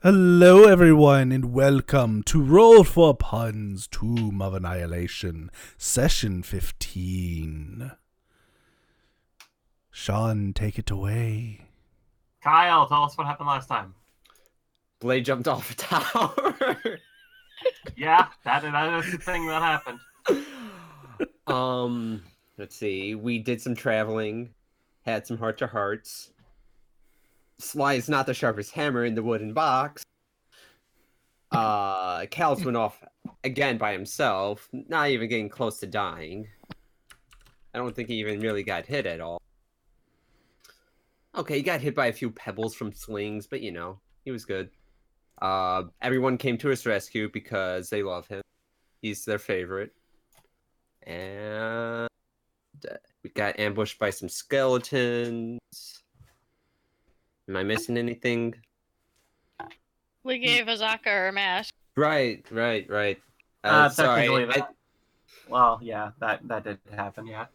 Hello, everyone, and welcome to Role4Puns Tomb of Annihilation, Session 15. Sean, take it away. Kyle, tell us what happened last time. Blade jumped off a tower. Yeah, that is the thing that happened. Let's see. We did some traveling, had some heart-to-hearts. Sly is not the sharpest hammer in the wooden box. Cal's went off again by himself, not even getting close to dying. I don't think he even really got hit at all. Okay, he got hit by a few pebbles from slings, but you know, he was good. Everyone came to his rescue because they love him. He's their favorite. And we got ambushed by some skeletons. Am I missing anything? We gave Azaka her mask. Right. Technically, Sorry. well, yeah, that did happen. Yeah.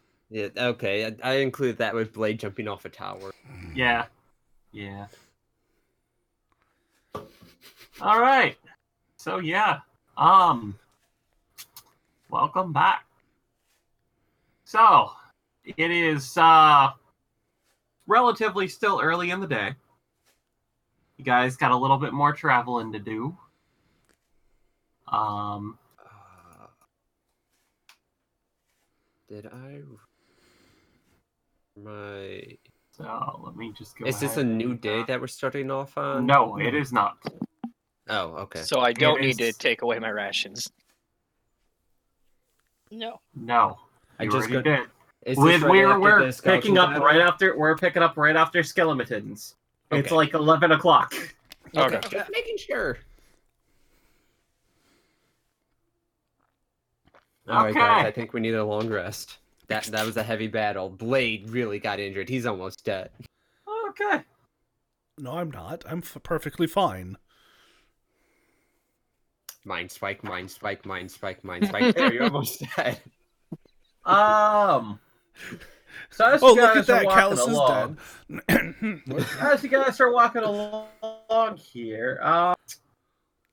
Okay. I included that with Blade jumping off a tower. Yeah. All right. So yeah. Welcome back. So it is relatively still early in the day. You guys got a little bit more traveling to do. Did I? So let me just go. Is this a new day that we're starting off on? No, it is not. Oh, okay. So I don't need to is- take away my rations. No. No, I you just already got- did. Is this We're after the picking up skeleton right battle? after. We're picking up right after Skeletons. It's Okay. like 11 o'clock. Okay. Just making sure. All right, guys. I think we need a long rest. That was a heavy battle. Blade really got injured. He's almost dead. Okay. No, I'm not. I'm perfectly fine. Mind spike. There, you're almost dead. So as Oh, you look guys at that. are walking Callus is along, dead. as you guys are walking along here,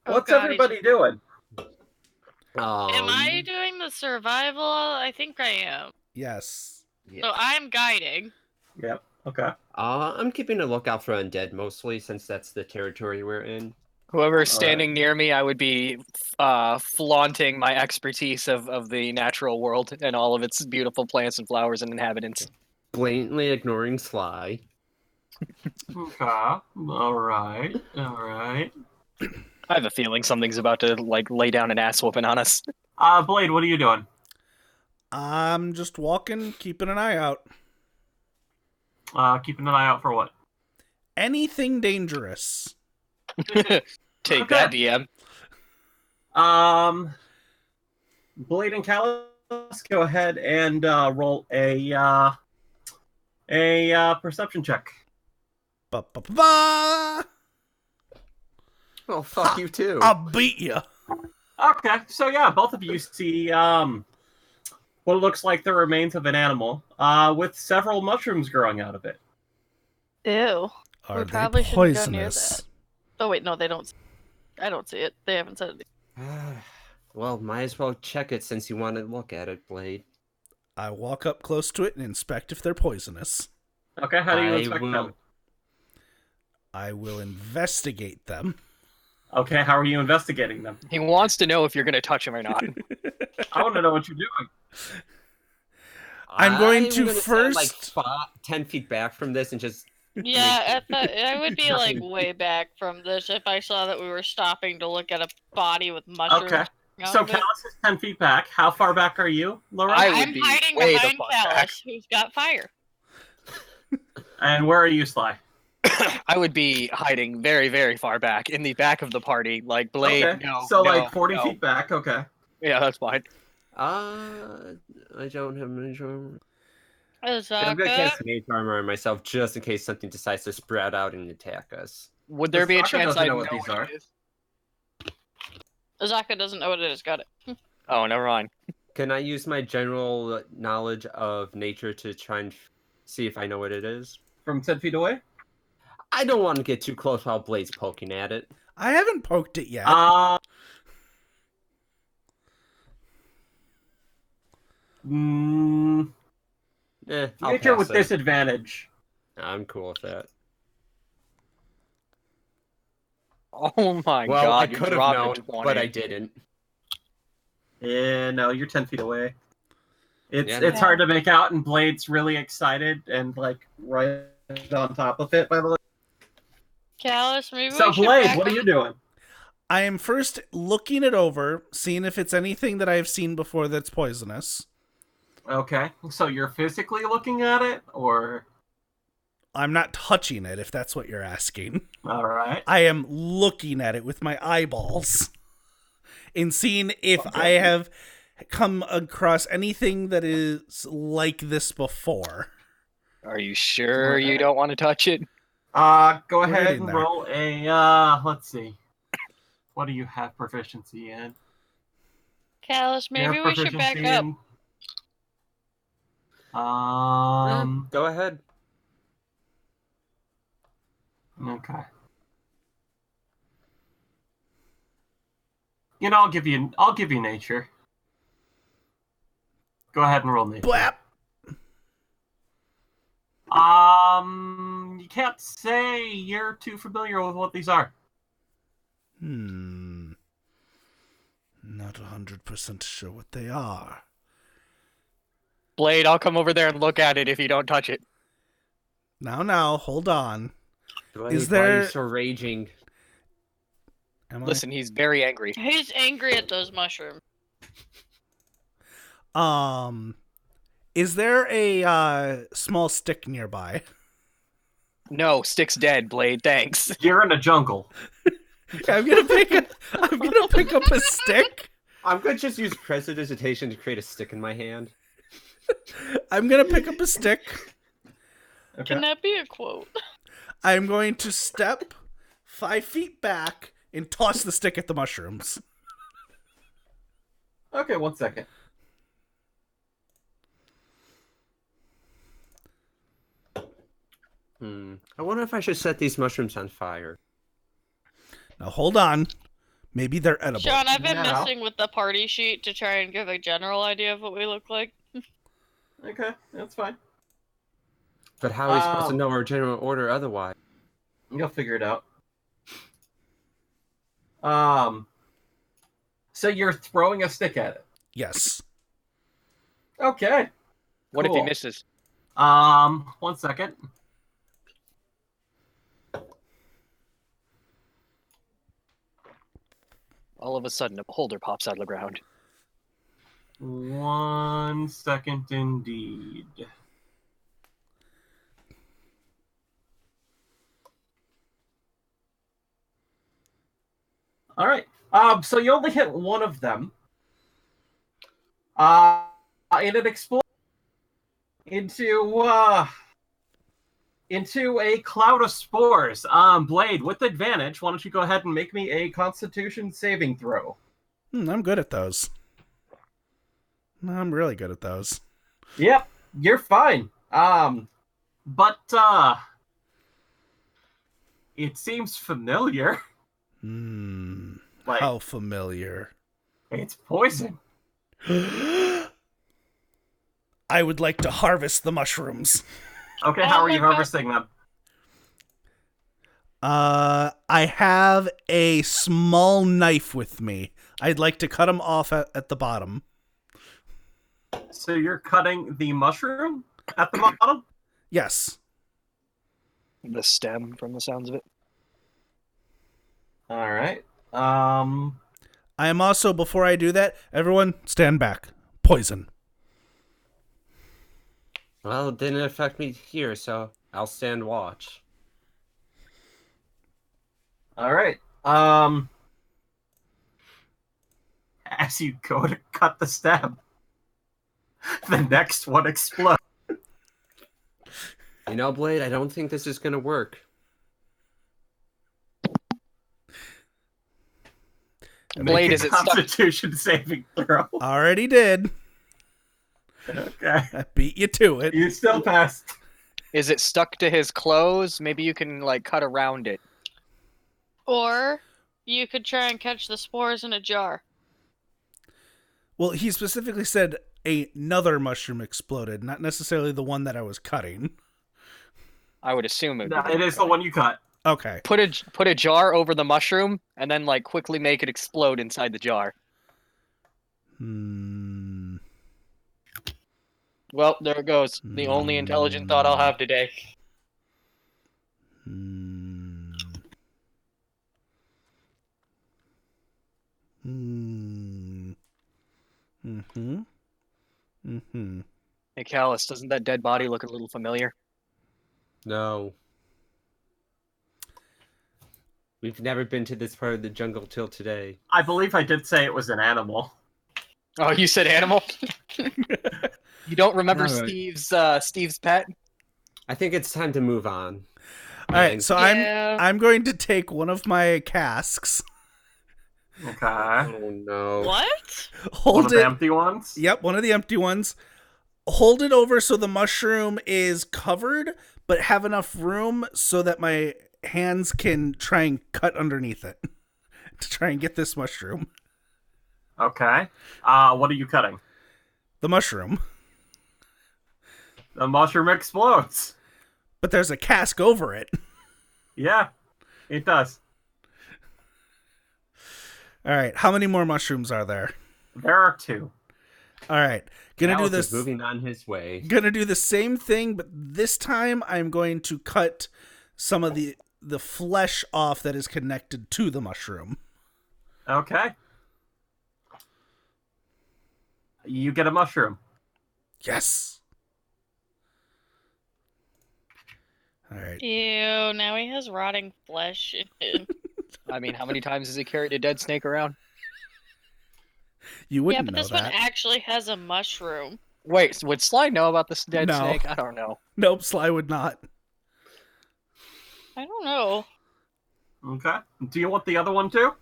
what's God, everybody doing? Am I doing the survival? I think I am. Yes. So I'm guiding. Yep. Okay. I'm keeping a lookout for undead mostly, since that's the territory we're in. Whoever's standing near me, I would be flaunting my expertise of the natural world and all of its beautiful plants and flowers and inhabitants. Blatantly ignoring Sly. Okay. All right. I have a feeling something's about to lay down an ass whooping on us. Blade, what are you doing? I'm just walking, keeping an eye out. Keeping an eye out for what? Anything dangerous. Take Okay. that, DM. Blade and Callus, go ahead and roll a perception check. Ba-ba-ba-ba! Oh, fuck you too. I'll beat you. Okay, so yeah, both of you see what looks like the remains of an animal with several mushrooms growing out of it. Ew. Are We they probably shouldn't go near poisonous? that. Oh wait, no, they don't. I don't see it. They haven't said anything. Well, might as well check it since you want to look at it, Blade. I walk up close to it and inspect if they're poisonous. Okay, how do you I inspect will- them? I will investigate them. Okay, how are you investigating them? He wants to know if you're going to touch him or not. I want to know what you're doing. I'm going to gonna first- stand, 10 feet back from this and just... Yeah, I would be like way back from this if I saw that we were stopping to look at a body with mushrooms. Okay, so Callus is 10 feet back. How far back are you, Laura? I would I'm be hiding way the behind fuck back. Callus, who's got fire. And where are you, Sly? I would be hiding very, very far back in the back of the party, like Blade. Okay, No, so no, like 40 no. feet back. Okay. Yeah, that's fine. I don't have mage armor. I'm gonna Azaka, cast mage armor on myself just in case something decides to sprout out and attack us. Would there be a Sokka chance doesn't I know know what these what are. it is? Azaka doesn't know what it is. Got it. Oh, never mind. Can I use my general knowledge of nature to try and see if I know what it is? From 10 feet away? I don't want to get too close while Blade's poking at it. I haven't poked it yet. Mm, I'll nature pass with it. disadvantage. I'm cool with that. Oh my Well, god, I you could have dropped known, a 20. but I didn't. Yeah, no, you're 10 feet away. It's Yeah, it's no. hard to make out, and Blade's really excited and like right on top of it. By the way, Callus, maybe so we should Blade, back what are up. you doing? I am first looking it over, seeing if it's anything that I've seen before that's poisonous. Okay, so you're physically looking at it, or I'm not touching it, if that's what you're asking. all right? I am looking at it with my eyeballs and seeing if Okay. I have come across anything that is like this before. Are you sure you don't want to touch it? Go We're ahead getting and there. roll a. Let's see. What do you have proficiency in? Callus, You have maybe we should back proficiency up. in- Go ahead. Okay. You know, I'll give you nature. Go ahead and roll nature. Blap! You can't say you're too familiar with what these are. Not 100% sure what they are. Blade, I'll come over there and look at it if you don't touch it. Now, hold on. Blade, Is why are there- you so raging? Am I? Listen, he's very angry. He's angry at those mushrooms. Is there a small stick nearby? No, Stick's dead, Blade, thanks. You're in a jungle. I'm gonna pick up a stick. I'm gonna just use prestidigitation to create a stick in my hand. I'm gonna pick up a stick. Okay. Can that be a quote? I'm going to step 5 feet back and toss the stick at the mushrooms. Okay, 1 second. I wonder if I should set these mushrooms on fire. Now hold on. Maybe they're edible. Sean, I've been No. messing with the party sheet to try and give a general idea of what we look like. Okay, that's fine. But how are we supposed to know our general order otherwise? You'll figure it out. So you're throwing a stick at it. Yes. Okay. What if he Cool. misses? 1 second. All of a sudden, a beholder pops out of the ground. 1 second indeed. All right. So you only hit one of them. And it explodes into a cloud of spores. Blade, with advantage, why don't you go ahead and make me a Constitution saving throw? I'm good at those. I'm really good at those. Yep, you're fine. But it seems familiar. Like How familiar. it's poison. I would like to harvest the mushrooms. Okay, Oh how are my you God. harvesting them? I have a small knife with me. I'd like to cut them off at the bottom. So you're cutting the mushroom at the bottom? Yes. The stem, from the sounds of it. All right. I am also, before I do that, everyone stand back. Poison. Well, it didn't affect me here, so I'll stand watch. All right. As you go to cut the stem, the next one explodes. You know, Blade, I don't think this is gonna work. Blade, Make a is it stuck? Constitution saving throw. Already did. Okay. I beat you to it. You still passed. Is it stuck to his clothes? Maybe you can like cut around it. Or you could try and catch the spores in a jar. Well, he specifically said another mushroom exploded, not necessarily the one that I was cutting. I would assume it. Would be It is the one you cut. Okay. Put a jar over the mushroom and then like quickly make it explode inside the jar. Hmm. Well, there it goes. The only intelligent thought I'll have today. Hmm. Hmm. Mm-hmm. Mm-hmm. Hey, Callus, doesn't that dead body look a little familiar? No. We've never been to this part of the jungle till today. I believe I did say it was an animal. Oh, you said animal? You don't remember All right. Steve's pet? I think it's time to move on. All right, so Yeah. I'm going to take one of my casks, Okay. Oh no. What? One of hold the it. empty ones? Yep, one of the empty ones. Hold it over so the mushroom is covered, but have enough room so that my hands can try and cut underneath it to try and get this mushroom. Okay. What are you cutting? The mushroom. The mushroom explodes. But there's a cask over it. Yeah, it does. All right, how many more mushrooms are there? There are 2. All right, gonna do Alice this. is moving on his way. Gonna do the same thing, but this time I'm going to cut some of the flesh off that is connected to the mushroom. Okay. You get a mushroom. Yes. All right. Ew, now he has rotting flesh in him. I mean, how many times has he carried a dead snake around? You Yeah, wouldn't but know this one that. actually has a mushroom. Wait, would Sly know about this dead No. snake? I don't know. Nope, Sly would not. I don't know. Okay. Do you want the other one too?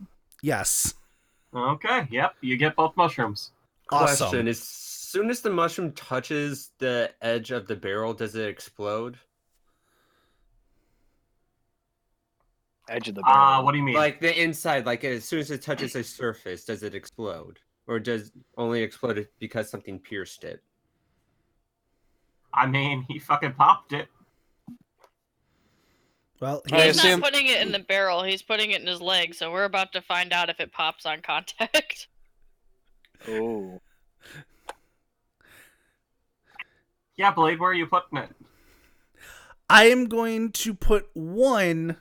Yes. Okay. Yep. You get both mushrooms. Awesome. Question: as soon as the mushroom touches the edge of the barrel, does it explode? Edge of the barrel. What do you mean? Like the inside, like as soon as it touches the surface, does it explode, or does only explode because something pierced it? I mean, he fucking popped it. Well, I He's assume- not putting it in the barrel, he's putting it in his leg, so we're about to find out if it pops on contact. Oh. Yeah, Blade, where are you putting it? I am going to put one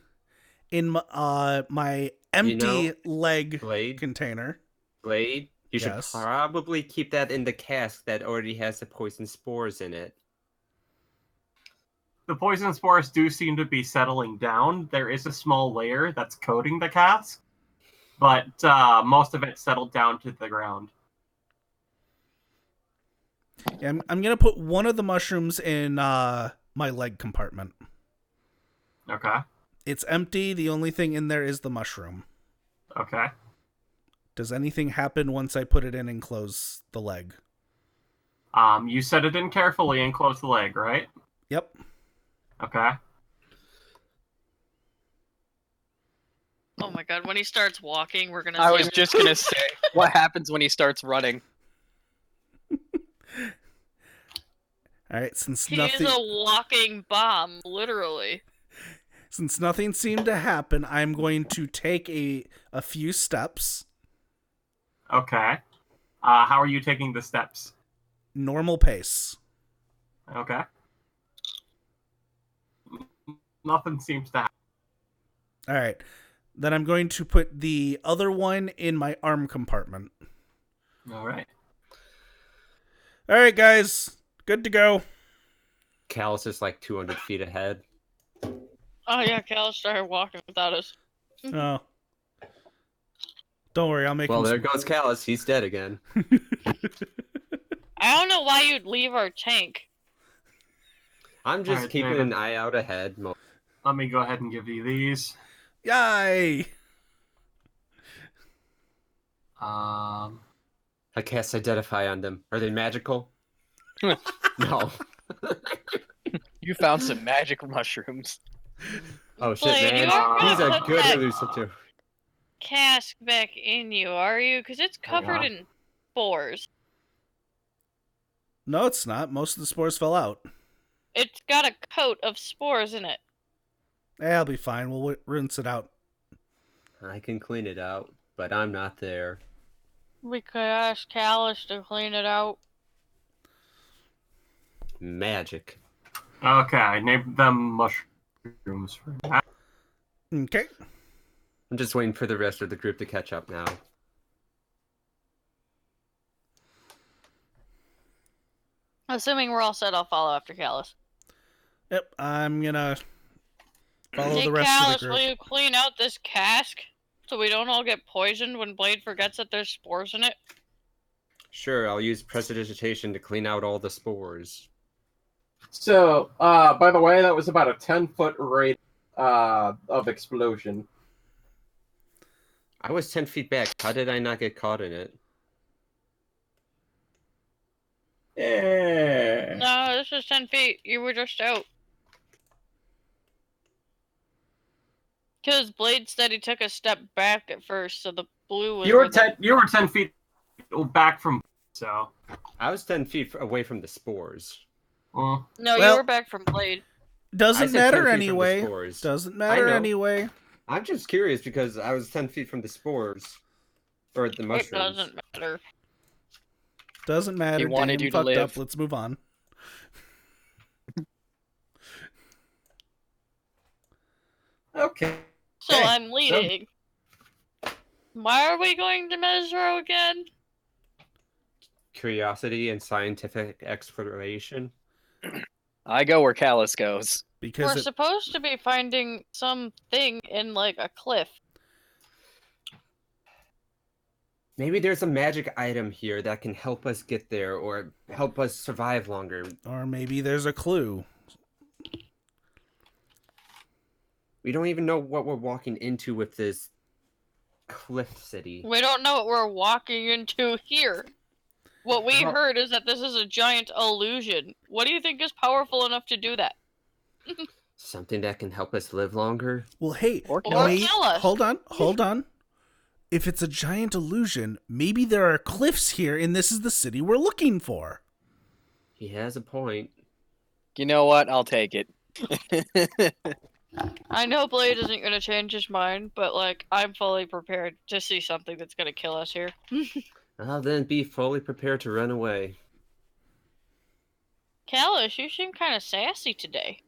in my empty leg Blade, container. Blade, you should Yes. probably keep that in the cask that already has the poison spores in it. The poison spores do seem to be settling down. There is a small layer that's coating the cask, but most of it settled down to the ground. Yeah, I'm gonna put one of the mushrooms in my leg compartment. Okay. It's empty. The only thing in there is the mushroom. Okay. Does anything happen once I put it in and close the leg? You set it in carefully and close the leg, right? Yep. Okay. Oh my god, when he starts walking, we're gonna I see was him- just gonna say, what happens when he starts running? All right. Since He's nothing a walking bomb, literally. seemed to happen, I'm going to take a few steps. Okay. How are you taking the steps? Normal pace. Okay. Nothing seems to happen. All right. Then I'm going to put the other one in my arm compartment. All right. All right, guys. Good to go. Callus is like 200 feet ahead. Oh yeah, Cal started walking without us. Oh. Don't worry, I'll make Well, him there goes Callus. He's dead again. I don't know why you'd leave our tank. I'm just Alright, keeping David. an eye out ahead. Let me go ahead and give you these. Yay! Um, I cast Identify on them. Are they magical? No. You found some magic mushrooms. Oh shit, Blade, you man! aren't He's gonna a put good that elusive too. cask back in you, are you? Because it's covered Yeah. in spores. No, it's not. Most of the spores fell out. It's got a coat of spores in it. I'll be fine. We'll rinse it out. I can clean it out, but I'm not there. We could ask Callus to clean it out. Magic. Okay, I named them mushrooms for that. Okay. I'm just waiting for the rest of the group to catch up now. Assuming we're all set, I'll follow after Callus. Yep, I'm gonna follow Hey, the rest Callus, of the will group. you clean out this cask so we don't all get poisoned when Blade forgets that there's spores in it? Sure, I'll use prestidigitation to clean out all the spores. So, by the way, that was about a 10-foot rate of explosion. I was 10 feet back. How did I not get caught in it? Yeah. No, this is 10 feet. You were just out. Because Blade said he took a step back at first, so the blue was. You were where the- 10 feet back from, so. I was 10 feet away from the spores. Mm. No, Well- you were back from Blade. I Doesn't said 10 matter feet from the anyway. spores. Doesn't matter know. anyway. I'm just curious because I was 10 feet from the spores. Or the mushrooms. It doesn't matter. Doesn't matter. wanted Dame you to fucked live. up. Let's move on. Okay. So Okay, I'm leading. Why are we going to Mesro again? Curiosity and scientific exploration. I go where Callus goes. Because We're supposed to be finding something in like a cliff. Maybe there's a magic item here that can help us get there or help us survive longer. or maybe there's a clue. We don't even know what we're walking into with this cliff city. We don't know what we're walking into here. What we Well- heard is that this is a giant illusion. What do you think is powerful enough to do that? Something that can help us live longer? Well, hey, Or Or may- kill us. hold on. If it's a giant illusion, maybe there are cliffs here, and this is the city we're looking for. He has a point. You know what? I'll take it. I know Blade isn't going to change his mind, but like I'm fully prepared to see something that's going to kill us here. I'll then be fully prepared to run away. Callus, you seem kind of sassy today.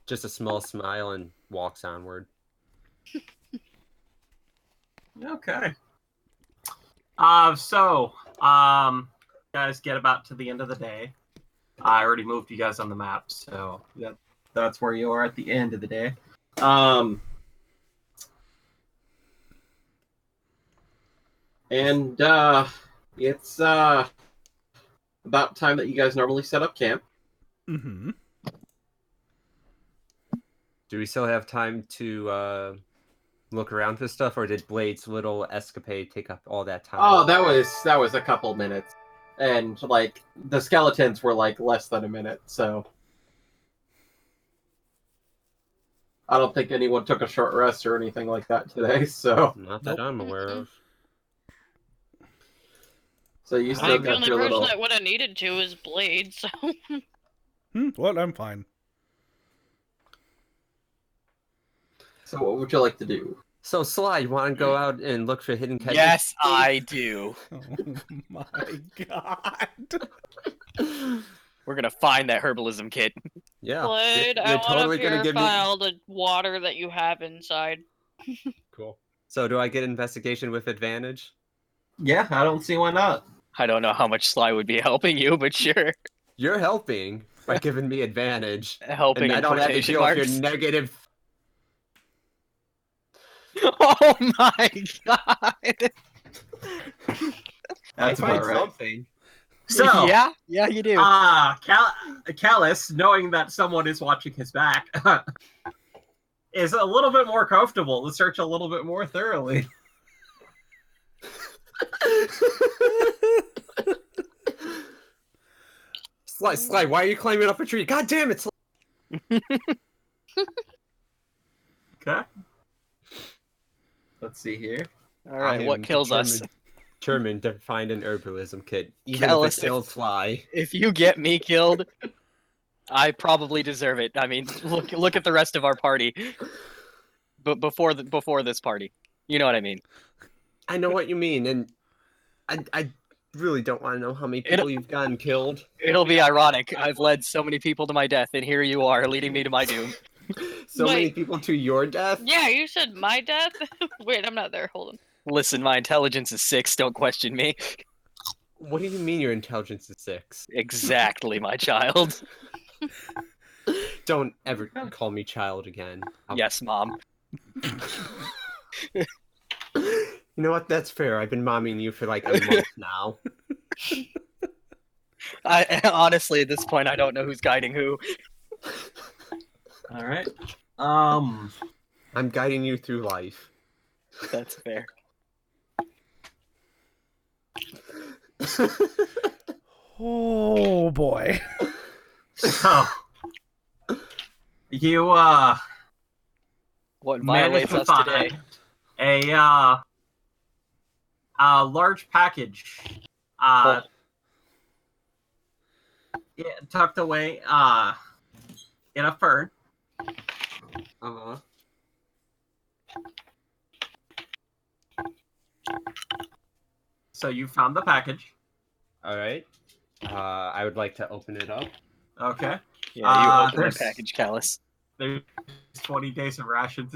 Just a small smile and walks onward. Okay. Guys get about to the end of the day. I already moved you guys on the map, so that's where you are at the end of the day. It's about time that you guys normally set up camp. Mm-hmm. Do we still have time to look around for stuff, or did Blade's little escapade take up all that time? Oh, that was a couple minutes, and like the skeletons were like less than a minute, so I don't think anyone took a short rest or anything like that today. So, Not that I'm aware of. so you I still think the got only your person little. that would have needed to is Blade, so What? I'm fine. So, what would you like to do? So, Sly, you want to go out and look for hidden catches? Yes, I do. Oh my god. We're gonna find that herbalism kit. Yeah. Blade, You're I want totally to gonna give me. purify all the water that you have inside. Cool. So, do I get investigation with advantage? Yeah, I don't see why not. I don't know how much Sly would be helping you, but sure. You're helping by giving me advantage. Helping And I in don't have to quotation deal with marks. your negative. Oh my god. That's I find about right. something. So, yeah, you do. Callus, knowing that someone is watching his back, is a little bit more comfortable to search a little bit more thoroughly. Sly, why are you climbing up a tree? God damn it, Sly! Okay. Let's see here. All right, I what am kills us? Determined to find an herbalism kit, even Callus, if it kills Sly. If you get me killed, I probably deserve it. I mean, look at the rest of our party. But before this party, you know what I mean. I know what you mean, and I really don't want to know how many people you've gotten killed. It'll be ironic. I've led so many people to my death, and here you are leading me to my doom. So many Wait. people to your death? Yeah, you said my death? Wait, I'm not there. Hold on. Listen, my intelligence is 6. Don't question me. What do you mean your intelligence is 6? Exactly, my child. Don't ever call me child again. Yes, Mom. You know what? That's fair. I've been momming you for like a month now. I honestly, at this point, I don't know who's guiding who. All right. I'm guiding you through life. That's fair. Oh boy. So you What managed violates to us find today? a large package yeah, tucked away in a fern. Uh-huh. So you found the package. All right. I would like to open it up. Okay. Yeah, you open the there's- package, Callus. There's 20 days of rations.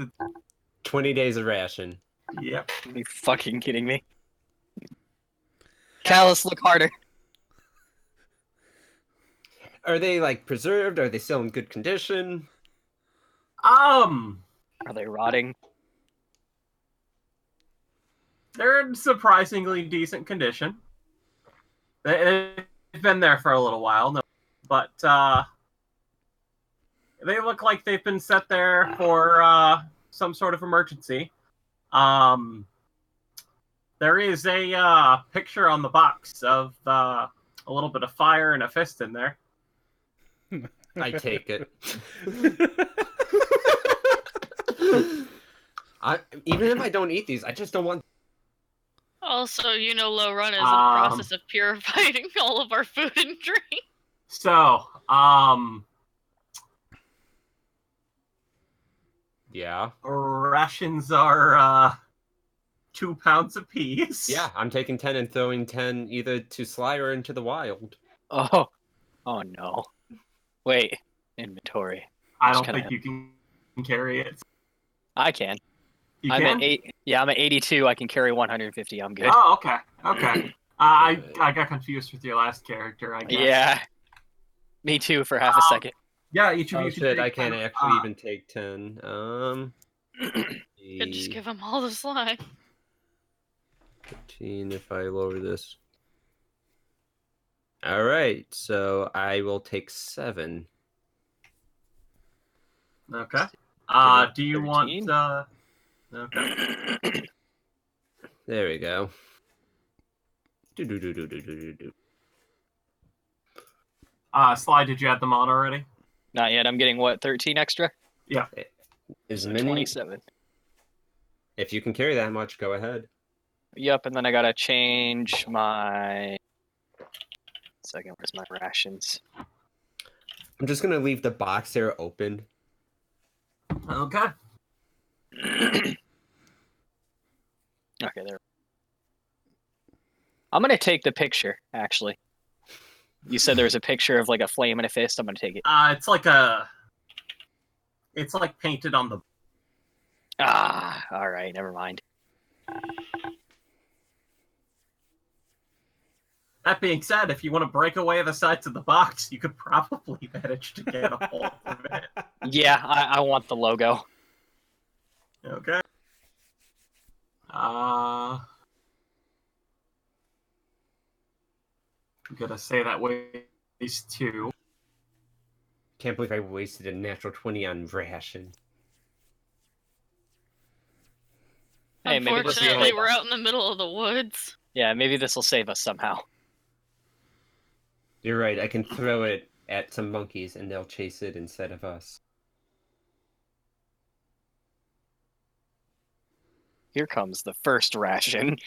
20 days of ration. Yep. Are you fucking kidding me? Callus, look harder. Are they like preserved? Are they still in good condition? Are they rotting? They're in surprisingly decent condition. They've been there for a little while, no, but they look like they've been set there for some sort of emergency. There is a picture on the box of a little bit of fire and a fist in there. I take it. Even if I don't eat these, I just don't want. Also, you know, Low Run is in the process of purifying all of our food and drink. So, Yeah. rations are 2 pounds apiece. Yeah, I'm taking 10 and throwing 10 either to Sly or into the wild. Oh no. Wait, inventory. I Just don't think you can carry it. I can. You I'm can? at 8. Yeah, I'm at 82. I can carry 150. I'm good. Oh, okay. Okay. I got confused with your last character, I guess. Yeah. Me too for half a second. Yeah, each of Oh you can shit, take I can't 10. actually even take 10. Could just give them all the slime. 15 if I lower this. Alright, so I will take 7. Okay. Do you 13? want okay. There we go. Do-do-do-do-do-do-do. Sly, did you add them on already? Not yet. I'm getting what, 13 extra? Is So mini? 27. If you can carry that much, go ahead. Yep, and then I gotta change my. Second, where's my rations? I'm just gonna leave the box there open. Okay. Okay, there. I'm gonna take the picture. Actually, you said there was a picture of like a flame and a fist. I'm gonna take it. It's like painted on the. Ah, all right, never mind. That being said, if you want to break away the sides of the box, you could probably manage to get a hold of it. Yeah, I want the logo. Okay. I'm gonna say that weighs 2. Can't believe I wasted a natural 20 on ration. Hey, maybe this Unfortunately, will... we're out in the middle of the woods. Yeah, maybe this will save us somehow. You're right. I can throw it at some monkeys and they'll chase it instead of us. Here comes the first ration.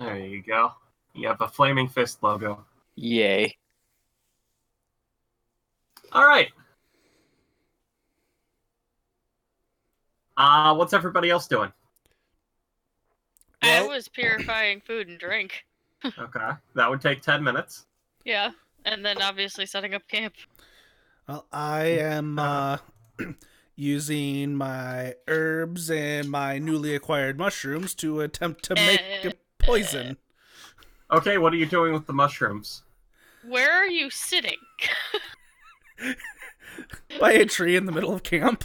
There you go. You have a flaming fist logo. Yay. All right. What's everybody else doing? I Well- was purifying food and drink. Okay, that would take 10 minutes. Yeah. And then obviously setting up camp. Well, I am using my herbs and my newly acquired mushrooms to attempt to make a poison. Okay, what are you doing with the mushrooms? Where are you sitting? By a tree in the middle of camp.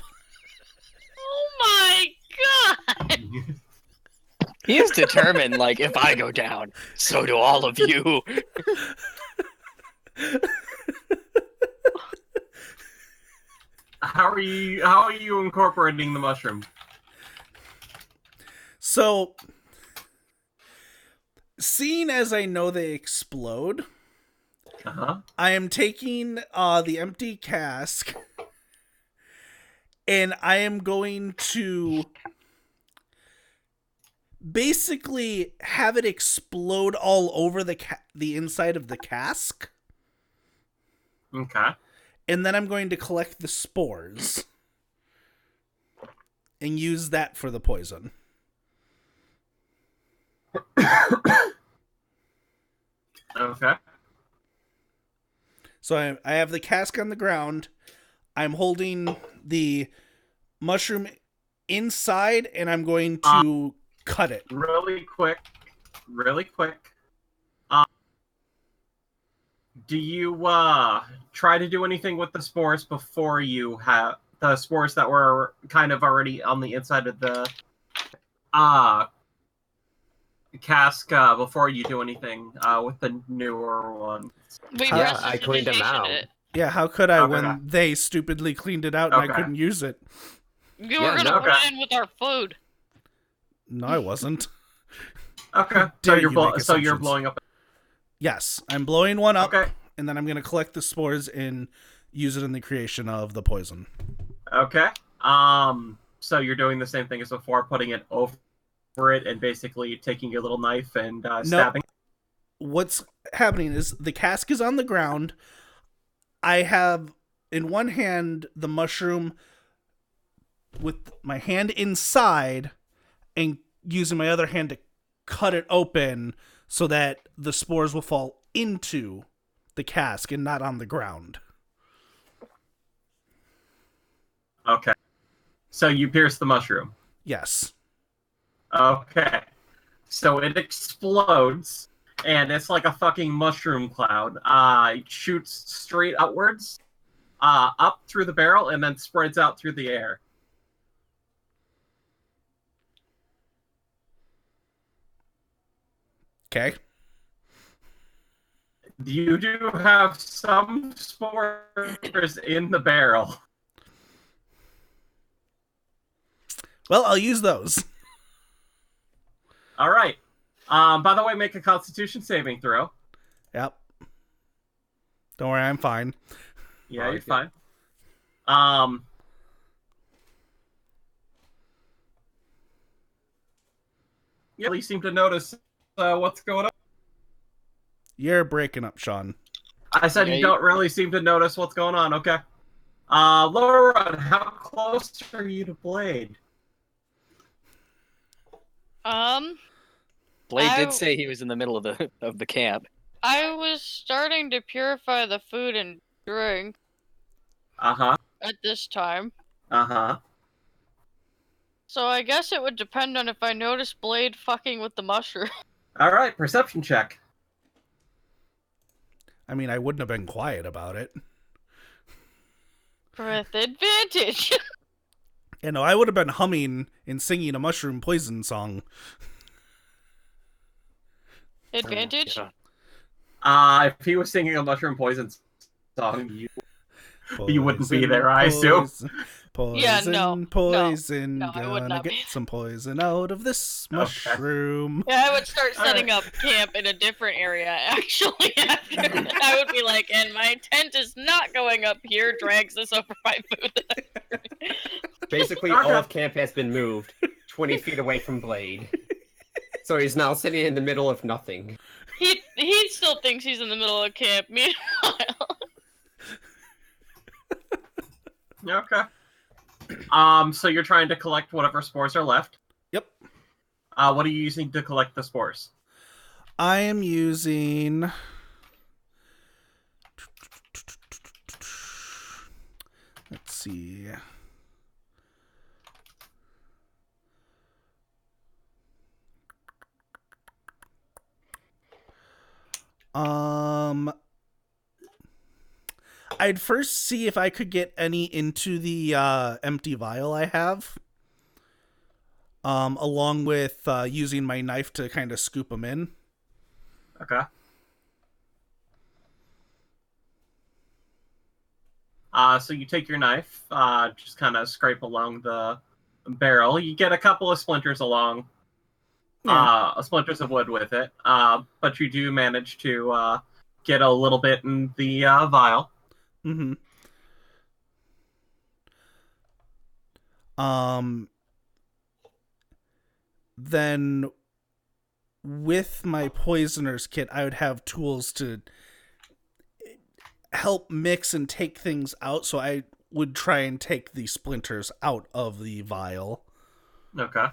Oh my god! He is determined, like, if I go down, so do all of you. How are you incorporating the mushroom? So, seeing as I know they explode, Uh-huh. I am taking the empty cask and I am going to basically have it explode all over the inside of the cask. Okay. And then I'm going to collect the spores and use that for the poison. Okay. So I have the cask on the ground. I'm holding the mushroom inside, and I'm going to cut it. Really quick. Do you try to do anything with the spores before you have the spores that were kind of already on the inside of the cask before you do anything with the newer one? We Yeah, I cleaned them prestidigitated out. it. Yeah, how could I Okay. when they stupidly cleaned it out and I Okay. couldn't use it? You Yeah, were gonna no, put okay. it in with our food. No, I wasn't. Okay. So dare you're you make so you're assumptions. blowing up. Yes, I'm blowing one up, Okay. and then I'm going to collect the spores and use it in the creation of the poison. Okay. So you're doing the same thing as before, putting it over it and basically taking your little knife and stabbing. What's happening is the cask is on the ground. I have in one hand the mushroom with my hand inside and using my other hand to cut it open so that the spores will fall into the cask and not on the ground. Okay. So you pierce the mushroom. Yes. Okay. So it explodes, and it's like a fucking mushroom cloud. It shoots straight outwards, up through the barrel, and then spreads out through the air. Okay. You do have some spores in the barrel. Well, I'll use those. All right. By the way, make a Constitution saving throw. Yep. Don't worry, I'm fine. Yeah, Oh, you're okay. fine. You at least seem to notice what's going on. You're breaking up, Sean. I said Yeah, you you- don't really seem to notice what's going on. Okay. Laura, how close are you to Blade? Blade I- did say he was in the middle of the camp. I was starting to purify the food and drink Uh-huh. at this time. Uh-huh. So I guess it would depend on if I noticed Blade fucking with the mushroom. All right, perception check. I mean, I wouldn't have been quiet about it. With advantage. You know, I would have been humming and singing a mushroom poison song. Advantage? Yeah. If he was singing a mushroom poison song, you wouldn't be Poison, there, I assume. Yeah, no, poison. no, I would Gonna not get be. some poison out of this mushroom. Yeah, I would start All setting right. up camp in a different area, actually, after. I would be like, and my tent is not going up here, drags this over my food. Basically, Okay. all of camp has been moved 20 feet away from Blade. So he's now sitting in the middle of nothing. He still thinks he's in the middle of camp, meanwhile. Okay. So you're trying to collect whatever spores are left. Yep. What are you using to collect the spores? I am using. Let's see. I'd first see if I could get any into the empty vial I have. Along with using my knife to kind of scoop them in. Okay. So you take your knife, just kind of scrape along the barrel. You get a couple of splinters along, splinters of wood with it, but you do manage to get a little bit in the vial. Mm-hmm. Then with my poisoner's kit, I would have tools to help mix and take things out. So I would try and take the splinters out of the vial. Okay.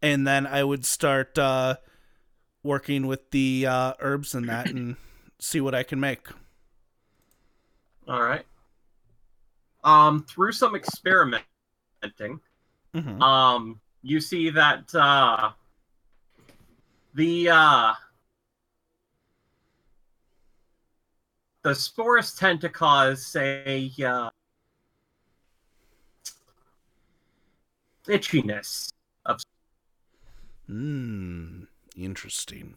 And then I would start working with the herbs and that and see what I can make. All right. Through some experimenting, Mm-hmm. you see that the spores tend to cause, say, itchiness. Interesting.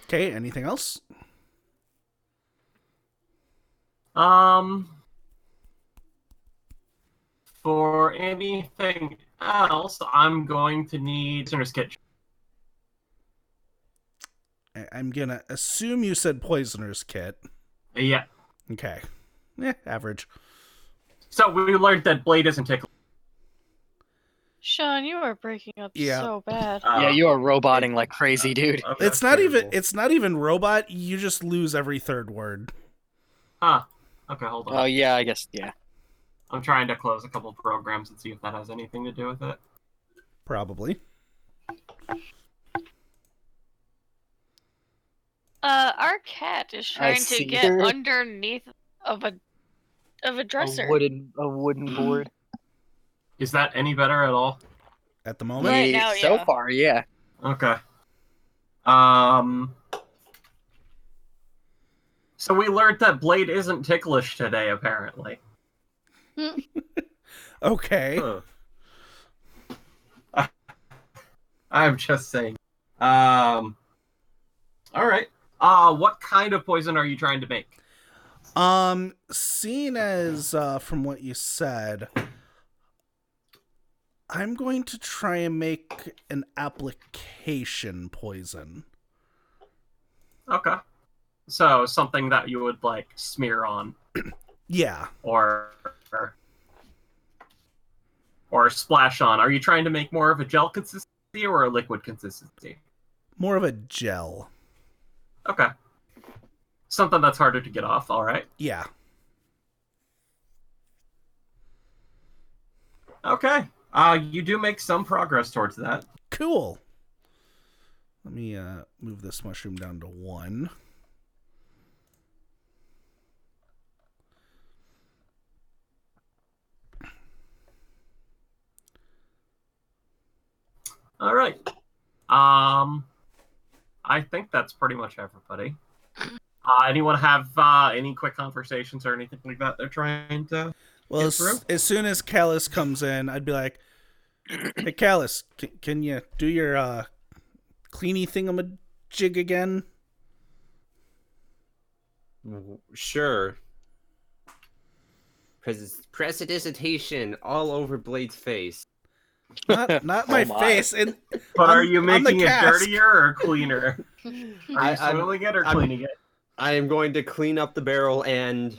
Okay, anything else? For anything else, I'm going to need Sinner's Kitchen. I'm gonna assume you said poisoner's kit. Yeah. Okay. Average. So we learned that Blade isn't ticklish. Sean, you are breaking up Yeah. so bad. Yeah, you are roboting like crazy, dude. Okay. It's not even terrible. it's not even robot, you just lose every third word. Okay, hold on. Oh yeah, I guess yeah. I'm trying to close a couple programs and see if that has anything to do with it. Probably. Our cat is trying to see get her. underneath of a dresser. A wooden board. Is that any better at all? At the moment. Right now, So yeah. far, yeah. Okay. So we learned that Blade isn't ticklish today, apparently. Okay. I'm just saying. All right. What kind of poison are you trying to make? Seeing as from what you said, I'm going to try and make an application poison. Okay. So something that you would like smear on, Yeah. or splash on. Are you trying to make more of a gel consistency or a liquid consistency? More of a gel. Okay. Something that's harder to get off. All right. Yeah. Okay. You do make some progress towards that. Cool. Let me move this mushroom down to 1. All right. I think that's pretty much everybody. Anyone have any quick conversations or anything like that they're trying to Well, get through? as soon as Callus comes in, I'd be like, "Hey, Callus, can you do your cleany jig again? Sure. Prestidigitation all over Blade's face. Not my Oh my. face. And But are you on the making it cask. dirtier or cleaner? Are you I'm- soiling it or I'm- cleaning it? I am going to clean up the barrel and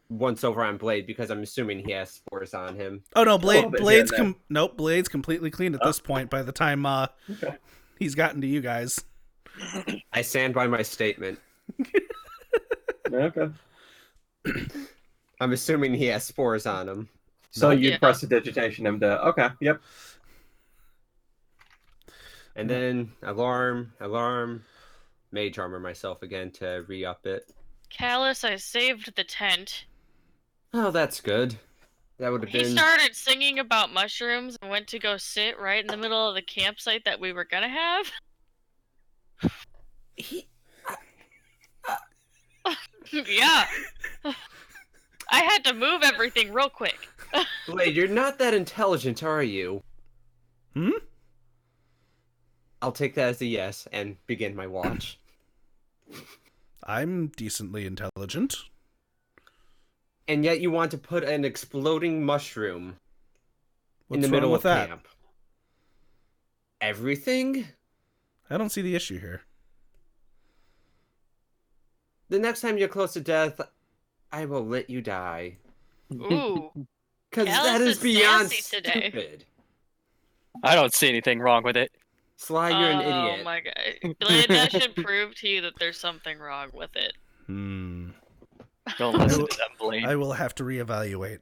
once over on Blade because I'm assuming he has spores on him. Oh no, little bit Blade's here and nope, Blade's completely clean at this point by the time Okay. he's gotten to you guys. I stand by my statement. Okay. I'm assuming he has spores on him. So Yeah. you'd prestidigitation him to. Okay. Yep. And then alarm, mage armor myself again to re-up it. Callus, I saved the tent. Oh, that's good. That would have He been. started singing about mushrooms and went to go sit right in the middle of the campsite that we were gonna have. Yeah. I had to move everything real quick. Blade, you're not that intelligent, are you? Hmm? I'll take that as a yes and begin my watch. I'm decently intelligent. And yet you want to put an exploding mushroom What's in the wrong middle with of that? camp. Everything? I don't see the issue here. The next time you're close to death, I will let you die. Ooh. Because Callus that is is beyond sassy today. stupid. I don't see anything wrong with it. Sly, you're an Oh idiot. my god. Blade, that should prove to you that there's something wrong with it. Don't listen to them, Blade. I will have to reevaluate.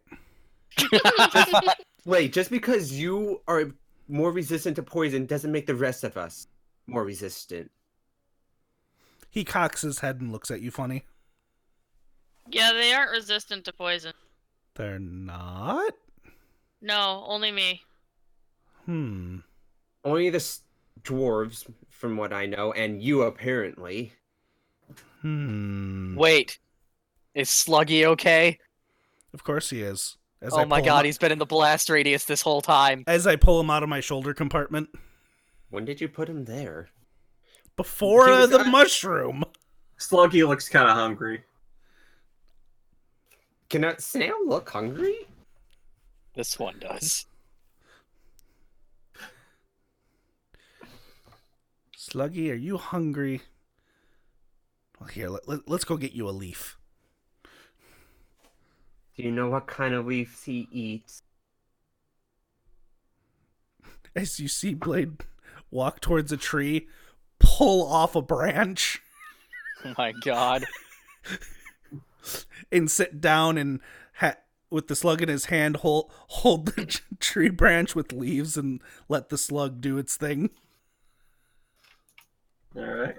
Wait, just because you are more resistant to poison doesn't make the rest of us more resistant. He cocks his head and looks at you funny. Yeah, they aren't resistant to poison. They're not? No, only me. Only the dwarves, from what I know, and you apparently. Wait, is Sluggy okay? Of course he is. As Oh my god, he's been in the blast radius this whole time. As I pull him out of my shoulder compartment. When did you put him there? Before He was- the mushroom. Sluggy looks kind of hungry. Can a snail look hungry? This one does. Sluggy, are you hungry? Well, here, let's go get you a leaf. Do you know what kind of leaves he eats? As you see Blade walk towards a tree, pull off a branch, Oh my god. and sit down and with the slug in his hand, hold the tree branch with leaves and let the slug do its thing. All right.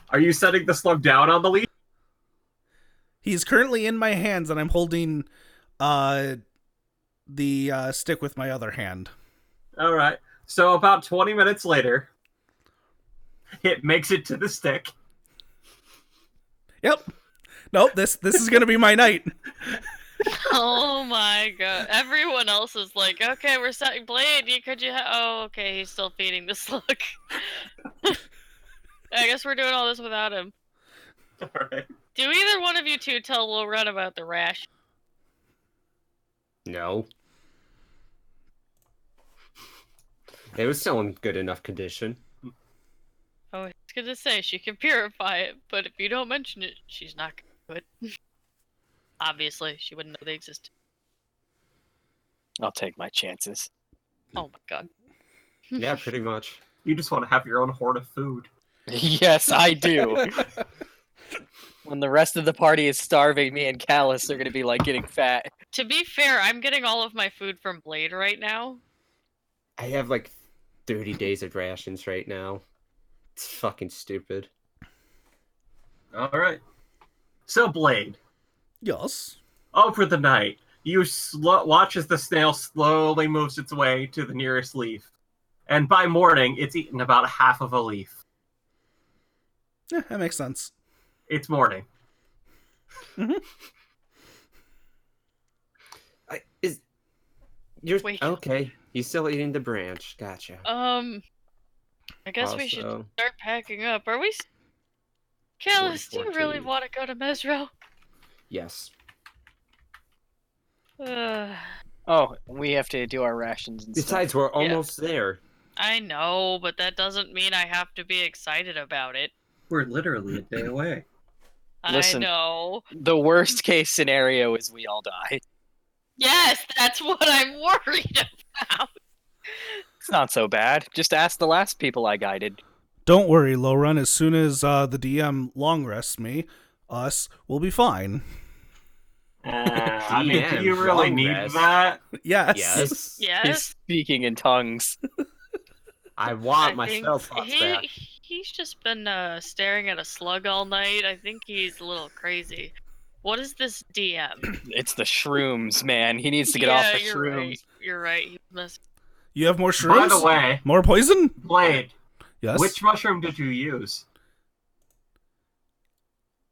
Are you setting the slug down on the leaf? He's currently in my hands, and I'm holding the stick with my other hand. All right. So about 20 minutes later, it makes it to the stick. Yep. Nope. This is gonna be my night. Oh my god. Everyone else is like, okay, we're setting Blade. Could you oh, okay, he's still feeding the slug. I guess we're doing all this without him. All right. Do either one of you two tell Will Run about the rash? No. It was still in good enough condition. I was gonna say she can purify it, but if you don't mention it, she's not gonna do it. Obviously, she wouldn't know they existed. I'll take my chances. Oh my god. Yeah, pretty much. You just want to have your own hoard of food. Yes, I do. When the rest of the party is starving, me and Callus are gonna be like getting fat. To be fair, I'm getting all of my food from Blade right now. I have like 30 days of rations right now. It's fucking stupid. All right. So, Blade, Yes. over the night, you watch as the snail slowly moves its way to the nearest leaf. And by morning, it's eaten about half of a leaf. Yeah, that makes sense. It's morning. You're Wait. okay. He's still eating the branch. Gotcha. I guess we should Also, start packing up. Are we? Kalis, do you really 40-14. want to go to Mesro? yes. Oh, we have to do our rations and Besides, stuff. we're almost there. I know, but that doesn't mean I have to be excited about it. We're literally a day away. Listen. I know. The worst case scenario is we all die. Yes, that's what I'm worried about. It's not so bad. Just ask the last people I guided. Don't worry, Low Run. As soon as the DM long rests us, we'll be fine. I mean, do DM, you really long need rest. that? Yes. Yes. He's Yes, speaking in tongues. I want I my think spell slots back. he's just been staring at a slug all night. I think he's a little crazy. What is this DM? It's the shrooms, man. He needs to get off the you're shrooms. right. You're right. He must. You have more shrooms? By the way, More poison? Blade, Yes. which mushroom did you use?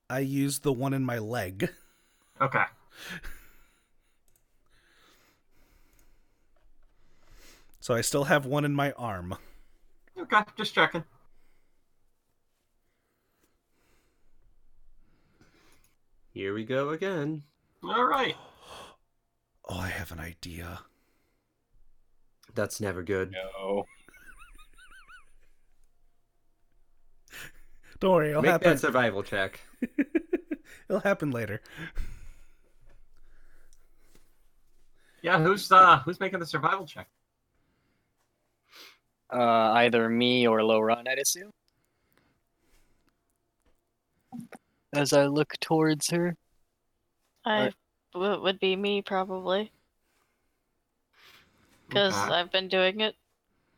I used the one in my leg. Okay. So I still have one in my arm. Okay, just checking. Here we go again. All right. Oh, I have an idea. That's never good. No. Don't worry, it'll Make happen. that survival check. It'll happen later. Yeah, who's making the survival check? Either me or Low Run, I'd assume. As I look towards her. Would be me probably, because Okay. I've been doing it.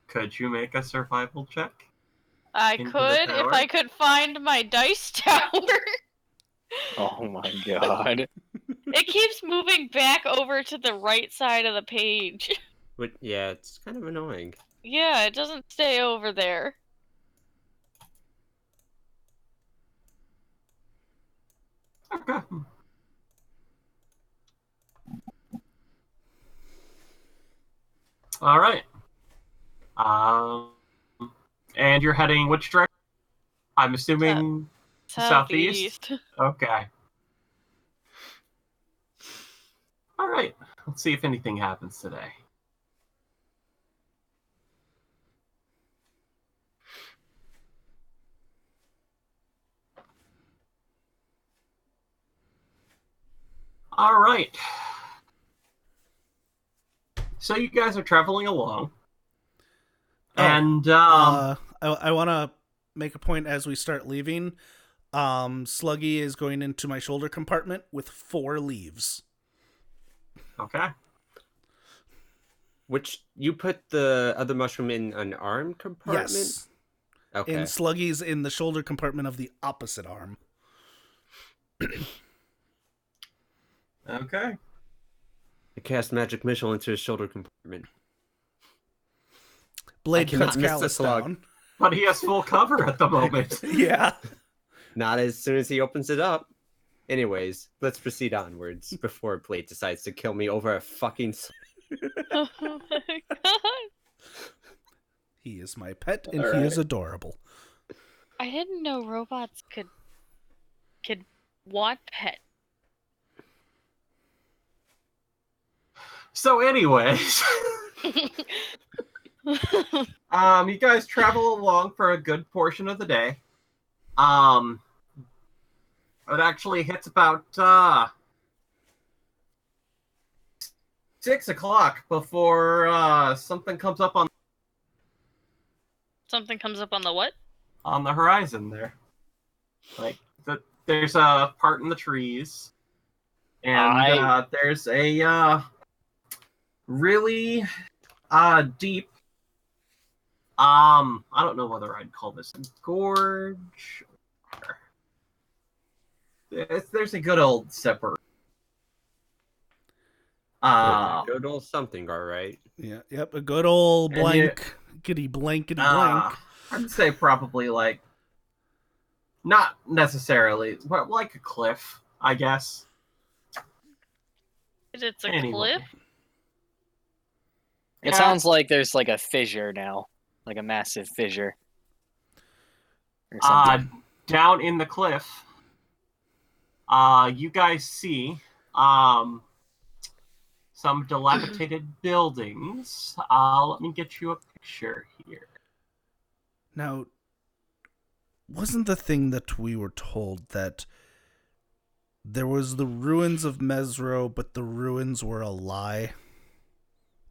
Could you make a survival check? I Into the could if tower? I could find my dice tower. Oh my god. It keeps moving back over to the right side of the page. But yeah, it's kind of annoying. Yeah, it doesn't stay over there. Okay. All right. And you're heading which direction? I'm assuming southeast. Okay. All right. Let's see if anything happens today. All right. So you guys are traveling along. And I want to make a point as we start leaving. Sluggy is going into my shoulder compartment with 4 leaves. okay. Which, you put the other mushroom in an arm compartment? Yes. Okay. And Sluggy's in the shoulder compartment of the opposite arm. Okay. I cast magic missile into his shoulder compartment. Blade I cannot cuts miss the Callus slug. down. But he has full cover at the moment. Yeah. Not as soon as he opens it up. Anyways, let's proceed onwards before Blade decides to kill me over a fucking... Oh my god! He is my pet, and All he right. is adorable. I didn't know robots could want pet. So, anyways, you guys travel along for a good portion of the day. It actually hits about 6 o'clock before something comes up Something comes up on the what? on the horizon there. Like there's a part in the trees, and there's a really deep. I don't know whether I'd call this a gorge. There's a good old separate. good old something, alright. Yeah. Yep. A good old And blank. Giddy blankety blank. I'd say probably like, not necessarily, but like a cliff, I guess. It's a Anyway. cliff. It sounds like there's like a fissure now. Like a massive fissure. or something. Down in the cliff, you guys see some dilapidated buildings. Let me get you a picture here. Now, wasn't the thing that we were told that there was the ruins of Mesro, but the ruins were a lie?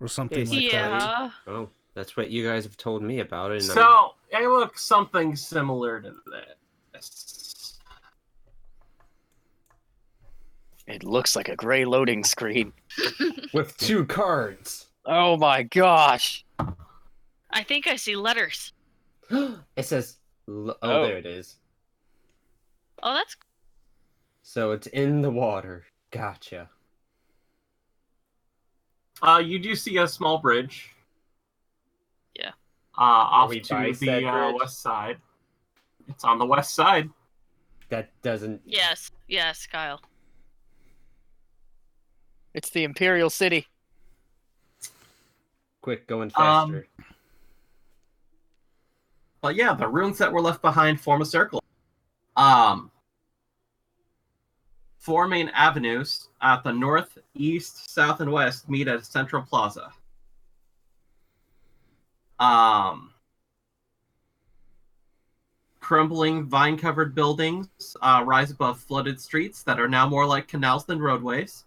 Or something like that? Yeah. Oh, that's what you guys have told me about it. And So, it looks something similar to this. It looks like a gray loading screen. with 2 cards. Oh my gosh. I think I see letters. It says, Oh. there it is. Oh, that's So it's in the water. Gotcha. You do see a small bridge. Yeah. Off we to by the said bridge? west side. It's on the west side. That doesn't... yes, Kyle. It's the Imperial City. Quick, going faster. But yeah, the ruins that were left behind form a circle. 4 main avenues at the north, east, south, and west meet at a central plaza. Crumbling, vine-covered buildings rise above flooded streets that are now more like canals than roadways.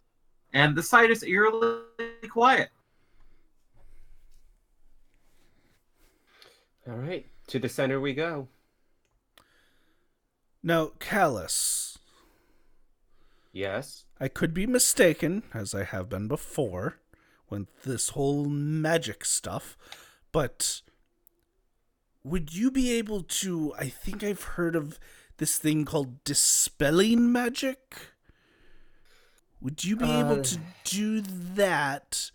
And the site is eerily quiet. All right, to the center we go. Now, Callus, Yes. I could be mistaken, as I have been before, with this whole magic stuff, but would you be able to... I think I've heard of this thing called dispelling magic. Would you be able to do that?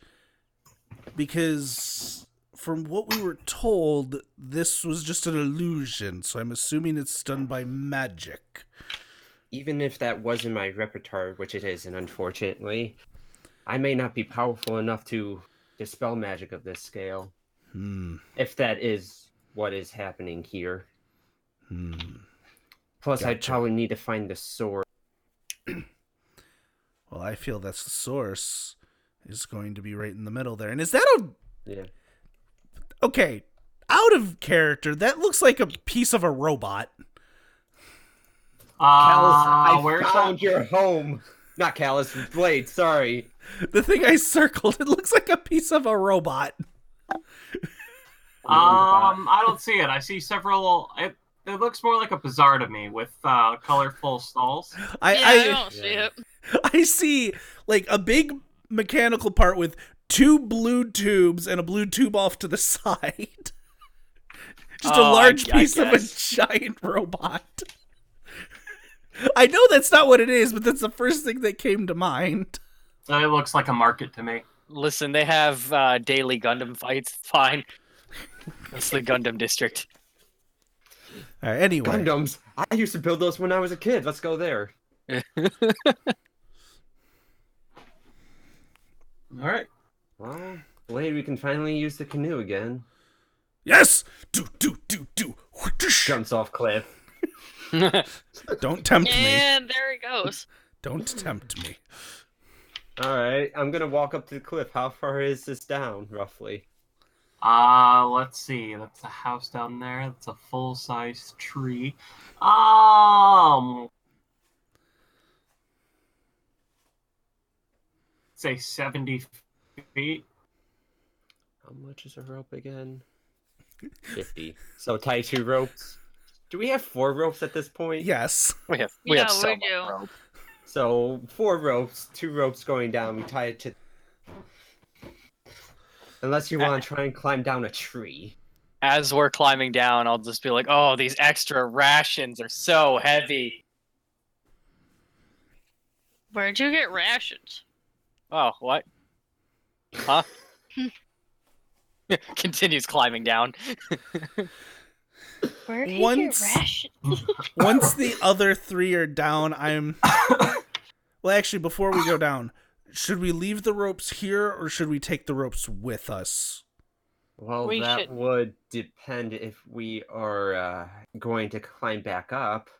Because from what we were told, this was just an illusion, so I'm assuming it's done by magic. Even if that was in my repertoire, which it isn't, unfortunately, I may not be powerful enough to dispel magic of this scale. If that is what is happening here. Plus, I'd Gotcha. probably need to find the sword. Well, I feel that's the source is going to be right in the middle there. And is that a... Yeah. Okay, out of character, that looks like a piece of a robot. Callus, I Where's found that? your home. Not Callus, Blade, sorry. The thing I circled, it looks like a piece of a robot. I don't see it. I see several. It looks more like a bazaar to me with colorful stalls. I don't see it. I see like a big mechanical part with 2 blue tubes and a blue tube off to the side. Just a large piece of a giant robot. I know that's not what it is, but that's the first thing that came to mind. It looks like a market to me. Listen, they have daily Gundam fights. It's fine. That's the Gundam district. All right, anyway. Gundams. I used to build those when I was a kid. Let's go there. All right. Well, Blade, we can finally use the canoe again. Yes! Do. Jumps off cliff. Don't tempt me. And there it goes. Don't tempt me. All right, I'm gonna walk up to the cliff. How far is this down, roughly? Let's see. That's a house down there. That's a full-size tree. Say 70 feet. How much is a rope again? 50. So tie 2 ropes. Do we have 4 ropes at this point? Yes. We have Yeah, so we much do. rope. So 4 ropes, 2 ropes going down. We tie it to. Unless you want to try and climb down a tree. As we're climbing down, I'll just be like, "Oh, these extra rations are so heavy." Where'd you get rations? Oh, what? Huh? Continues climbing down. Where did Once- you get rations? Once the other 3 are down, I'm... Well, actually, before we go down, should we leave the ropes here or should we take the ropes with us? Well, We that should- would depend if we are going to climb back up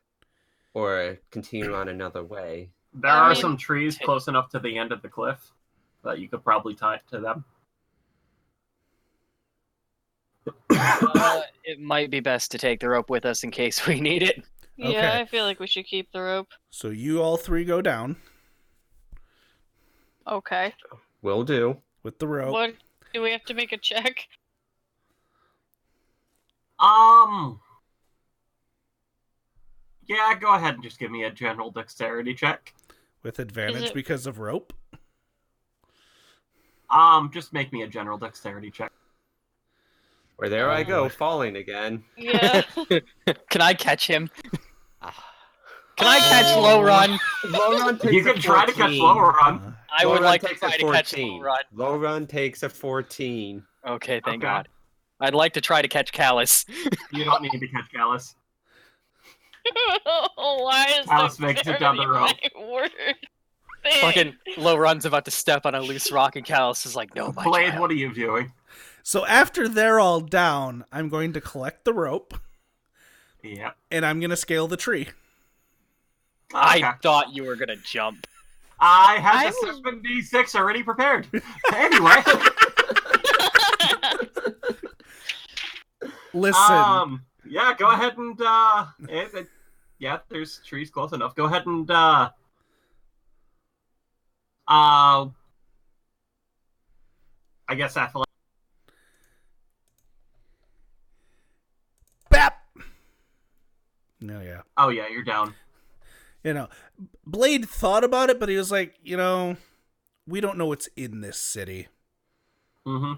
or continue on another way. There I are mean- some trees close enough to the end of the cliff that you could probably tie it to them. It might be best to take the rope with us in case we need it. Yeah, Okay. I feel like we should keep the rope. So you all three go down Okay. Will do. with the rope. What do we have to make a check? Yeah, go ahead and just give me a general dexterity check. With advantage it- because of rope. Just make me a general dexterity check. Or there I go, Oh. falling again. Yeah. Can I catch him? Can I catch Low Run? Low run takes You a can try to catch 14. low run. I Low would run like to takes try a to catch 14. Low Run. Low run takes a 14. Okay, thank Okay. God. I'd like to try to catch Callus. You don't need to catch Gallus. Why is Alice makes it down the road. my word? Thing. Fucking Low Run's about to step on a loose rock, and Callus is like, "No, my Blade, child." what are you doing? So after they're all down, I'm going to collect the rope Yeah. and I'm going to scale the tree. I Okay. thought you were gonna jump. I had I the was- 7d6 already prepared. Anyway. Listen, Yeah, go ahead and yeah, there's trees close enough. Go ahead and I guess athletic. bap. No, yeah. Oh yeah, you're down. Blade thought about it, but he was like, we don't know what's in this city. Mm-hmm.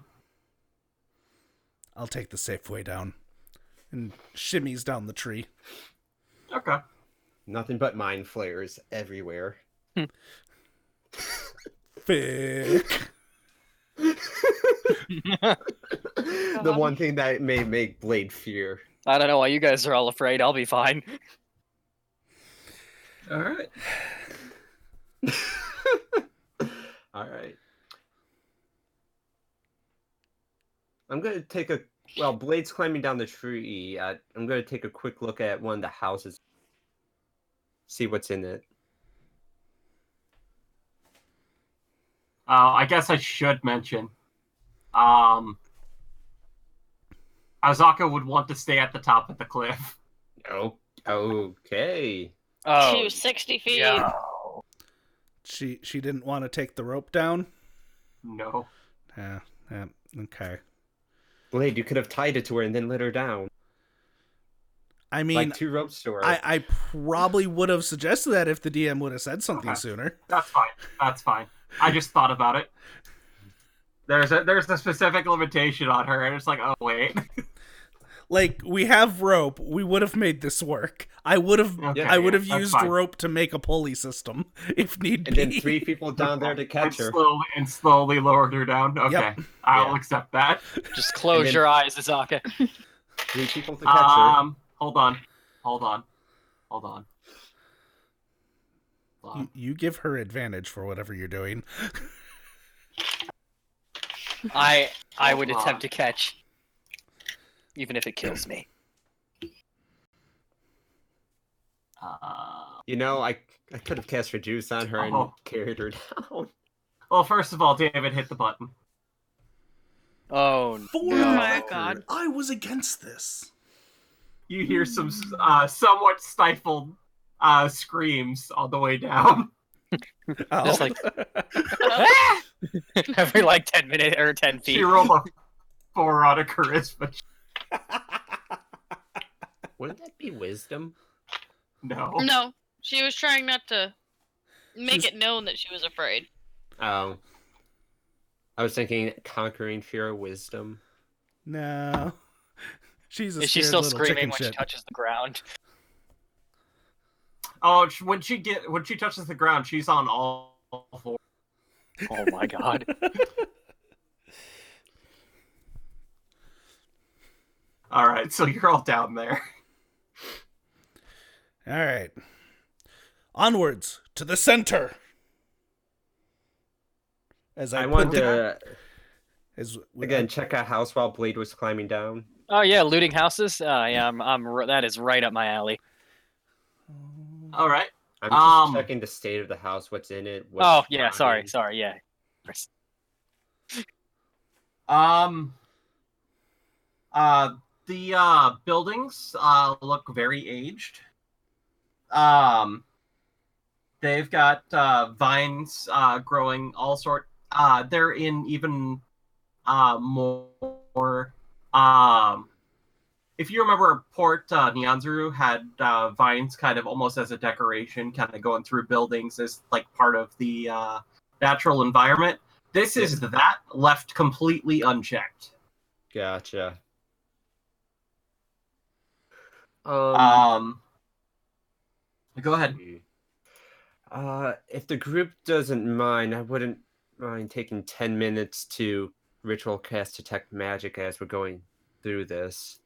I'll take the safe way down. And shimmies down the tree. Okay. Nothing but mind flares everywhere. Fick. The one thing that may make Blade fear. I don't know why you guys are all afraid. I'll be fine. All right. All right. I'm going to take a... Well, Blade's climbing down the tree. I'm going to take a quick look at one of the houses. See what's in it. I guess I should mention. Azaka would want to stay at the top of the cliff. Oh, okay. Oh, She was 60 feet. yeah. She didn't want to take the rope down? No. Yeah, okay. Blade, you could have tied it to her and then let her down. I mean, Like 2 ropes to her. I probably would have suggested that if the DM would have said something Okay. sooner. That's fine. That's fine. I just thought about it. There's a specific limitation on her, and it's like, oh wait. Like, we have rope. We would have made this work. I would have Okay, I would have that's used fine. rope to make a pulley system if need And be. then 3 people down there to catch her. And slowly lowered her down. Okay, Yep. I'll Yeah. accept that. Just close then- your eyes, Azaka. 3 people to catch her. Hold on. You give her advantage for whatever you're doing. I would Hold on. attempt to catch, even if it kills me. You know, I could have cast Reduce on her and Oh. carried her down. Well, first of all, David hit the button. Oh For no! the my record, God. I was against this. You hear some somewhat stifled screams on the way down. Oh. Just like every like 10 minutes or 10 feet. She rolled a 4 on a charisma. Wouldn't that be wisdom? No. No, she was trying not to make She's- it known that she was afraid. Oh. I was thinking conquering fear of wisdom. No. She's a Is she scared still little screaming chicken when shit. she touches the ground? Oh, when she touches the ground, she's on all 4. Oh my god! All right, so you're all down there. All right. Onwards to the center. As I, I put want the, to... Again, check a house while Blade was climbing down. Oh yeah, looting houses. Yeah, that is right up my alley. All right. I'm just checking the state of the house, what's in it. Oh yeah, rotting. sorry, yeah. The buildings look very aged. They've got vines growing all sort. They're in even more. If you remember, Port Nyanzaru had vines kind of almost as a decoration, kind of going through buildings as like part of the natural environment. This is that left completely unchecked. Gotcha. Go ahead. If the group doesn't mind, I wouldn't mind taking 10 minutes to ritual cast detect magic as we're going through this.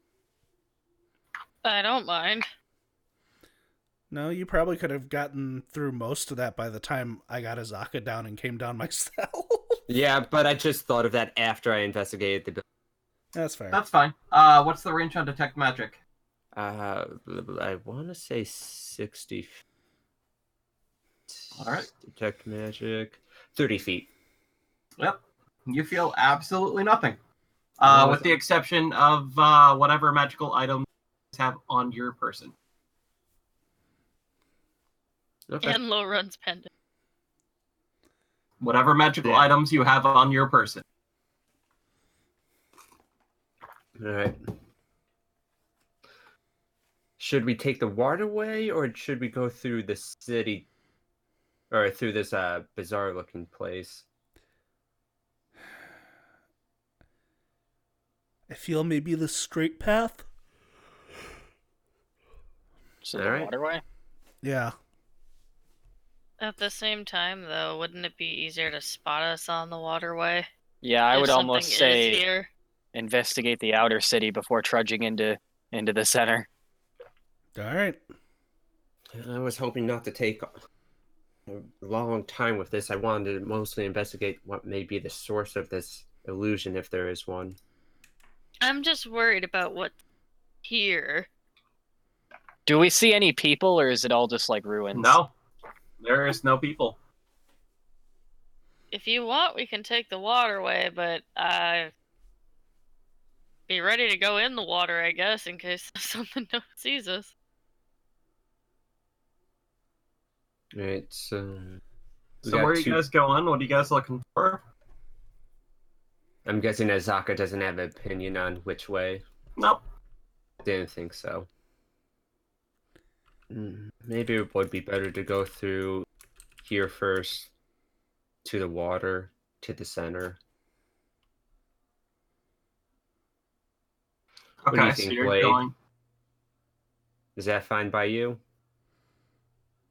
I don't mind. No, you probably could have gotten through most of that by the time I got Azaka down and came down myself. Yeah, but I just thought of that after I investigated the building. That's fair. That's fine. What's the range on detect magic? I want to say 60. All right. Detect magic. 30 feet. Yep. You feel absolutely nothing. With the exception of whatever magical items you have on your person. Okay. And low runs pendant. Whatever magical items you have on your person. All right. Should we take the waterway, or should we go through the city, or through this bizarre-looking place? I feel maybe the straight path. So the Alright. waterway. Yeah. At the same time, though, wouldn't it be easier to spot us on the waterway? Yeah, I if would something almost is say here? investigate the outer city before trudging into the center. All right. I was hoping not to take a long time with this. I wanted to mostly investigate what may be the source of this illusion, if there is one. I'm just worried about what's here. Do we see any people, or is it all just like ruins? No. There is no people. If you want, we can take the waterway, but be ready to go in the water, I guess, in case something sees us. Right, so... So where are you guys going? What are you guys looking for? I'm guessing Azaka doesn't have an opinion on which way. Nope. Didn't think so. Maybe it would be better to go through here first, to the water, to the center. What do you Okay, think, so you're Blade? going. Is that fine by you?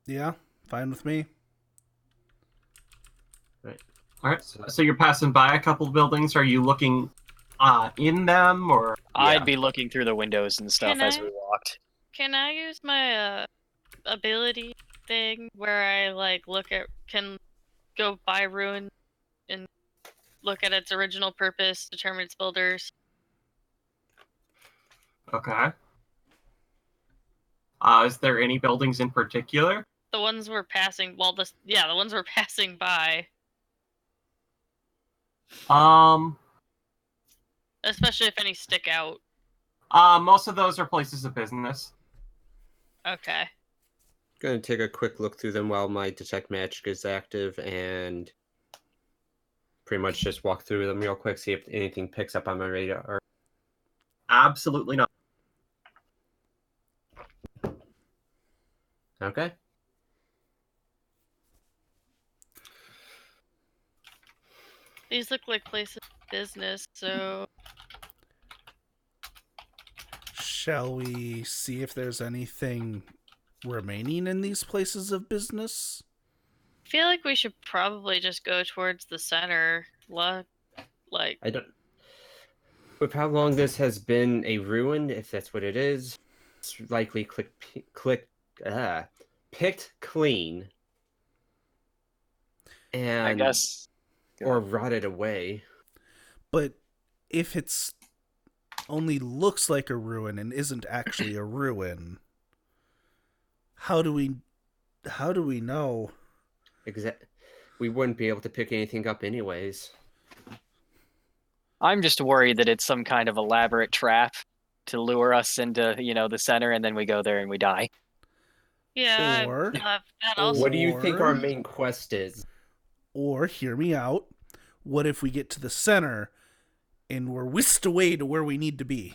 Yeah, fine with me. Right. All right. So you're passing by a couple of buildings. Are you looking in them, or? I'd be looking through the windows and stuff as we walked. Can I use my ability thing where I like can go by ruin and look at its original purpose, determine its builders? Okay. Is there any buildings in particular? The ones we're passing. Well, the ones we're passing by. Especially if any stick out. Most of those are places of business. Okay. Gonna take a quick look through them while my detect magic is active, and pretty much just walk through them real quick, see if anything picks up on my radar. Absolutely not. Okay. These look like places of business, so... Shall we see if there's anything remaining in these places of business? I feel like we should probably just go towards the center. I don't... With how long this has been a ruin, if that's what it is, it's likely picked clean. And... I guess... Or rotted away. But if it's only looks like a ruin and isn't actually a ruin, how do we know? We wouldn't be able to pick anything up anyways. I'm just worried that it's some kind of elaborate trap to lure us into, the center, and then we go there and we die. Yeah, Or- that also. What do you think our Or- main quest is? Or, hear me out, what if we get to the center and we're whisked away to where we need to be?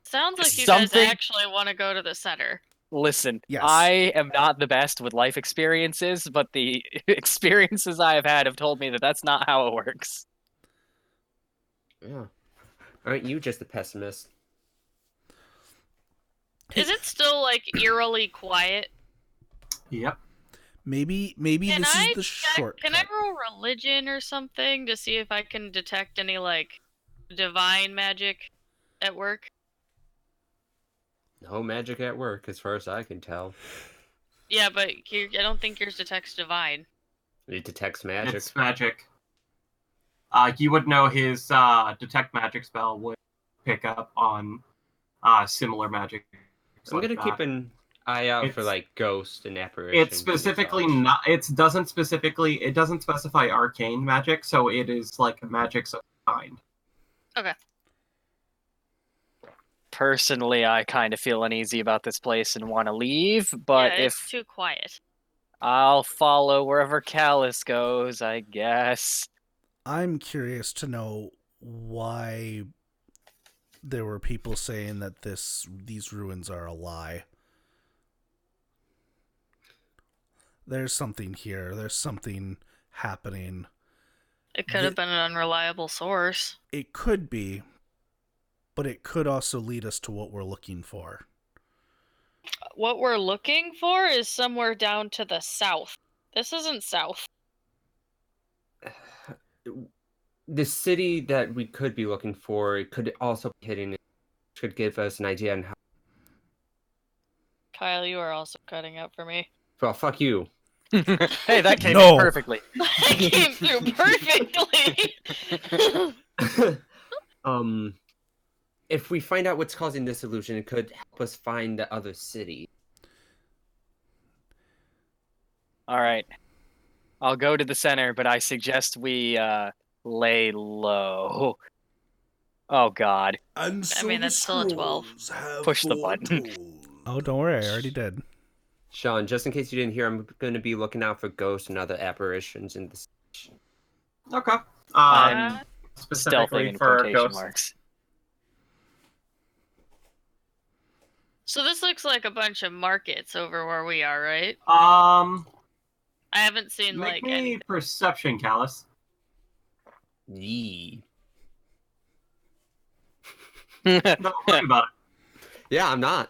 Sounds like you guys Something- actually want to go to the center. Listen, Yes. I am not the best with life experiences, but the experiences I have had have told me that that's not how it works. Yeah. Aren't you just a pessimist? Is it still like eerily quiet? Yep. Maybe Can this I is the check- shortcut. Can I roll religion or something to see if I can detect any like divine magic at work? No magic at work, as far as I can tell. Yeah, but I don't think yours detects divine. It detects magic. It's magic. You would know his detect magic spell would pick up on similar magic. I'm gonna keep an eye out for It's- like ghost and apparitions. It's specifically and such. not. It doesn't specify arcane magic, so it is like magic of kind. Personally, I kind of feel uneasy about this place and want to leave, but yeah, it's if too quiet. I'll follow wherever Callus goes, I guess. I'm curious to know why there were people saying that these ruins are a lie. There's something here. There's something happening. It could have been an unreliable source. It could be, but it could also lead us to what we're looking for. What we're looking for is somewhere down to the south. This isn't south. The city that we could be looking for could also be hidden. Could give us an idea on how. Kyle, you are also cutting out for me. Well, fuck you. Hey, that came No. in perfectly. That came through perfectly. If we find out what's causing this illusion, it could help us find the other city. All right. I'll go to the center, but I suggest we lay low. Oh God. And I mean, that's still a 12. Push the button. Oh, don't worry, I already did. Sean, just in case you didn't hear, I'm going to be looking out for ghosts and other apparitions in this. Okay. Uh, Specifically Stealthing in for quotation ghosts. marks. So this looks like a bunch of markets over where we are, right? Um, I haven't seen make like me any. perception, Callus. Yee. Don't worry about it. Yeah, I'm not.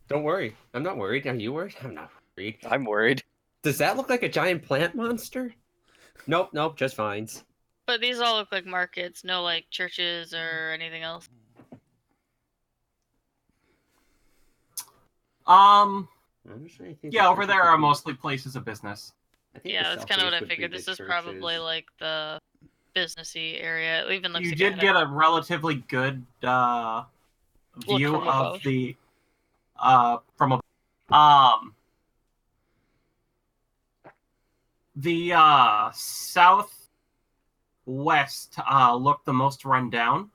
Don't worry. I'm not worried. Are you worried? I'm not worried. I'm worried. Does that look like a giant plant monster? Nope, just vines. But these all look like markets, no like churches or anything else. I'm just trying to think Yeah, if over there there could are be- mostly places of business. I think Yeah, the that's kind of what southeast I would be figured. the This is probably churches. like the businessy area. It even looks You like did it get had a relatively good view from of above. the from above. The southwest looked the most run down.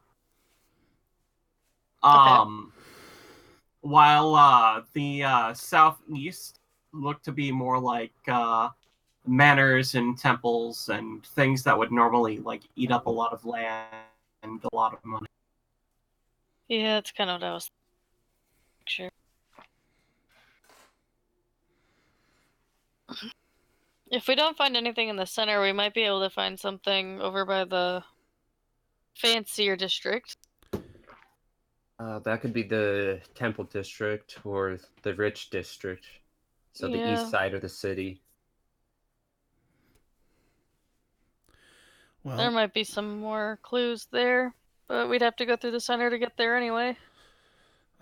While the southeast looked to be more like manors and temples and things that would normally like eat up a lot of land and a lot of money. Yeah, that's kind of what I was sure. If we don't find anything in the center, we might be able to find something over by the fancier district. That could be the Temple District or the Rich District. So the Yeah. east side of the city. There Well, might be some more clues there, but we'd have to go through the center to get there anyway.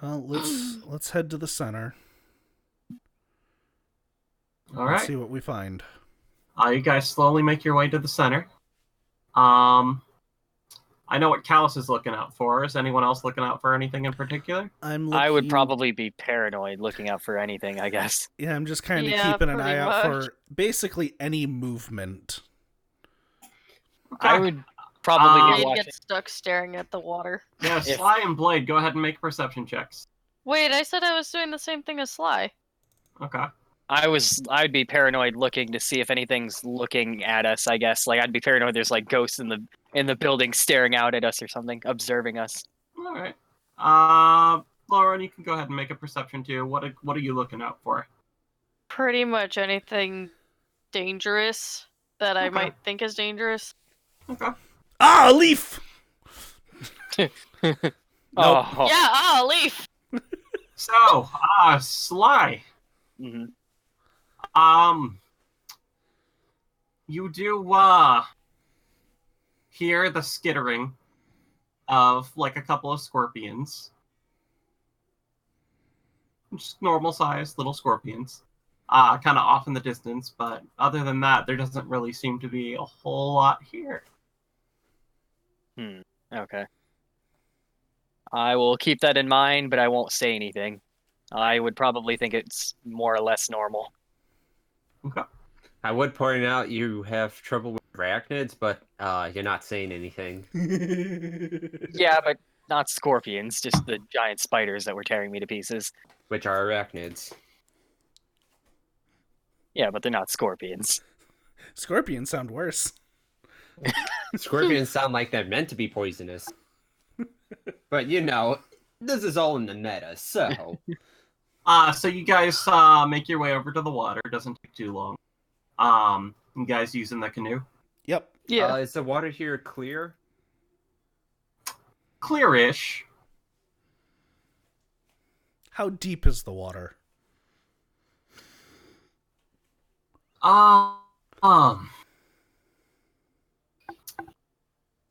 let's head to the center. All and right. see what we find. You guys slowly make your way to the center. I know what Callus is looking out for. Is anyone else looking out for anything in particular? I would probably be paranoid looking out for anything, I guess. Yeah, I'm just kind of Yeah, keeping an pretty eye out much. for basically any movement. Okay. I would probably be Blade watching. gets stuck staring at the water. Yeah, If- Sly and Blade, go ahead and make perception checks. Wait, I said I was doing the same thing as Sly. Okay. I'd be paranoid looking to see if anything's looking at us, I guess. Like I'd be paranoid there's like ghosts in the building staring out at us or something, observing us. All right. Lauren, you can go ahead and make a perception too. What are you looking out for? Pretty much anything dangerous that I Okay. might think is dangerous. Okay. Ah, a leaf! Oh. Yeah, leaf! So, Sly, Mhm. you do hear the skittering of like a couple of scorpions. Just normal sized little scorpions. Kind of off in the distance, but other than that, there doesn't really seem to be a whole lot here. Okay. I will keep that in mind, but I won't say anything. I would probably think it's more or less normal. Okay. I would point out you have trouble with arachnids, but you're not saying anything. Yeah, but not scorpions, just the giant spiders that were tearing me to pieces. Which are arachnids. Yeah, but they're not scorpions. Scorpions sound worse. Scorpions sound like they're meant to be poisonous. But you know, this is all in the meta, so. So you guys make your way over to the water. It doesn't take too long. You guys using the canoe? Yep. Yeah. Is the water here clear? Clearish. How deep is the water?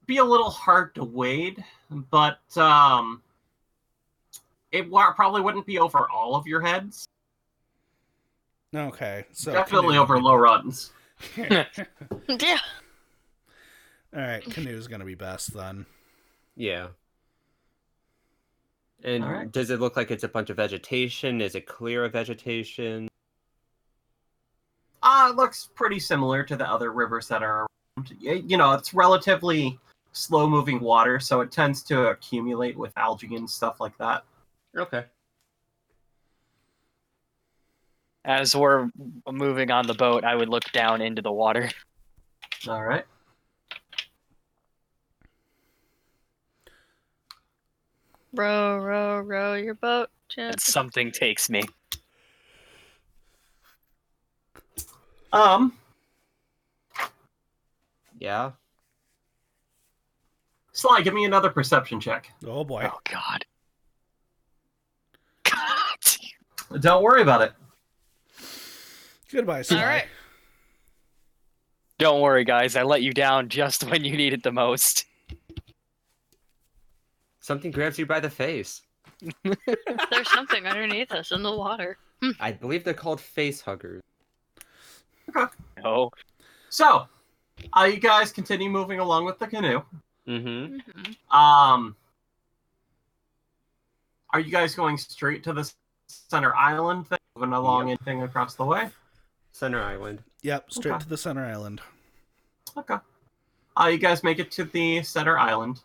Be a little hard to wade, but it probably wouldn't be over all of your heads. Okay, so Definitely canoe. over low runs. Yeah. All right, canoe's gonna be best then. Yeah. And All right. does it look like it's a bunch of vegetation? Is it clear of vegetation? It looks pretty similar to the other rivers that are around. You know, it's relatively slow-moving water, so it tends to accumulate with algae and stuff like that. Okay. As we're moving on the boat, I would look down into the water. All right. Row, row, row your boat. And something takes me. Yeah. Sly, give me another perception check. Oh boy. Oh, God. God. Don't worry about it. Goodbye, Sly. All right. Don't worry, guys. I let you down just when you need it the most. Something grabs you by the face. There's something underneath us in the water. I believe they're called face huggers. Oh, So, you guys continue moving along with the canoe. Mm-hmm. Mm-hmm. Are you guys going straight to the center island thing, moving along anything across the way? Center Island. Yep, straight Okay. to the center island. Okay. You guys make it to the center island.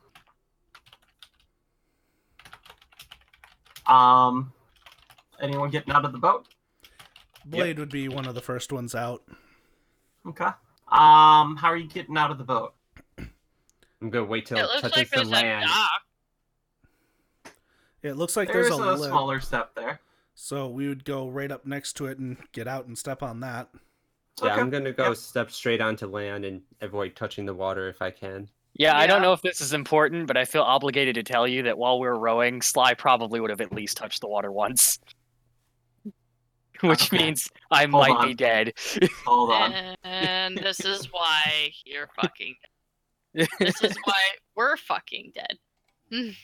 Anyone getting out of the boat? Blade would be one of the first ones out. Okay. How are you getting out of the boat? I'm gonna wait till It it looks touches like the there's a land. dock. It looks like There's there's a lip, smaller step there. so we would go right up next to it and get out and step on that. Yeah, Okay. I'm gonna go Yep. step straight onto land and avoid touching the water if I can. yeah, I don't Yeah. know if this is important, but I feel obligated to tell you that while we were rowing, Sly probably would have at least touched the water once. Which Okay. means I Hold might on. be dead. Hold on. And this is why you're fucking dead. This is why we're fucking dead. Okay,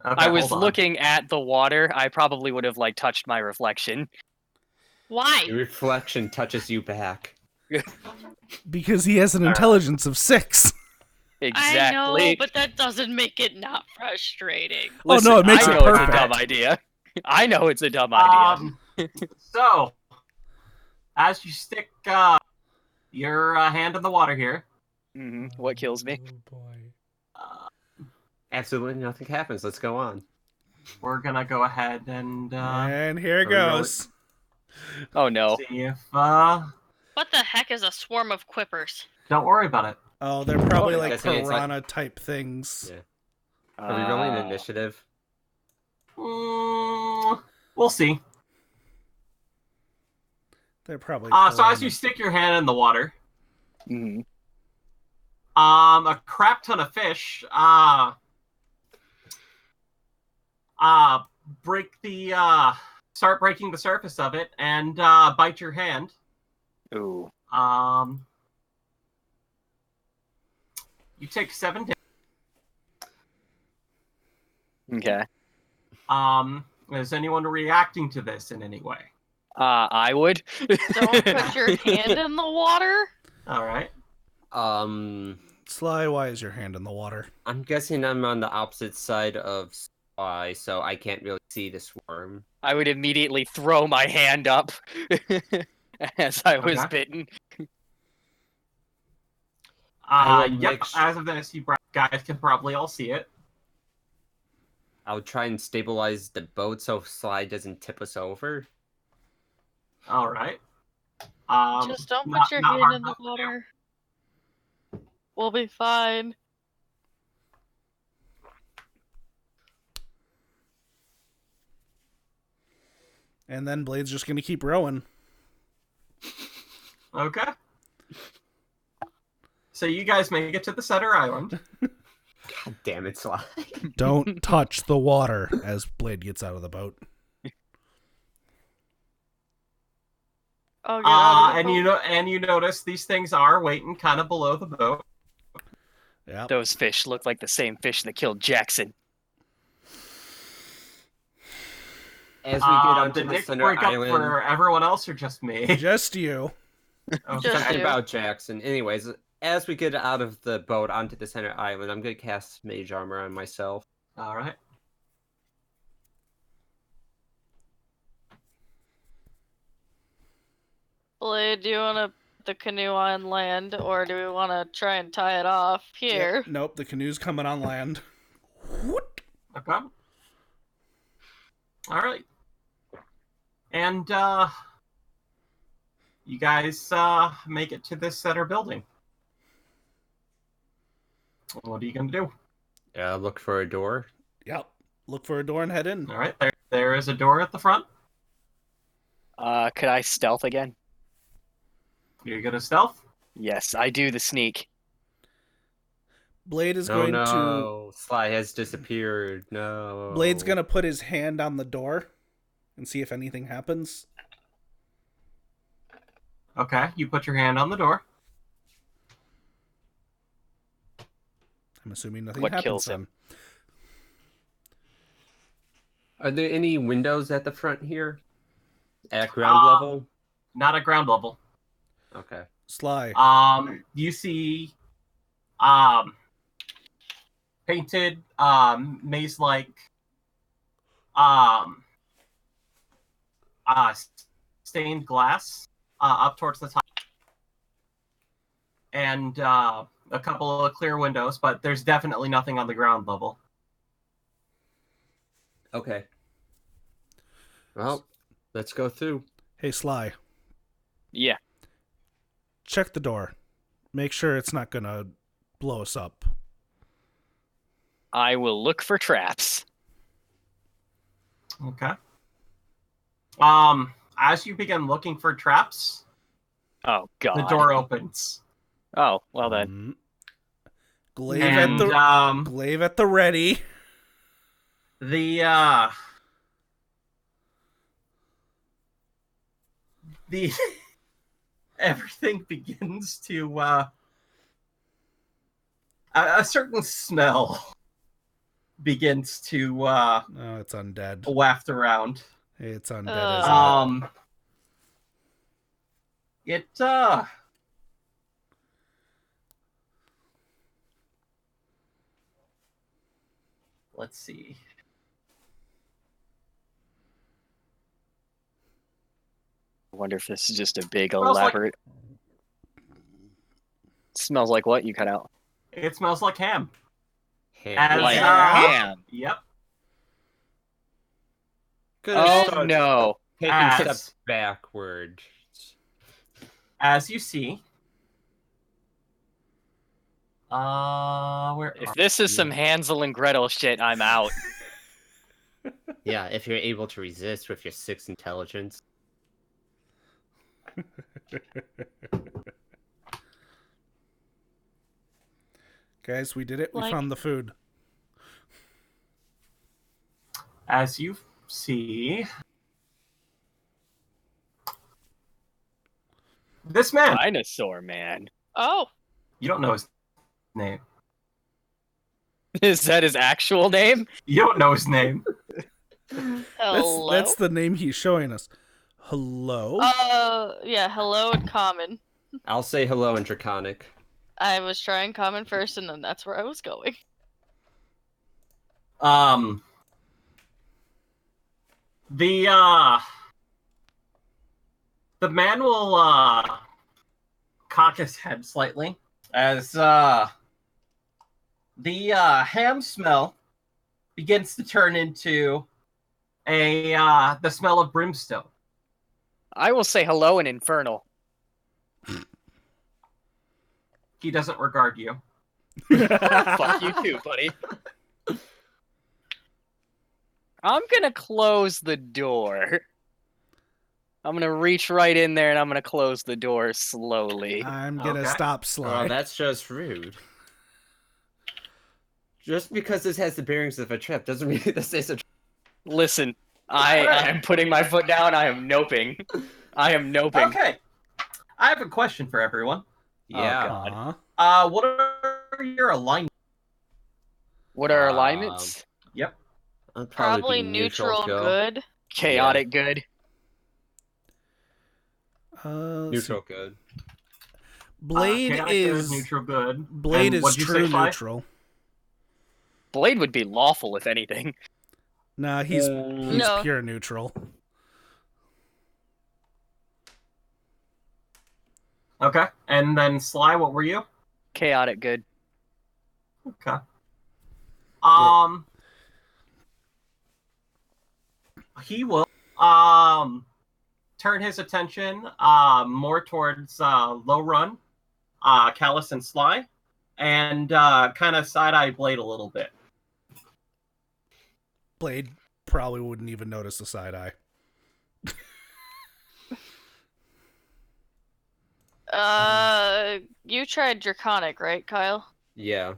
I was hold on. looking at the water. I probably would have like touched my reflection. Why? Your reflection touches you back. Because he has an intelligence of 6. Exactly. I know, but that doesn't make it not frustrating. Oh, no, it makes I it know it's a perfect. dumb idea. I know it's a dumb idea. So, as you stick your hand in the water here, What kills me? Oh, boy. Absolutely nothing happens. Let's go on. we're gonna go ahead and And here it Are we rolling? goes. Oh no. see if. What the heck is a swarm of quippers? Don't worry about it. Oh, they're probably I'm like guessing it's like- piranha type things. Yeah. Are we rolling Uh, initiative? We'll see. They're probably. So as piranha. you stick your hand in the water, mhm. a crap ton of fish start breaking the surface of it and bite your hand. Ooh. You take 7 damage. Okay. Is anyone reacting to this in any way? I would. Don't put your hand in the water. All right. Sly, why is your hand in the water? I'm guessing I'm on the opposite side of Sly, so I can't really see the swarm. I would immediately throw my hand up as I was Okay. bitten. I will Yep. make s- As of this, you guys can probably all see it. I'll try and stabilize the boat so Sly doesn't tip us over. All right. Just don't not- put your not hand hard in the enough to do. water. We'll be fine. And then Blade's just gonna keep rowing. Okay. So you guys make it to the center island. God damn it, Sly. Don't touch the water as Blade gets out of the boat. Oh, get out of the And you notice these things are waiting kind of below the boat. Yeah. Those fish look like the same fish that killed Jackson. As we get onto Did the Nick center break up island, for everyone else or just me? Just you. Okay. Just talking you. about Jackson. Anyways, as we get out of the boat onto the center island, I'm gonna cast Mage Armor on myself. All right. Blade, do you want to put the canoe on land, or do we want to try and tie it off here? Yep. Nope, the canoe's coming on land. Whoop. Okay. All right. And you guys make it to this center building. What are you gonna do? Look for a door. Yep. Look for a door and head in. All right. There is a door at the front. Could I stealth again? You're gonna stealth. Yes, I do the sneak. Blade is No, going no. Sly has disappeared. No. to. Blade's gonna put his hand on the door and see if anything happens. Okay. You put your hand on the door. I'm assuming nothing What happens kills then. him? Are there any windows at the front here? At ground level? Not at ground level. Okay. Sly. You see painted maze-like stained glass up towards the top, and a couple of clear windows, but there's definitely nothing on the ground level. Okay. Well, let's go through. Hey, Sly. Yeah. Check the door. Make sure it's not gonna blow us up. I will look for traps. Okay. As you begin looking for traps, Oh god. the door opens. Oh, well then. Glaive And glaive at the ready. the everything begins to a certain smell begins to Oh, it's undead. waft around. It's undead, isn't It Let's see. I wonder if this is just a big Smells like- elaborate. Smells like what? You cut out. It smells like ham. Ham. Like ham. ham. Yep. Oh no! Taking As- steps backward. As you see. Where If are this is you? some Hansel and Gretel shit, I'm out. Yeah, if you're able to resist with your 6 intelligence. Guys, we did it. We Like- found the food. As you see, this man. Dinosaur man. Oh, You don't know his name. Is that his actual name? You don't know his name. hello. That's the name he's showing us. Hello? Yeah, hello and common. I'll say hello in Draconic. I was trying common first, and then that's where I was going. The man will cock his head slightly as the ham smell begins to turn into the smell of brimstone. I will say hello in Infernal. He doesn't regard you. Fuck you too, buddy. I'm gonna close the door. I'm gonna reach right in there and I'm gonna close the door slowly. I'm gonna Okay. stop Sly. Oh, that's just rude. Just because this has the bearings of a trap doesn't mean this is a trap. Listen, I am putting my foot down. I am noping. I am noping. Okay. I have a question for everyone. Yeah. God. Aw. What are your alignments? What are alignments? Yep. I'd Probably be neutral, go. good. Chaotic good. Let's Neutral see. good. Blade chaotic is good, neutral good. Blade And is what'd you say, true Sly? neutral. Blade would be lawful if anything. Nah, he's No. pure neutral. Okay. And then Sly, what were you? Chaotic good. Okay. He will turn his attention more towards Low Run, Callus and Sly, and kind of side-eye Blade a little bit. Blade probably wouldn't even notice the side eye. You tried Draconic, right, Kyle? Yeah.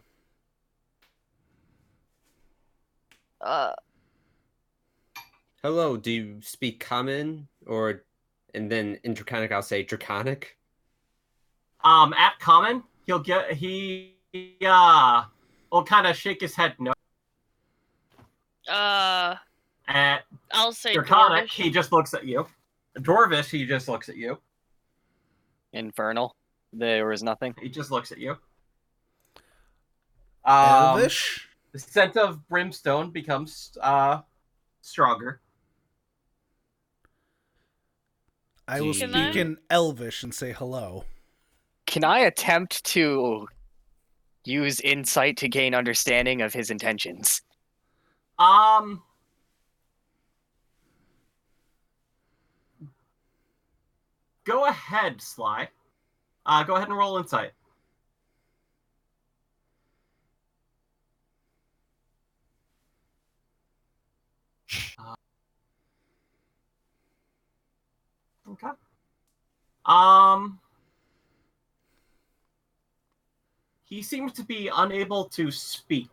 Hello, do you speak common? Or, and then in Draconic I'll say Draconic? At common, will kind of shake his head no. At I'll say Draconic, Dwarvish. he just looks at you. Dwarvish, he just looks at you. Infernal. There was nothing. He just looks at you. Elvish? The scent of brimstone becomes stronger. I will Can speak I- in Elvish and say hello. Can I attempt to use insight to gain understanding of his intentions? Go ahead, Sly. Go ahead and roll insight. Okay. He seems to be unable to speak.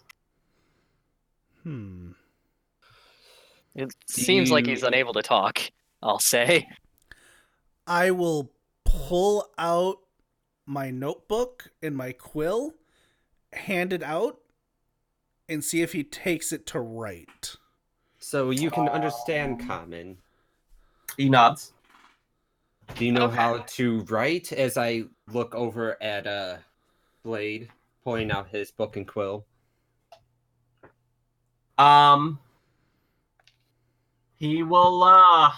It seems like he's you- unable to talk, I'll say. I will pull out my notebook and my quill, hand it out, and see if he takes it to write. So you can understand common. He nods. Do you know Okay. how to write? As I look over at Blade, pulling out his book and quill. He will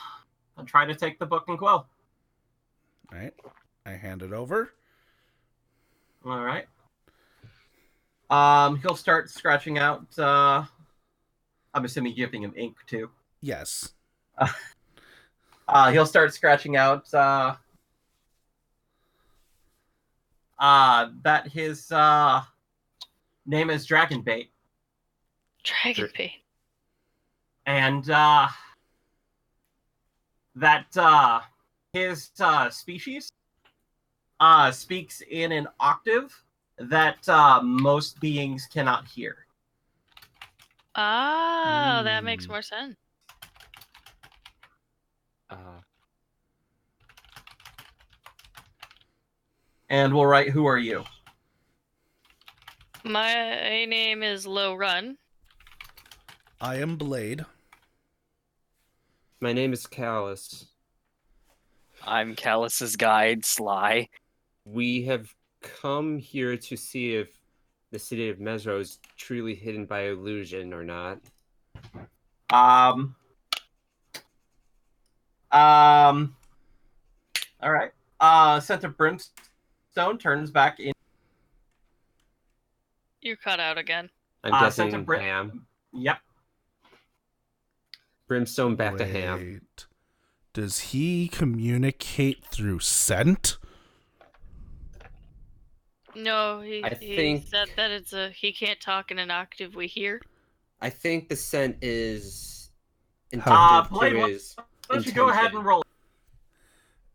try to take the book and quill. All right. I hand it over. All right. He'll start scratching out. I'm assuming giving him ink too. Yes. He'll start scratching out that his name is Dragonbait, Dragon bait. and that his species speaks in an octave that most beings cannot hear. Oh, that makes more sense. And we'll write, who are you? My name is Low Run. I am Blade. My name is Callus. I'm Callus's guide, Sly. We have come here to see if the city of Mesro is truly hidden by illusion or not. All right. Scent of Brimstone turns back in. You cut out again. I'm Scent guessing of Ham. Yep. Brimstone back to Ham. Wait. Does he communicate through scent? No, he think- said that he can't talk in an octave we hear. I think the scent is How- indicative Blade, to why his don't you go ahead and roll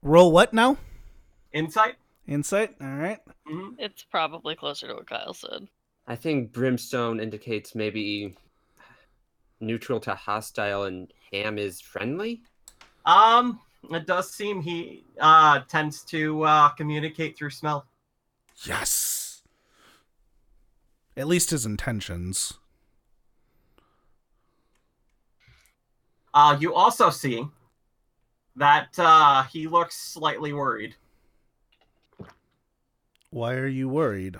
Roll what now? insight? Insight? All right. Mm-hmm. It's probably closer to what Kyle said. I think Brimstone indicates maybe neutral to hostile and Ham is friendly. It does seem he tends to communicate through smell. Yes. At least his intentions. You also see that he looks slightly worried. Why are you worried?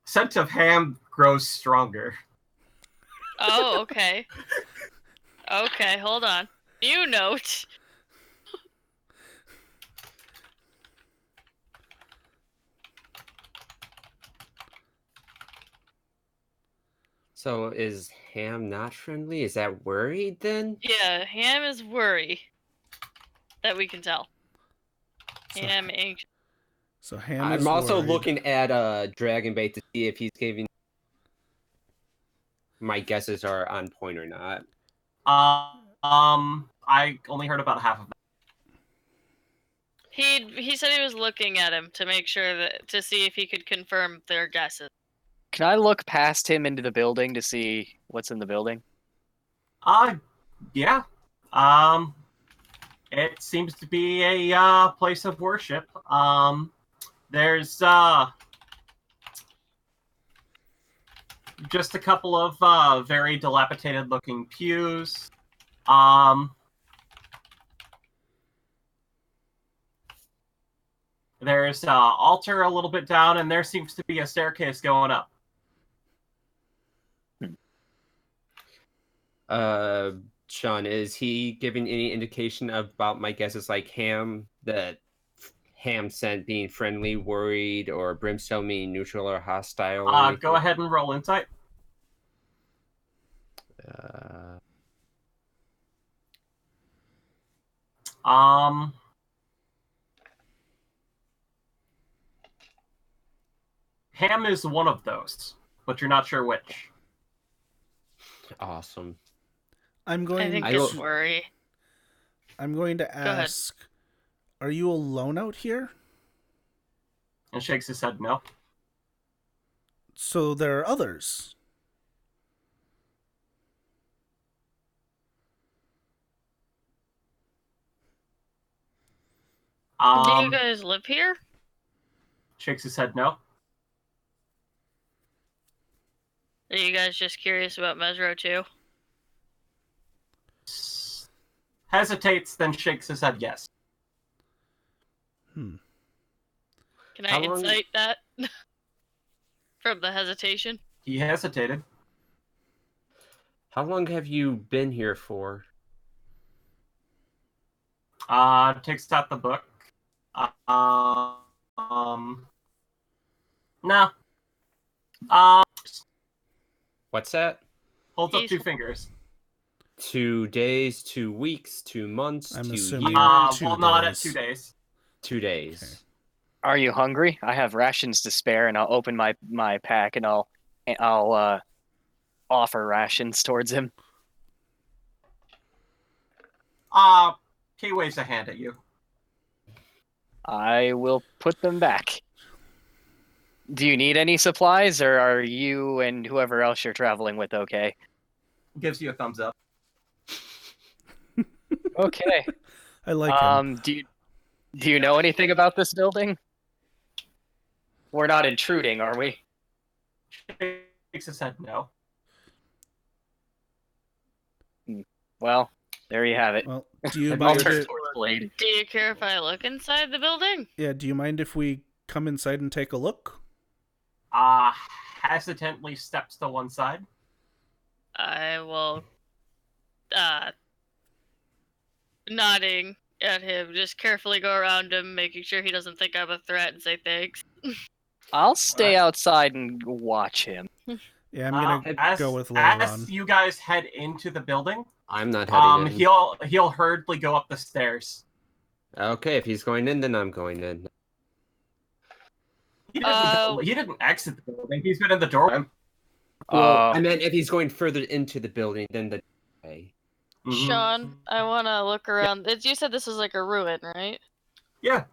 Scent of ham grows stronger. Oh, okay. Okay, hold on. New note. So is Ham not friendly? Is that worried then? Yeah, Ham is worry. That we can tell. So, Ham anxious. so Ham is I'm also worried. looking at Dragonbait to see if he's giving my guesses are on point or not. I only heard about half of that. He said he was looking at him to make sure to see if he could confirm their guesses. Can I look past him into the building to see what's in the building? Yeah. It seems to be a place of worship. There's just a couple of very dilapidated looking pews. There's an altar a little bit down, and there seems to be a staircase going up. Sean, is he giving any indication about my guesses like Ham, that Ham scent being friendly, worried, or Brimstone being neutral or hostile? Or Go ahead and roll insight. Ham is one of those, but you're not sure which. Awesome. I'm I going. think I it's will- worry. I'm going to ahead. ask. Are you alone out here? And shakes his head no. So there are others. Do you guys live here? Shakes his head no. Are you guys just curious about Mesro too? Hesitates, then shakes his head yes. Can I How long- insight that? From the hesitation? He hesitated. How long have you been here for? Takes out the book. No. What's that? Holds up He's- 2 fingers. 2 days, 2 weeks, 2 months, I'm 2 assuming- years, 2 Well, not at days. 2 days. 2 days. Okay. Are you hungry? I have rations to spare, and I'll open my pack and I'll offer rations towards him. Kay waves a hand at you. I will put them back. Do you need any supplies, or are you and whoever else you're traveling with okay? Gives you a thumbs up. Okay. I like him. Do you know anything about this building? We're not intruding, are we? Shakes his head no. Well, there you have it. Well, do you I'll I'll mind? turn If, towards Blade. Do you care if I look inside the building? yeah, do you mind if we come inside and take a look? Hesitantly steps to one side. I will, nodding at him, just carefully go around him, making sure he doesn't think I'm a threat, and say thanks. I'll stay outside and watch him. Yeah, I'm gonna as, go with as Leiron. you guys head into the building, I'm not heading in. he'll hurriedly go up the stairs. Okay, if he's going in, then I'm going in. He didn't exit the building. He's been in the doorway. Well, I meant if he's going further into the building than the way. Mhm. Sean, I want to look around. You said this is like a ruin, right? Yeah.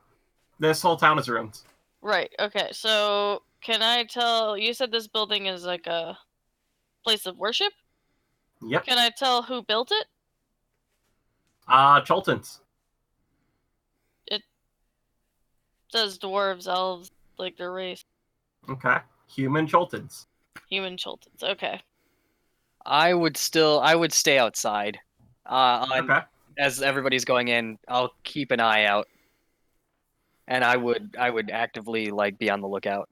This whole town is ruined. Right, okay, so can I tell, you said this building is like a place of worship? Yep. Can I tell who built it? Choltons. It says dwarves, elves, like their race. Okay. Human Choltons. Human Choltons, okay. I would stay outside. Okay. As everybody's going in, I'll keep an eye out. And I would actively be on the lookout.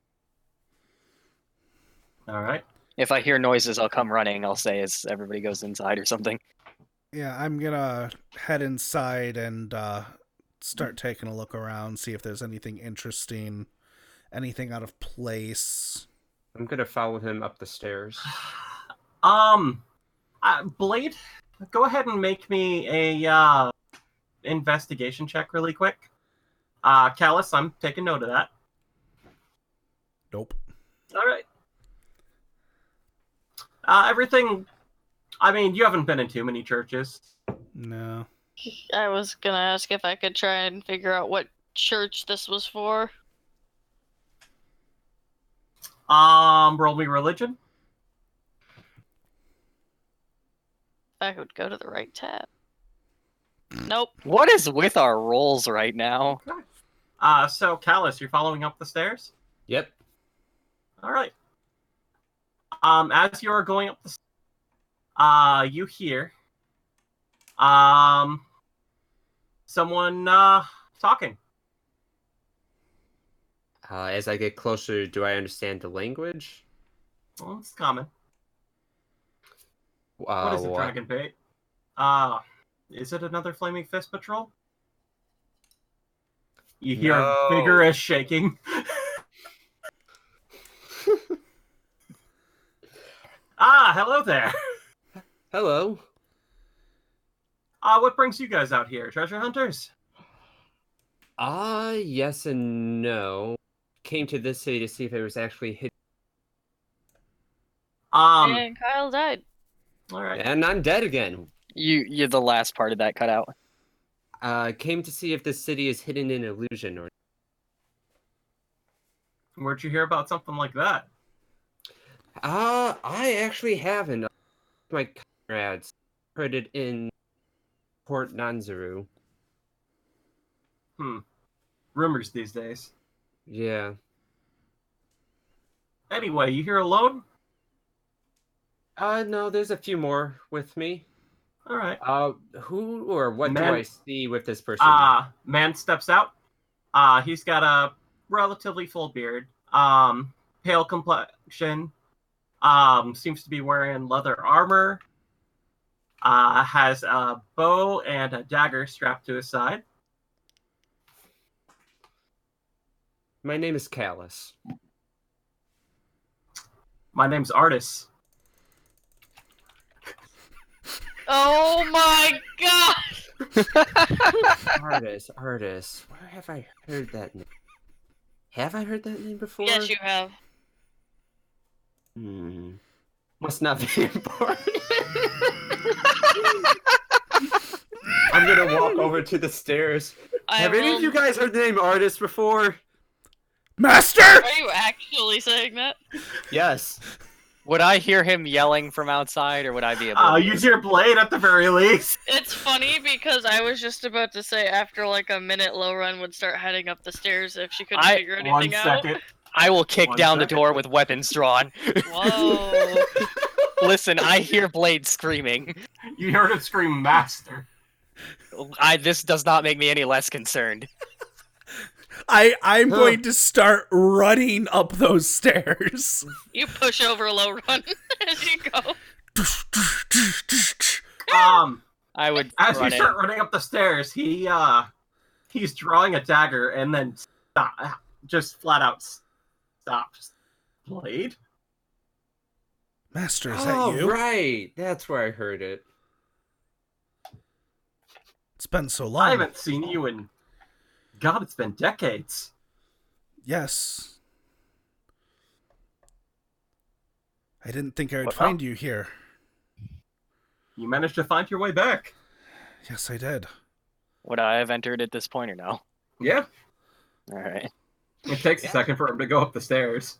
All right. If I hear noises, I'll come running. I'll say as everybody goes inside or something. Yeah, I'm gonna head inside and start taking a look around, see if there's anything interesting, anything out of place. I'm gonna follow him up the stairs. Blade, go ahead and make me a investigation check really quick. Callus, I'm taking note of that. Nope. All right. Everything. I mean, you haven't been in too many churches. No. I was gonna ask if I could try and figure out what church this was for. Roll me religion. If I could go to the right tab. Nope. What is with our rolls right now? So Callus, you're following up the stairs. Yep. All right. As you are going up the you hear someone talking. As I get closer, do I understand the language? Well, it's common. What is it, What? Dragon Bait? Is it another Flaming Fist patrol? You hear No. vigorous shaking. Hello there. Hello. What brings you guys out here? Treasure hunters? Yes and no. Came to this city to see if it was actually hidden. And Kyle died. All right. And I'm dead again. You the last part of that cut out. Came to see if this city is hidden in illusion or. Where'd you hear about something like that? I actually haven't. My comrades heard it in Port Nanzaru. Rumors these days. Yeah. Anyway, you here alone? No, there's a few more with me. All right. Who or what do Man- I see with this person? Man steps out. He's got a relatively full beard. Pale complexion. Seems to be wearing leather armor. has a bow and a dagger strapped to his side. My name is Callus. My name's Artis. Oh my god! Artis. Where have I heard that name? Have I heard that name before? Yes, you have. Must not be important. I'm gonna walk over to the stairs. Have any of you guys heard the name Artis before? Master! Are you actually saying that? Yes. Would I hear him yelling from outside, or would I be able to? Use your blade at the very least. It's funny because I was just about to say after like a minute, Low Run would start heading up the stairs if she couldn't figure anything out. I will kick One down the second. door with weapons drawn. Whoa. Listen, I hear Blade screaming. You heard him scream, "Master!" This does not make me any less concerned. I'm going to start running up those stairs. You push over Low Run as you go. I would. As you run start running up the stairs, he's drawing a dagger and then just flat out stops. Blade? Master, is that you? Right. That's where I heard it. It's been so long. I haven't seen you in... God, it's been decades. Yes. I didn't think I would Well, find you here. You managed to find your way back. Yes, I did. Would I have entered at this point or no? Yeah. All right. It takes a second for him to go up the stairs.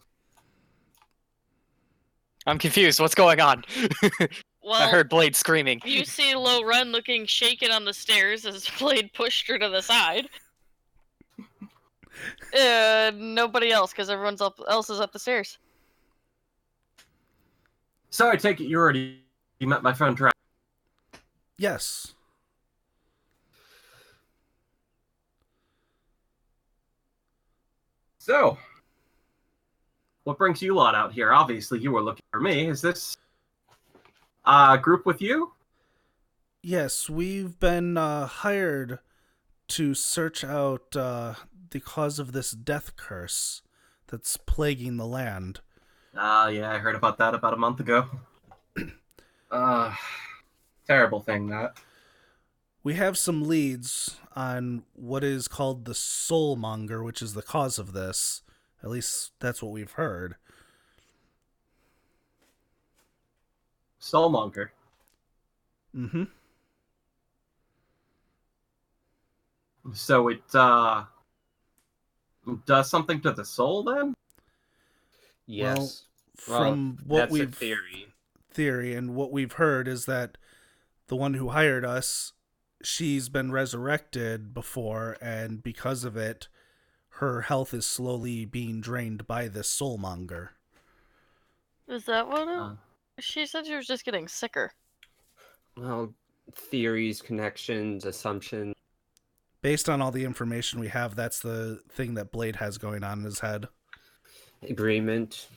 I'm confused. What's going on? Well, I heard Blade screaming. you see Low Run looking shaken on the stairs as Blade pushed her to the side. Nobody else, because everyone else is up the stairs. So I take it you met my friend Drac. Yes. So, what brings you lot out here? Obviously, you were looking for me. Is this a group with you? Yes, we've been hired to search out the cause of this death curse that's plaguing the land. Yeah, I heard about that about a month ago. Terrible thing, that. We have some leads on what is called the soulmonger, which is the cause of this. At least that's what we've heard. Soulmonger. Mm-hmm. So it, does something to the soul, then? Yes. From what that's we've... a theory, and what we've heard is that the one who hired us, she's been resurrected before, and because of it, her health is slowly being drained by this soulmonger. Is that what she said she was just getting sicker. Well, theories, connections, assumptions. Based on all the information we have, that's the thing that Blade has going on in his head. Agreement.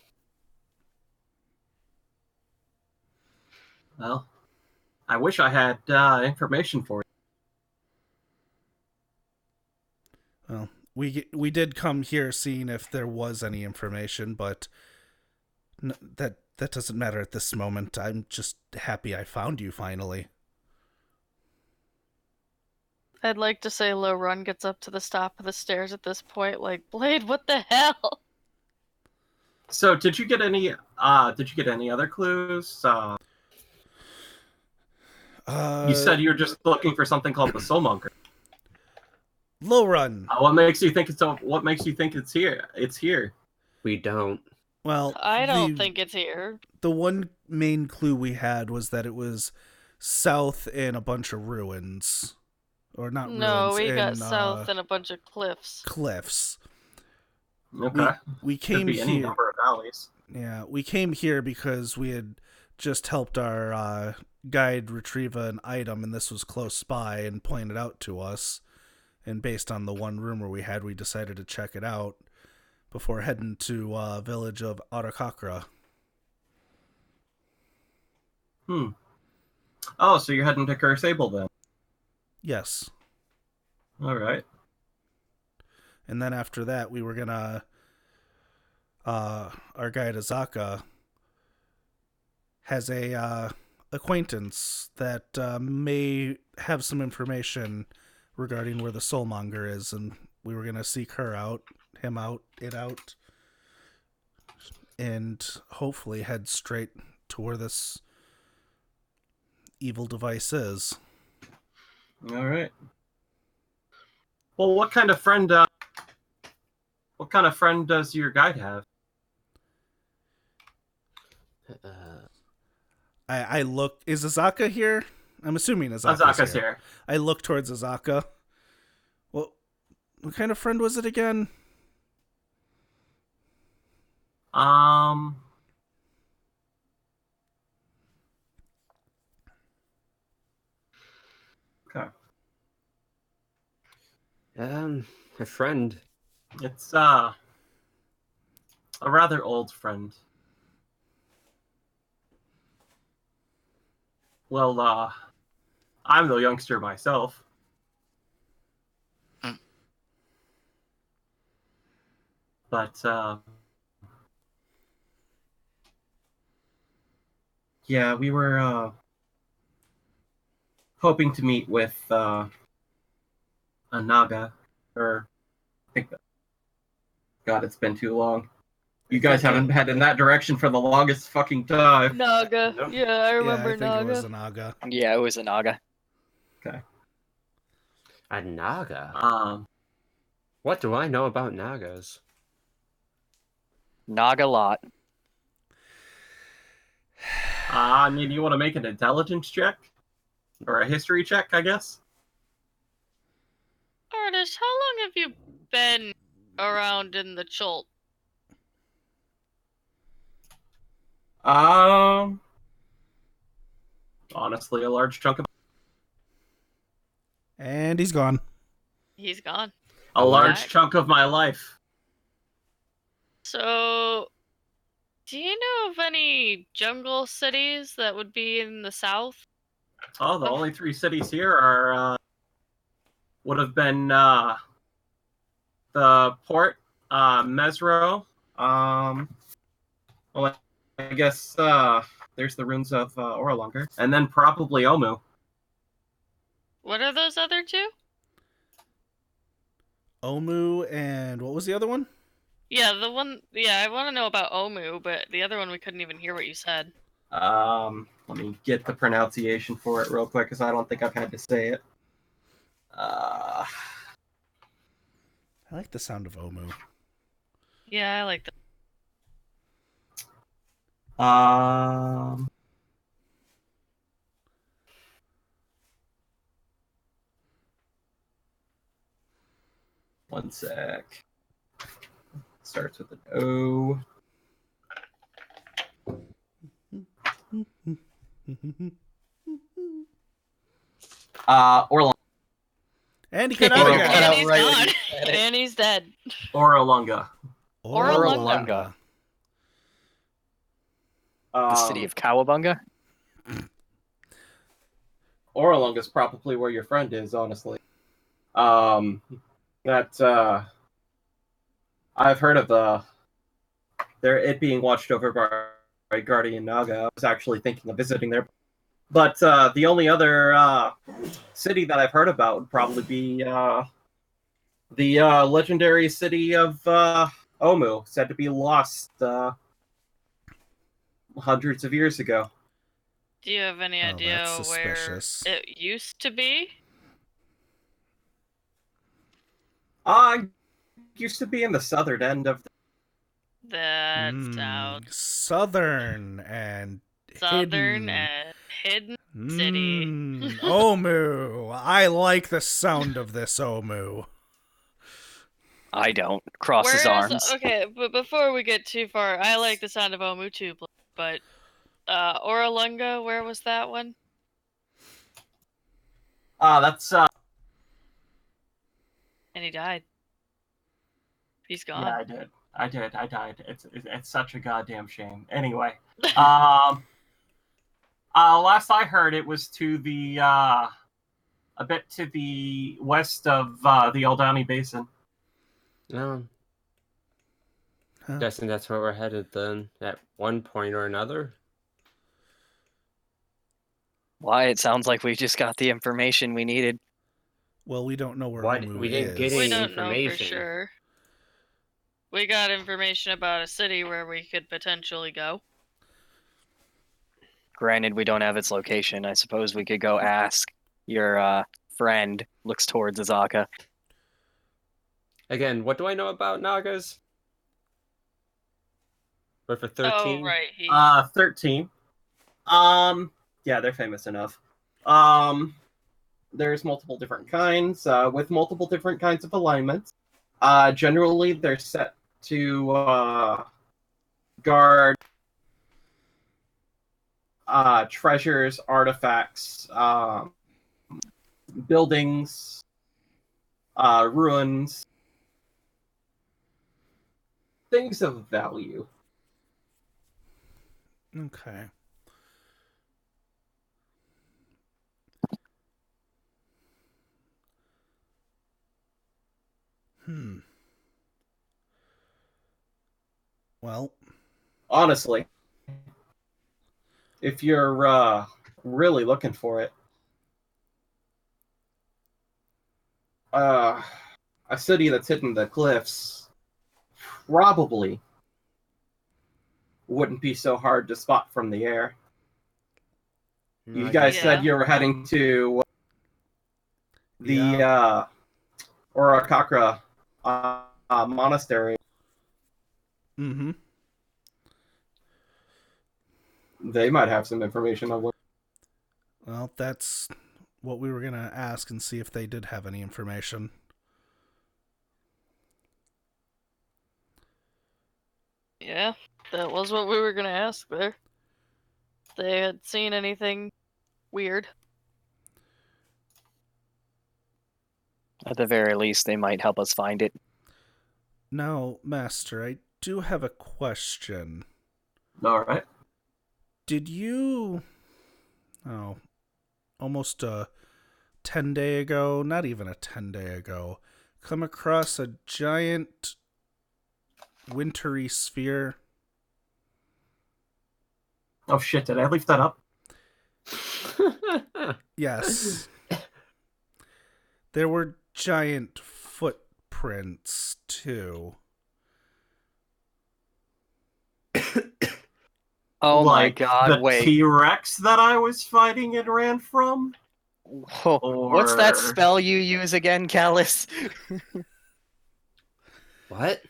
Well, I wish I had information for you. Well, we did come here seeing if there was any information, but that doesn't matter at this moment. I'm just happy I found you finally. I'd like to say Low Run gets up to the top of the stairs at this point, like, Blade, what the hell? So, did you get any other clues? You said you were just looking for something called the Soulmonger. Low Run. What makes you think it's here? It's here. We don't. Well, I don't think it's here. The one main clue we had was that it was south in a bunch of ruins. Or not No, ruins. we got south and a bunch of cliffs. Cliffs. Okay. We came Could be any here. number of valleys. Yeah, we came here because we had just helped our guide retrieve an item, and this was close by and pointed out to us. And based on the one rumor we had, we decided to check it out before heading to village of Arakakra. Oh, so you're heading to Curse Able then? Yes. All right. And then after that, we were gonna. Our guide Azaka has a acquaintance that may have some information regarding where the soulmonger is, and we were gonna seek her out, him out, it out, and hopefully head straight to where this evil device is. All right. Well, what kind of friend does your guide have? I look. Is Azaka here? I'm assuming Azaka's here. I look towards Azaka. Well, what kind of friend was it again? Okay. A friend. It's a rather old friend. Well, I'm the youngster myself. But yeah, we were hoping to meet with a Naga, or I think that. God, it's been too long. You guys haven't head in that direction for the longest fucking time. Naga. Nope. Yeah, I remember I think Naga. it was a Naga. Yeah, it was a Naga. Okay. A Naga? What do I know about Nagas? Naga lot. I mean, you want to make an intelligence check? Or a history check, I guess? Artist, how long have you been around in the Chult? Honestly, a large chunk of And he's gone. He's gone. a large Back. chunk of my life. So, do you know of any jungle cities that would be in the south? Oh, the only 3 cities here are would have been the port, Mesro. Well, I guess there's the ruins of Oralungar, and then probably Omu. What are those other two? Omu and what was the other one? Yeah, the one. Yeah, I want to know about Omu, but the other one we couldn't even hear what you said. Let me get the pronunciation for it real quick, because I don't think I've had to say it. I like the sound of Omu. Yeah, I like that. One sec. Starts with an O. Orlunga. And he got out Or- again. And he's right when gone. you said it. And he's dead. Oralunga. Oralunga. The city of Cowabunga? Oralunga is probably where your friend is, honestly. I've heard of it being watched over by Guardian Naga. I was actually thinking of visiting there. But the only other city that I've heard about would probably be the legendary city of Omu, said to be lost hundreds of years ago. Do you have any Oh, idea that's where suspicious. it used to be? Used to be in the southern end of That sounds Southern and southern hidden. and hidden city. Omu. I like the sound of this Omu. I don't. Cross his Whereas, arms. okay, but before we get too far, I like the sound of Omu too, but Oralunga, where was that one? that's And he died. He's gone. yeah, I died. It's such a goddamn shame. Anyway, Last I heard, it was to the a bit to the west of the Aldani Basin. No. Huh. Guessing that's where we're headed then, at one point or another. Why? It sounds like we just got the information we needed. Well, we don't know where What? Umu We didn't get is. We any don't know for information. sure. We got information about a city where we could potentially go. Granted, we don't have its location. I suppose we could go ask your friend. Looks towards Azaka. Again, what do I know about Nagas? But for 13? Oh, right. 13. Yeah, they're famous enough. There's multiple different kinds, with multiple different kinds of alignments. Generally, they're set to guard treasures, artifacts, buildings, ruins, things of value. Okay. Well, Honestly, if you're really looking for it, a city that's hidden in the cliffs probably wouldn't be so hard to spot from the air. You guys said you were heading to the Orakakra monastery. mm-hmm. They might have some information on what. Well, that's what we were going to ask and see if they did have any information. Yeah, that was what we were gonna ask there. If they had seen anything weird. At the very least, they might help us find it. Now, Master, I do have a question. All right. Did you, almost a 10-day ago, not even a 10-day ago, come across a giant wintry sphere? Oh shit! Did I leave that up? Yes. There were giant footprints, too. Oh Like my god, the wait. T-Rex that I was fighting and ran from? What's that Or- spell you use again, Callus? What?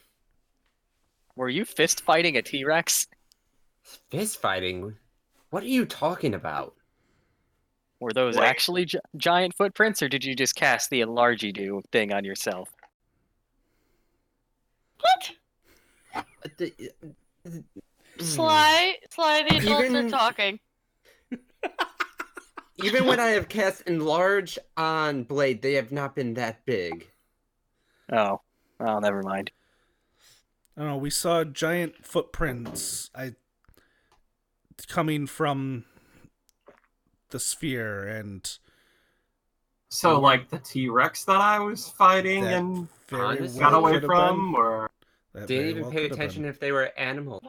Were you fist fighting a T-Rex? Fist fighting? What are you talking about? Were those Wait. actually giant footprints, or did you just cast the enlarge-do thing on yourself? What? Sly, the adults Even- are talking. Even when I have cast enlarge on Blade, they have not been that big. Oh, well, never mind. I don't know, we saw giant footprints coming from the sphere, and So, like the T-Rex that I was fighting that and very honestly got well away could have from, or been. That Didn't very even well pay could have attention been. if they were animals.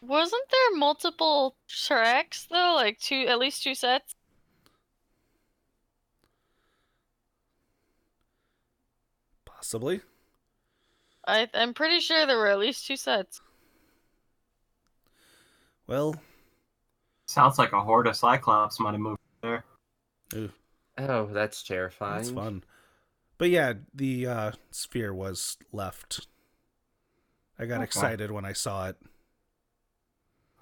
Wasn't there multiple tracks though? Like at least two sets? Possibly. I'm pretty sure there were at least two sets. Well, sounds like a horde of Cyclops might have moved there. ooh, Oh, that's terrifying. that's fun. But yeah, the sphere was left. I got Okay. excited when I saw it.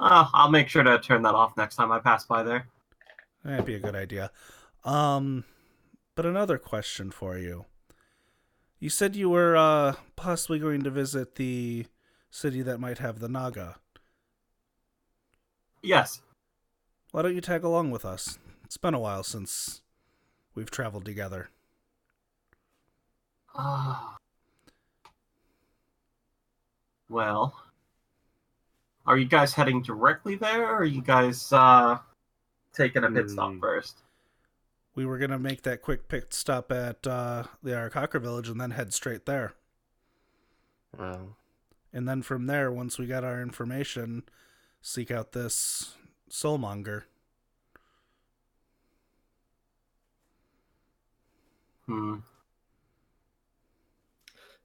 I'll make sure to turn that off next time I pass by there. That'd be a good idea. But another question for you. You said you were possibly going to visit the city that might have the Naga. Yes. Why don't you tag along with us? It's been a while since we've traveled together. Well, are you guys heading directly there, or are you guys taking a pit stop first. We were going to make that quick pit stop at the Arakakra village and then head straight there. Wow. And then from there, once we got our information, seek out this soulmonger.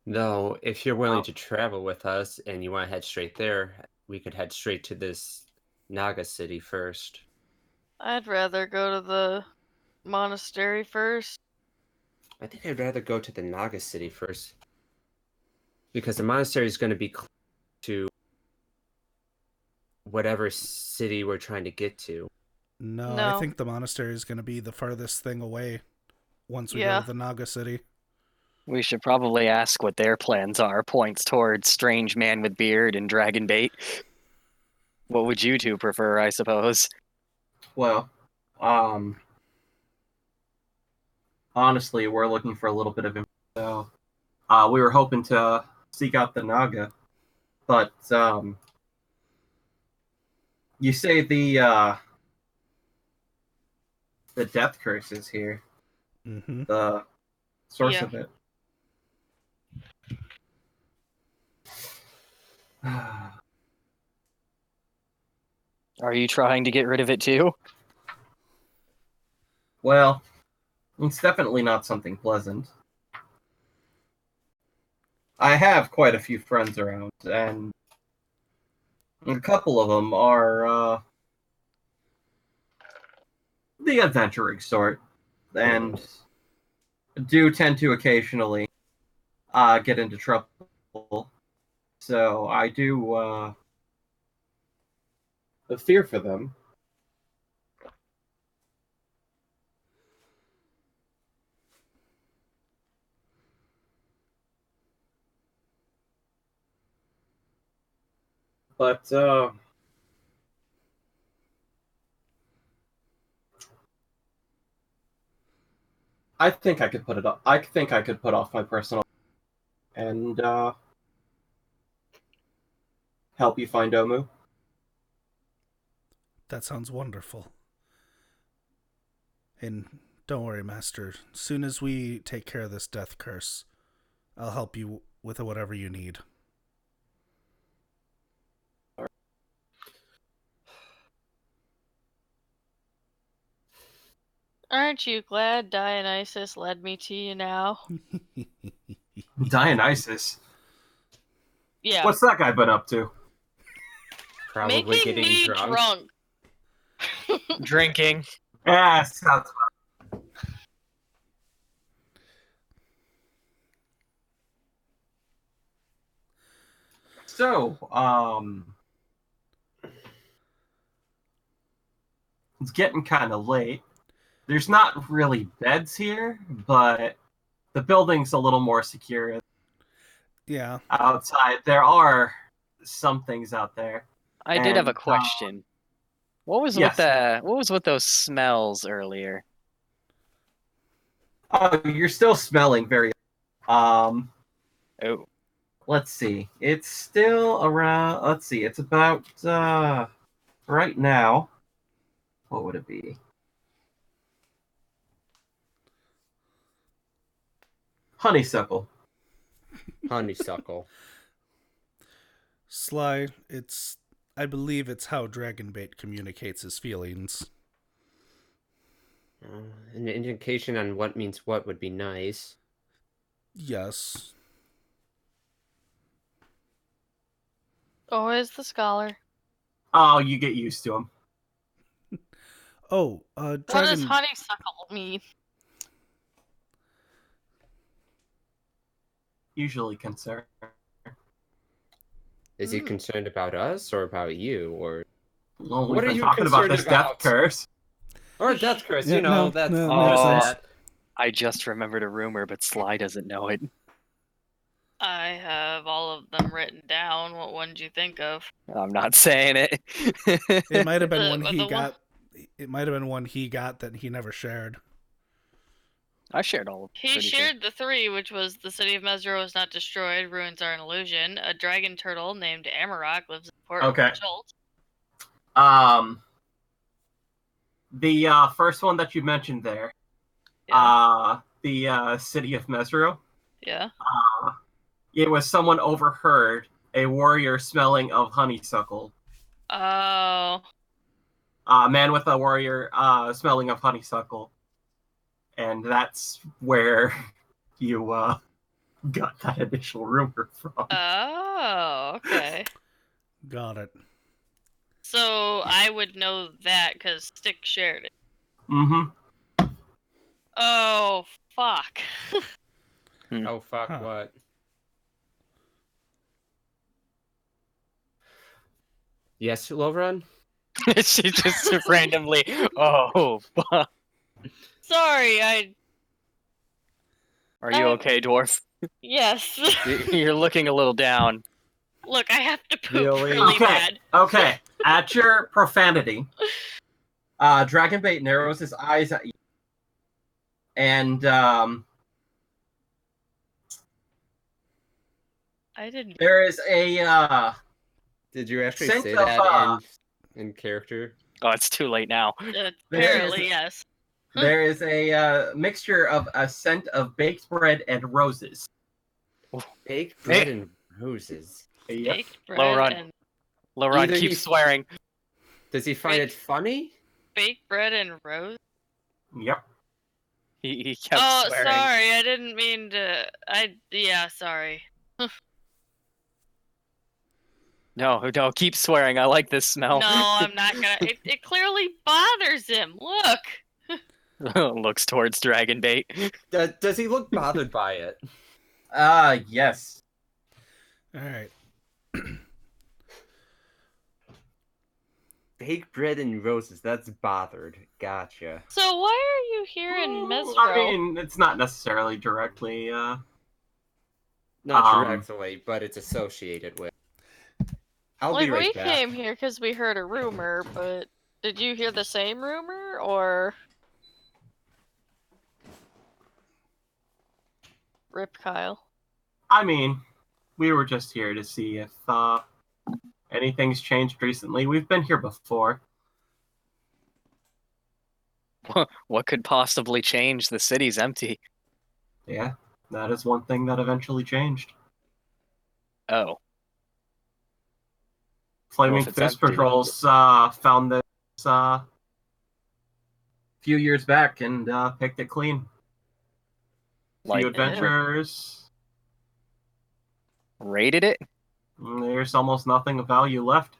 No, if you're willing to travel with us and you want to head straight there, we could head straight to this Naga city first. I'd rather go to the monastery first. I think I'd rather go to the Naga city first. Because the monastery is going to be close to whatever city we're trying to get to. No, No. I think the monastery is going to be the farthest thing away once we go Yeah. to the Naga city. We should probably ask what their plans are. Points towards strange man with beard and dragon bait. What would you two prefer, I suppose? Well, honestly, we're looking for a little bit of info. So, we were hoping to seek out the Naga, but you say the death curse is here. Mm-hmm. The source Yeah. of it. Are you trying to get rid of it too? Well, it's definitely not something pleasant. I have quite a few friends around, and a couple of them are the adventuring sort, and do tend to occasionally get into trouble. So I do fear for them. But I think I could put it up. I think I could put off my personal and help you find Omu. That sounds wonderful. And don't worry, Master. As soon as we take care of this death curse, I'll help you with whatever you need. Aren't you glad Dionysus led me to you now? Dionysus. Yeah. What's that guy been up to? Probably Making getting me drunk. Drinking. Yeah, sounds. So, it's getting kind of late. There's not really beds here, but the building's a little more secure Yeah. outside. There are some things out there. I did have a And, question. What was yes. with those smells earlier? Oh, you're still smelling very. Oh. Let's see. It's still around. Let's see. It's about right now. What would it be? Honeysuckle. Honeysuckle. Sly, I believe it's how Dragonbait communicates his feelings. An indication on what means what would be nice. Yes. Always the scholar. Oh, you get used to him. Oh, What does honeysuckle mean? Usually concerned. Is he concerned about us or about you? Or Well, What we've are been you talking about concerned this about? death curse. Or death curse, Yeah, you know, no, that's no, there's makes sense. that. I just remembered a rumor, but Sly doesn't know it. I have all of them written down. What one did you think of? I'm not saying it. It might have been one The he one- got. It might have been one he got that he never shared. I shared all of them. He shared the three, which was the city of Mesro is not destroyed, ruins are an illusion. A dragon turtle named Amarok lives in Port Okay. Schultz. The first one that you mentioned there, Yeah. the city of Mesro, Yeah. it was someone overheard a warrior smelling of honeysuckle. Oh. A man with a warrior smelling of honeysuckle. And that's where you got that initial rumor from. Oh, okay. Got it. So I would know that because Stick shared it. Mm-hmm. Oh, fuck. Oh fuck! Huh. What? Yes, Lovron? She just randomly. Oh, fuck. Sorry, Are you okay, dwarf? Yes. You're looking a little down. Look, I have to poop Really? really Okay. bad. Okay. At your profanity, Dragonbait narrows his eyes at you. And I didn't. there is a Did you actually Scent say of, that in character? Oh, it's too late now. Apparently, yes. there is a mixture of a scent of baked bread and roses. Baked bread and roses. Yep. Baked Low bread run. and Laurent Either keeps he- swearing. Does he find it funny? baked bread and rose. Yep. He kept Oh, swearing. sorry, I didn't mean to. Yeah, sorry. No, keep swearing. I like this smell. No, I'm not gonna. It clearly bothers him. Look. Looks towards Dragonbait. Does he look bothered by it? Yes. All right. Baked bread and roses. That's bothered. Gotcha. So why are you here in Mesro? I mean, it's not necessarily directly. Not directly, but it's associated with. I'll Like be right we back. came here because we heard a rumor, but did you hear the same rumor or? Rip Kyle. I mean, we were just here to see if anything's changed recently. We've been here before. What could possibly change? The city's empty. Yeah, that is one thing that eventually changed. Oh. Flaming if it's Fist empty. Patrols found this a few years back and picked it clean. Like, Few adventurers. raided it? There's almost nothing of value left.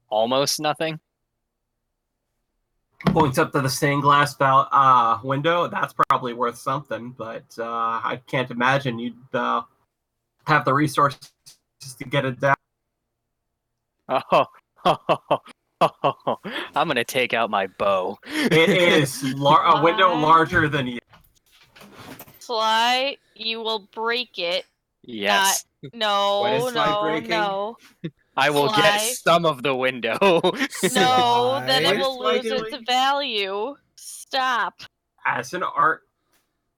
Almost nothing? Points up to the stained glass window. That's probably worth something, but I can't imagine you'd have the resources to get it down. Oh. I'm gonna take out my bow. It is a window larger than you. Sly, you will break it. Yes. No, What is Sly no, breaking? no. I will Sly. get some of the window. No, then What it is will Sly lose doing? its value. Stop. As an art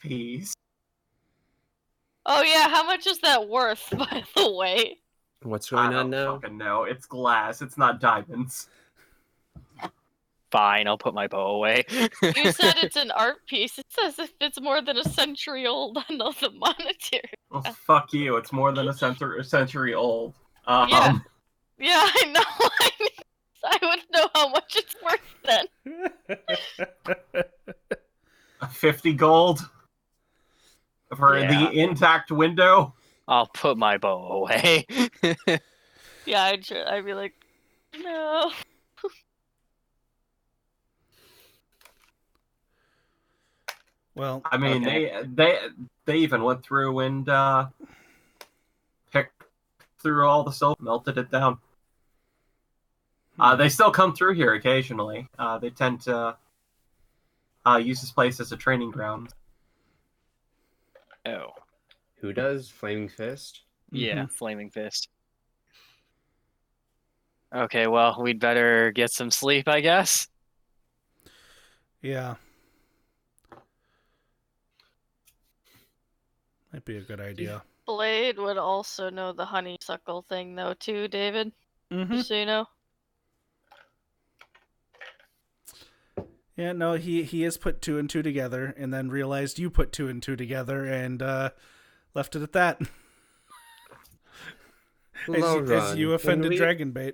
piece. Oh yeah, how much is that worth, by the way? What's I going don't on now? fucking know. It's glass. It's not diamonds. Fine, I'll put my bow away. You said it's an art piece. It's as if it's more than a century old. I know the monetary. Well, fuck you. It's more than a century old. Yeah. Yeah, I know. I would know how much it's worth then. 50 gold for Yeah. the intact window. I'll put my bow away. Yeah, I'd be like, no. Well, I mean, Okay. they even went through and picked through all the silver, melted it down. They still come through here occasionally. They tend to use this place as a training ground. Oh. Who does? Flaming Fist? Yeah, Flaming Fist. Okay, well, we'd better get some sleep, I guess. yeah. Might be a good idea. Blade would also know the honeysuckle thing, though, too, David. Mm-hmm. Just so you know. Yeah, no, he has put two and two together, and then realized you put two and two together, and left it at that. As you offended Dragonbait.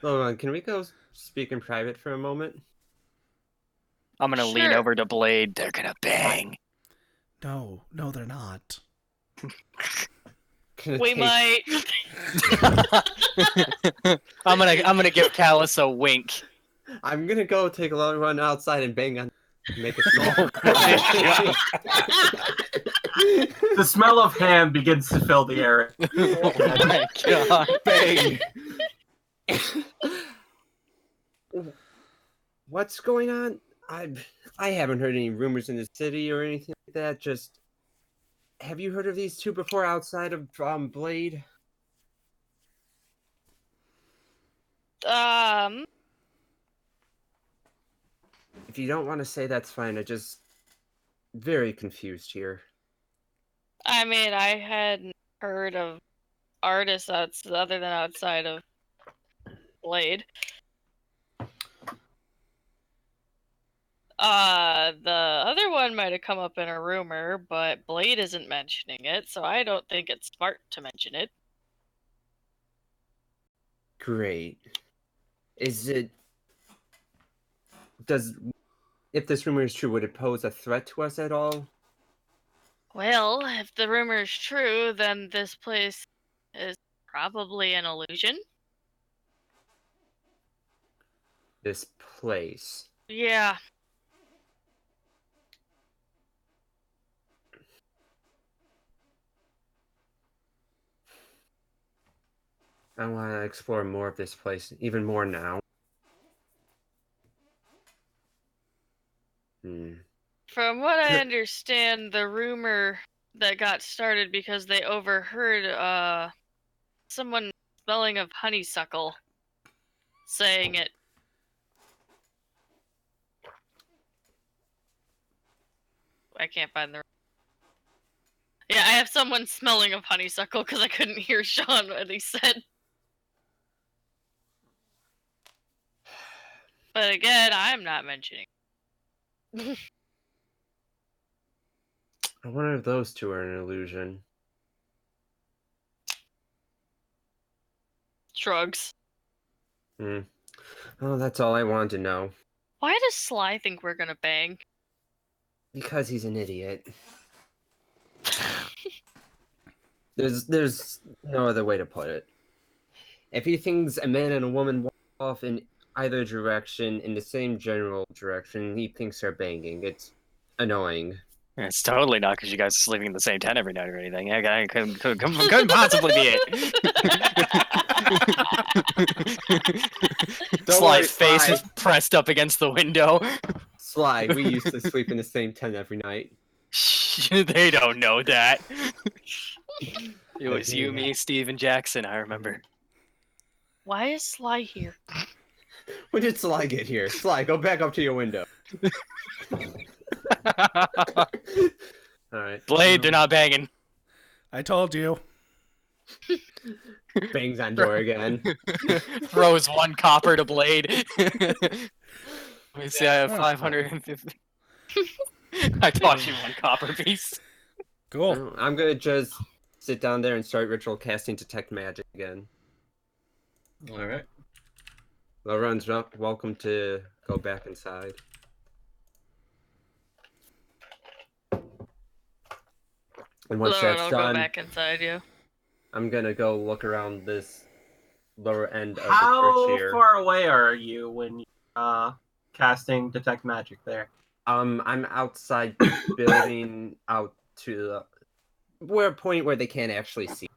Lauren, can we go speak in private for a moment? I'm gonna lean Sure. over to Blade. They're gonna bang. No, they're not. We might. I'm gonna give Callus a wink. I'm gonna go take a long run outside and bang on. Make a small. The smell of ham begins to fill the air. Oh my god. Bang. What's going on? I haven't heard any rumors in the city or anything like that. Just have you heard of these two before outside of Blade? If you don't want to say, that's fine. I just very confused here. I mean, I hadn't heard of artists other than outside of Blade. The other one might have come up in a rumor, but Blade isn't mentioning it, so I don't think it's smart to mention it. Great. If this rumor is true, would it pose a threat to us at all? Well, if the rumor is true, then this place is probably an illusion. This place. Yeah. I want to explore more of this place, even more now. From what I understand, the rumor that got started because they overheard someone smelling of honeysuckle saying it. I can't find the. Yeah, I have someone smelling of honeysuckle because I couldn't hear Sean what he said. But again, I'm not mentioning. I wonder if those two are an illusion. Shrugs. Oh, that's all I wanted to know. Why does Sly think we're gonna bang? Because he's an idiot. There's no other way to put it. If he thinks a man and a woman walk off in either direction, in the same general direction, he thinks they're banging. It's annoying. It's totally not because you guys are sleeping in the same tent every night or anything. I couldn't possibly be it. Sly's face is pressed up against the window. Sly, we used to sleep in the same tent every night. They don't know that. It was you, me, Steve, and Jackson, I remember. Why is Sly here? When did Sly get here? Sly, go back up to your window. Alright. Blade, they're not banging. I told you. Bangs on door again. Throws one copper to Blade. Let me see, I have 550. I tossed you one copper piece. Cool. I'm gonna just sit down there and start ritual casting Detect Magic again. Alright. Lauren's welcome to go back inside. And once Lauren, that's I'll done, go back inside you. I'm gonna go look around this lower end of the How church here. far away are you when you're casting Detect Magic there? I'm outside the building, out to a point where they can't actually see.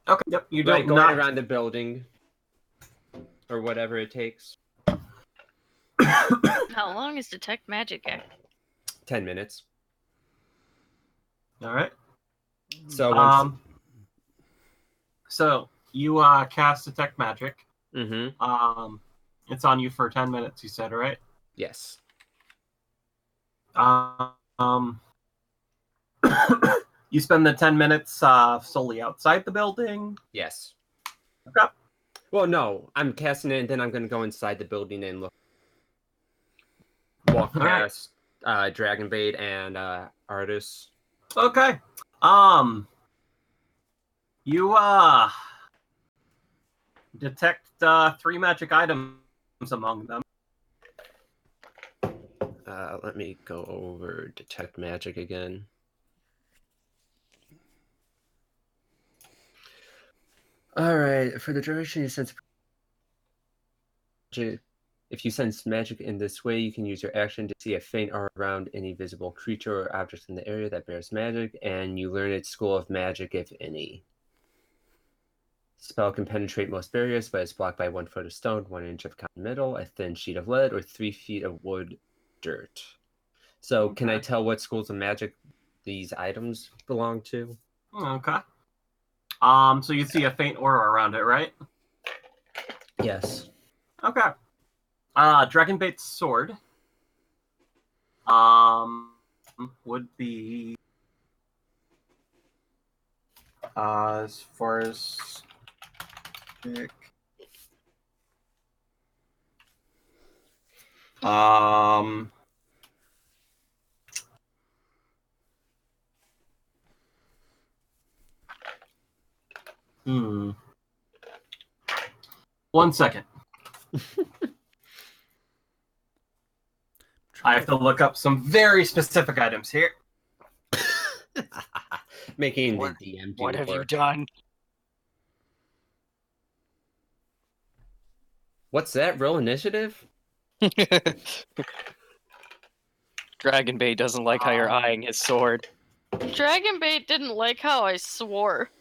Okay, yep, you Right, don't going not around the building, or whatever it takes. How long is Detect Magic act? 10 minutes. All right. So once. So you cast Detect Magic. Mm-hmm. It's on you for 10 minutes. You said, right? Yes. You spend the 10 minutes solely outside the building. Yes. Okay. Well, no, I'm casting it, and then I'm gonna go inside the building and walk All right. past Dragonbait and Artis. Okay. You detect 3 magic items among them. Let me go over detect magic again. All right, for the duration you sense magic. If you sense magic in this way, you can use your action to see a faint aura around any visible creature or object in the area that bears magic, and you learn its school of magic, if any. Spell can penetrate most barriers, but is blocked by 1 foot of stone, 1 inch of cotton metal, a thin sheet of lead, or 3 feet of wood dirt. So, can I tell what schools of magic these items belong to? Okay. So you see a faint aura around it, right? Yes. Okay. Dragonbait's sword. Would be as far as Hmm. 1 second. I have to look up some very specific items here. Making What- the DM do What have you work. done? What's that? Real initiative? Dragonbait doesn't like how you're eyeing his sword. Dragonbait didn't like how I swore.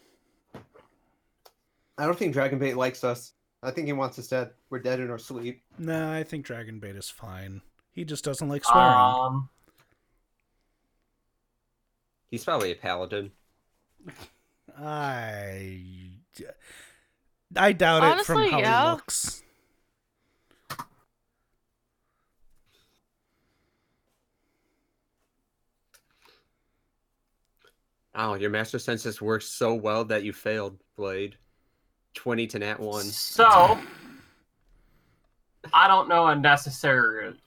I don't think Dragonbait likes us. I think he wants us dead. We're dead in our sleep. Nah, I think Dragonbait is fine. He just doesn't like swearing. He's probably a paladin. I doubt it from Honestly, how yeah. he looks. Oh, your master senses works so well that you failed, Blade. 20 to nat 1. So, I don't know necessarily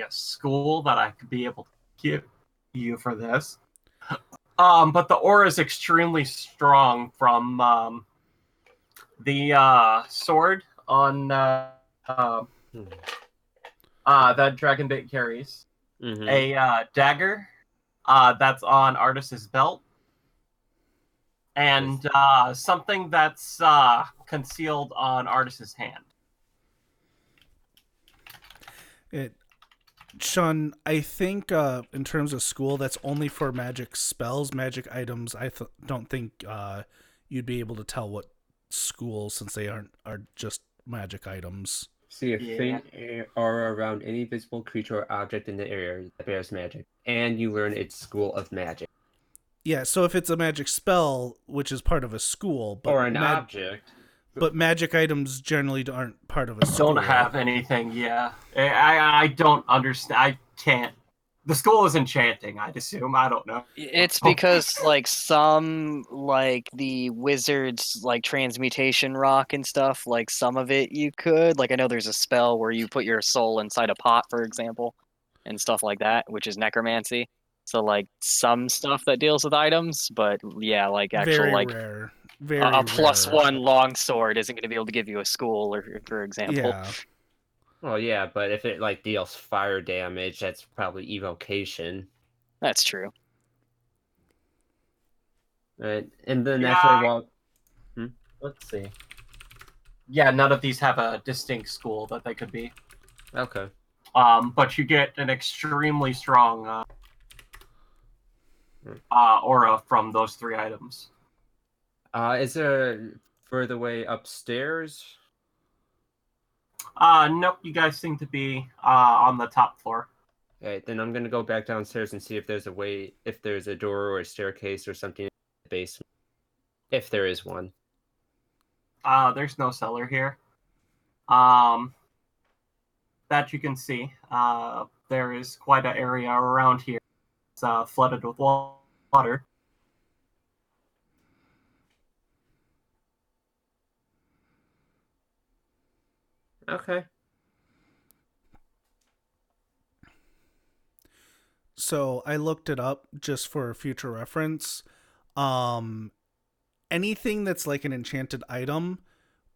a school that I could be able to give you for this. But the aura is extremely strong from the sword on that Dragonbait carries. Mm-hmm. A dagger that's on Artis's belt. And something that's concealed on Artis's hand. Sean, I think in terms of school, that's only for magic spells, magic items. I don't think you'd be able to tell what school, since they are just magic items. See a faint aura around any visible creature or object in the area that bears magic, and you learn its school of magic. Yeah, so if it's a magic spell, which is part of a school, but Or an object. but magic items generally aren't part of a school. Don't have anything, yeah. I don't understand. I can't. The school is enchanting, I'd assume. I don't know. It's because like some like the wizards like transmutation rock and stuff, like some of it you could. Like I know there's a spell where you put your soul inside a pot, for example, and stuff like that, which is necromancy. So like some stuff that deals with items, but yeah, like actual Very like rare. Very a +1 rare. long sword isn't going to be able to give you a school, or for example. Yeah. Well, yeah, but if it like deals fire damage, that's probably evocation. That's true. Right, and then Yeah, after a while, let's see. Yeah, none of these have a distinct school that they could be. okay. But you get an extremely strong aura from those 3 items. Is there further way upstairs? Nope, you guys seem to be on the top floor. Okay, then I'm gonna go back downstairs and see if there's a door or a staircase or something in the basement, if there is one. There's no cellar here. That you can see. There is quite an area around here. It's flooded with water. Okay. So I looked it up just for future reference. Um, Anything that's like an enchanted item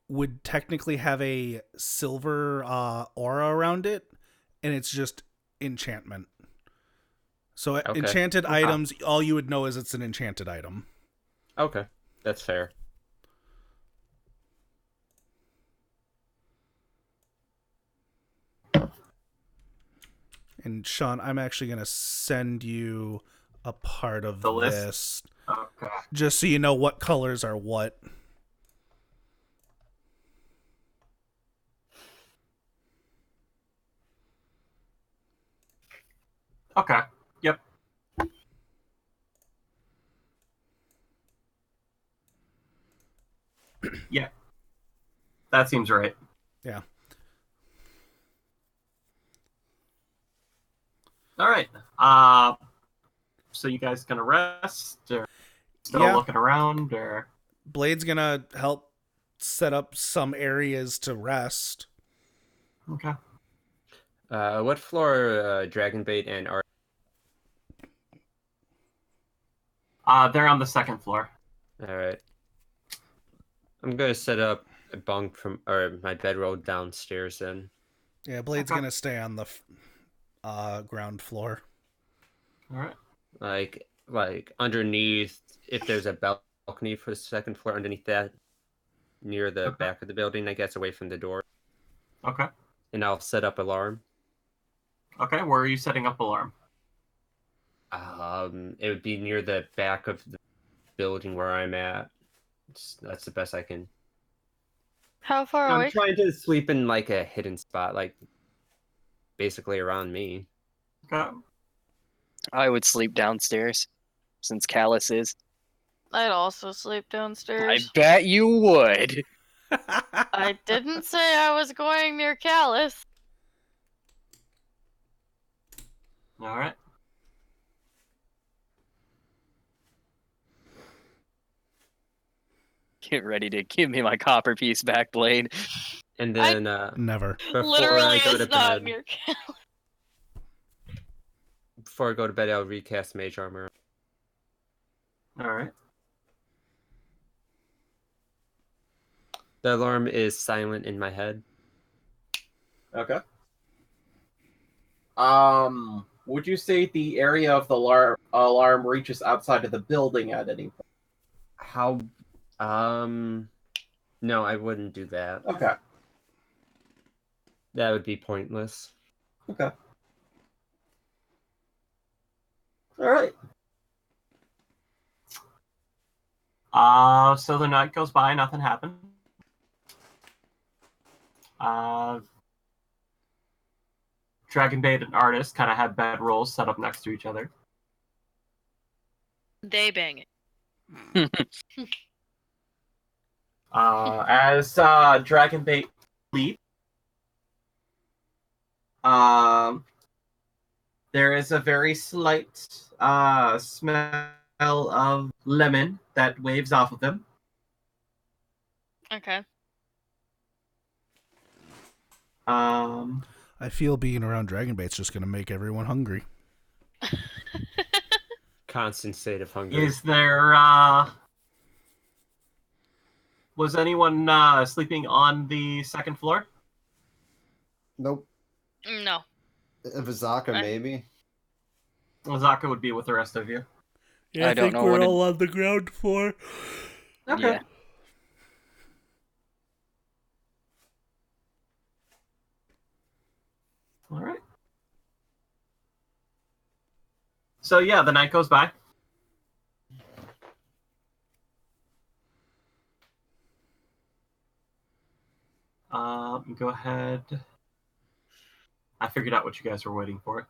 would technically have a silver aura around it, and it's just enchantment. So Okay. enchanted items, all you would know is it's an enchanted item. Okay. That's fair. And Sean, I'm actually going to send you a part of The list? this Okay. just so you know what colors are what. Okay. Yep. Yeah. That seems right. Yeah. All right. So you guys gonna rest or still Yeah. looking around or? Blade's going to help set up some areas to rest. Okay. What floor Dragonbait and Art? They're on the second floor. All right. I'm gonna set up a bunk or my bedroll downstairs then. Yeah, Blade's Okay. going to stay on the ground floor. All right. Like underneath, if there's a balcony for the second floor, underneath that, near the Okay. back of the building, I guess, away from the door. Okay. And I'll set up alarm. Okay. Where are you setting up alarm? It would be near the back of the building where I'm at. That's the best I can. How far I'm away? trying to sleep in like a hidden spot, like basically around me. Okay. I would sleep downstairs, since Callus is. I'd also sleep I downstairs. bet you would. I didn't say I was going near Callus. All right. Get ready to give me my copper piece back, Blade. And then Never. before Literally, I go it's to not bed, near Callus. before I go to bed, I'll recast Mage Armor. All right. The alarm is silent in my head. Okay. Would you say the area of the alarm reaches outside of the building at any point? How? No, I wouldn't do that. Okay. That would be pointless. Okay. All right. So the night goes by, nothing happened. Dragonbait and Artist kind of had bed rolls set up next to each other. They bang it. As Dragonbait sleep, there is a very slight smell of lemon that waves off of them. Okay. I feel being around Dragonbait's just going to make everyone hungry. Constant state of hunger. Is there was anyone sleeping on the second floor? Nope. No. Vizaka, I- maybe. Lazaka would be with the rest of you. Yeah, I don't know what on the ground floor. Okay. Yeah. All right. So yeah, the night goes by. Go ahead. I figured out what you guys were waiting for.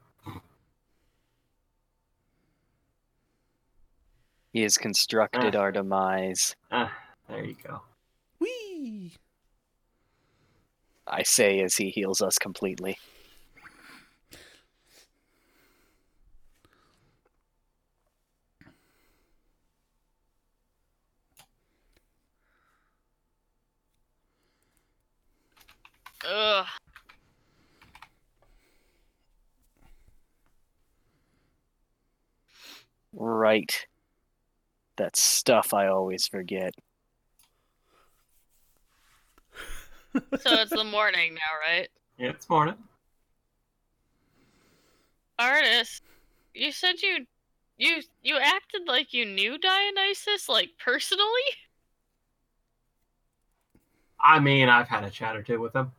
He has constructed our demise. There you go. Whee! I say as he heals us completely. Ugh. Right. That stuff I always forget. So it's the morning now, right? Yeah, it's morning. Artist, you said you acted like you knew Dionysus, like personally? I mean, I've had a chat or two with him.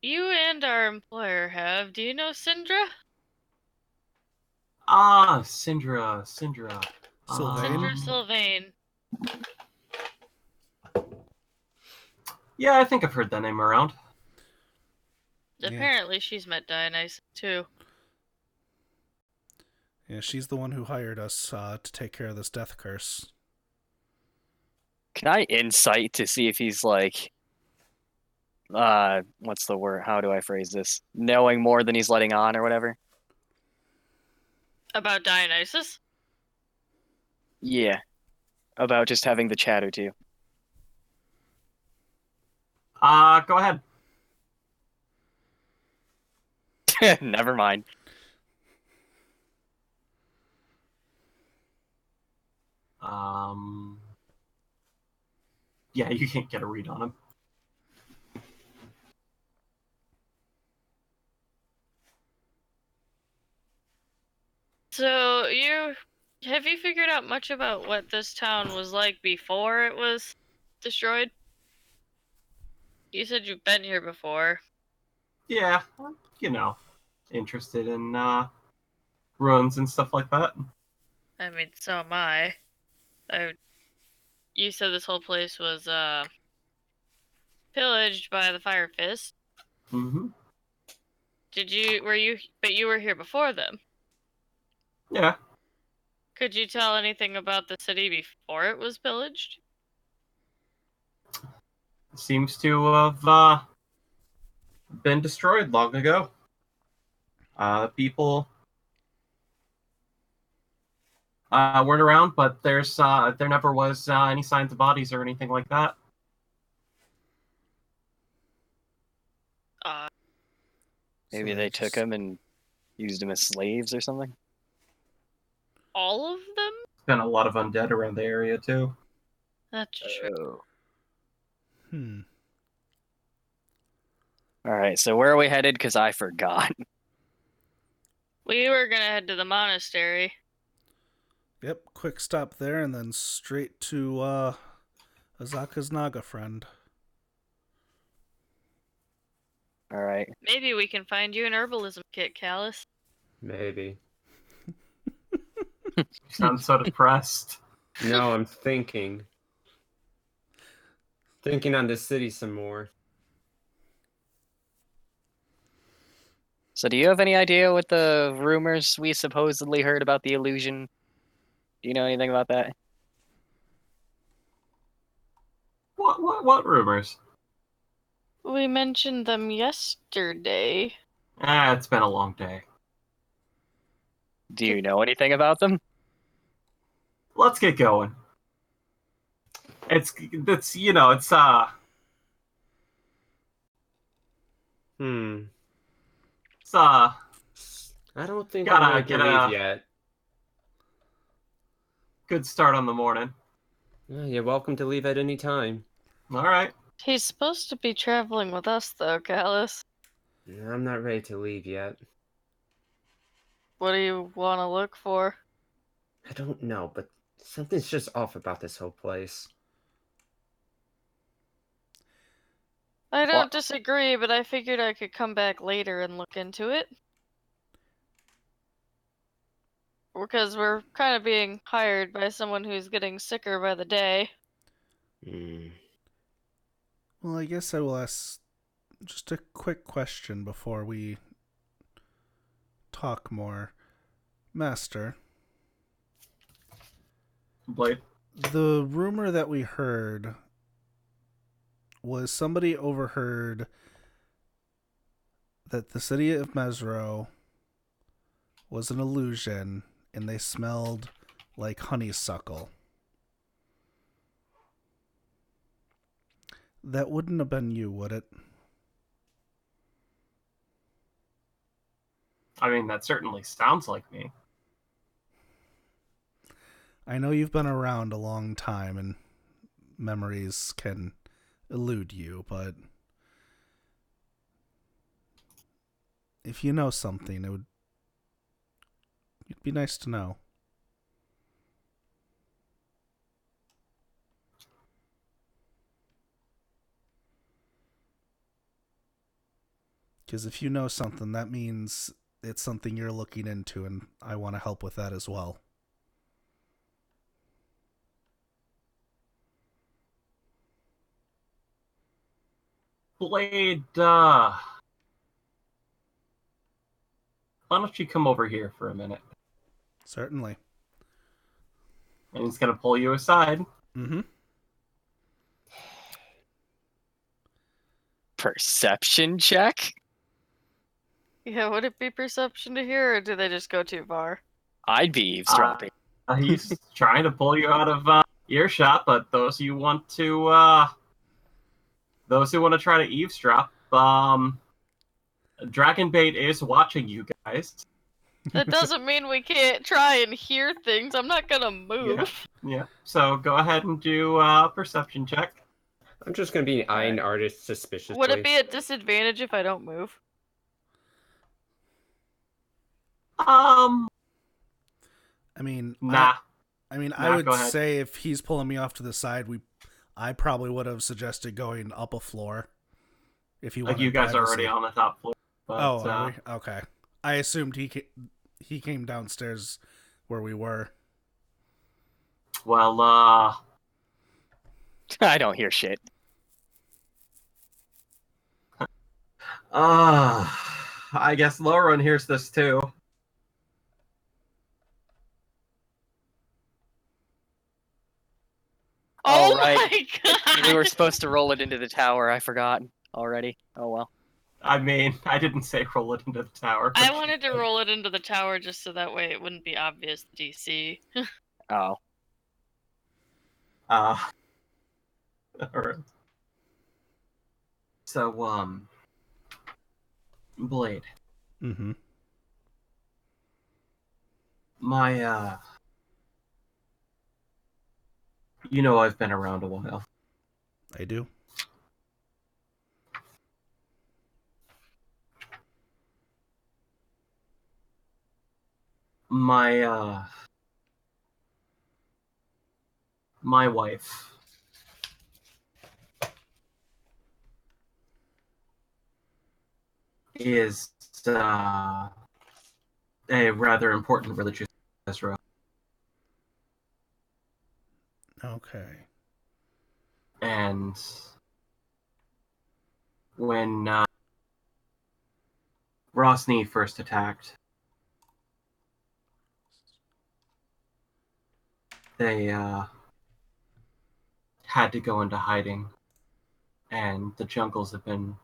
You and our employer have. Do you know Syndra? Ah, Syndra. Sylvain? Syndra Sylvain. Yeah, I think I've heard that name around. Yeah. Apparently she's met Dionysus too. Yeah, she's the one who hired us to take care of this death curse. Can I insight to see if he's like, what's the word? How do I phrase this? Knowing more than he's letting on or whatever? About Dionysus? Yeah. About just having the chat or two. Go ahead. Never mind. Yeah, you can't get a read on him. So have you figured out much about what this town was like before it was destroyed? You said you've been here before. Yeah, you know, interested in ruins and stuff like that. I mean, so am I. You said this whole place was pillaged by the Fire Fist. Mm-hmm. But you were here before them. Yeah. Could you tell anything about the city before it was pillaged? Seems to have been destroyed long ago. People weren't around, but there never was any signs of bodies or anything like that. Maybe So they took just- him and used him as slaves or something? All of them? Been a lot of undead around the area too. That's true. Hmm. Alright, so where are we headed? Because I forgot. We were gonna head to the monastery. Yep, quick stop there and then straight to Azaka's Naga friend. Alright. Maybe we can find you an herbalism kit, Callus. Maybe. You sound so depressed. No, I'm thinking. Thinking on this city some more. So do you have any idea what the rumors we supposedly heard about the illusion? Do you know anything about that? What rumors? We mentioned them yesterday. It's been a long day. Do you know anything about them? Let's get going. It's Hmm. it's I don't think Gotta I'm ready to get leave a- yet. good start on the morning. You're welcome to leave at any time. All right. He's supposed to be traveling with us, though, Callus. I'm not ready to leave yet. What do you want to look for? I don't know, but something's just off about this whole place. I don't What? disagree, but I figured I could come back later and look into it. Because we're kind of being hired by someone who's getting sicker by the day. Hmm. Well, I guess I will ask just a quick question before we talk more. Master, Blade. the rumor that we heard was somebody overheard that the city of Mesro was an illusion and they smelled like honeysuckle. That wouldn't have been you, would it? I mean, that certainly sounds like me. I know you've been around a long time and memories can elude you, but if you know something, it'd be nice to know. Because if you know something, that means it's something you're looking into, and I want to help with that as well. Blade, why don't you come over here for a minute? Certainly. And he's gonna pull you aside. Mm-hmm. Perception check? Yeah, would it be perception to hear, or do they just go too far? I'd be eavesdropping. He's trying to pull you out of earshot, but those who want to try to eavesdrop, Dragonbait is watching you guys. That doesn't mean we can't try and hear things. I'm not gonna move. Yeah. So go ahead and do perception check. I'm just gonna be eyeing artists suspiciously. Would it be a disadvantage if I don't move? Um. I mean, Nah. I would go ahead. say if he's pulling me off to the side, I probably would have suggested going up a floor. If you Like you guys are already on the top floor. But, are we? Okay. I assumed he came downstairs where we were. Well, I don't hear shit. I guess Lauren hears this too. Oh right. my god! We were supposed to roll it into the tower. I forgot already. Oh well. I mean, I didn't say roll it into the tower. I wanted to roll it into the tower just so that way it wouldn't be obvious DC. Oh. Alright. So, Blade. Mm-hmm. My, you know I've been around a while. I do. My wife is a rather important religious Israel. Okay. And when Rosny first attacked, they had to go into hiding, and the jungles have been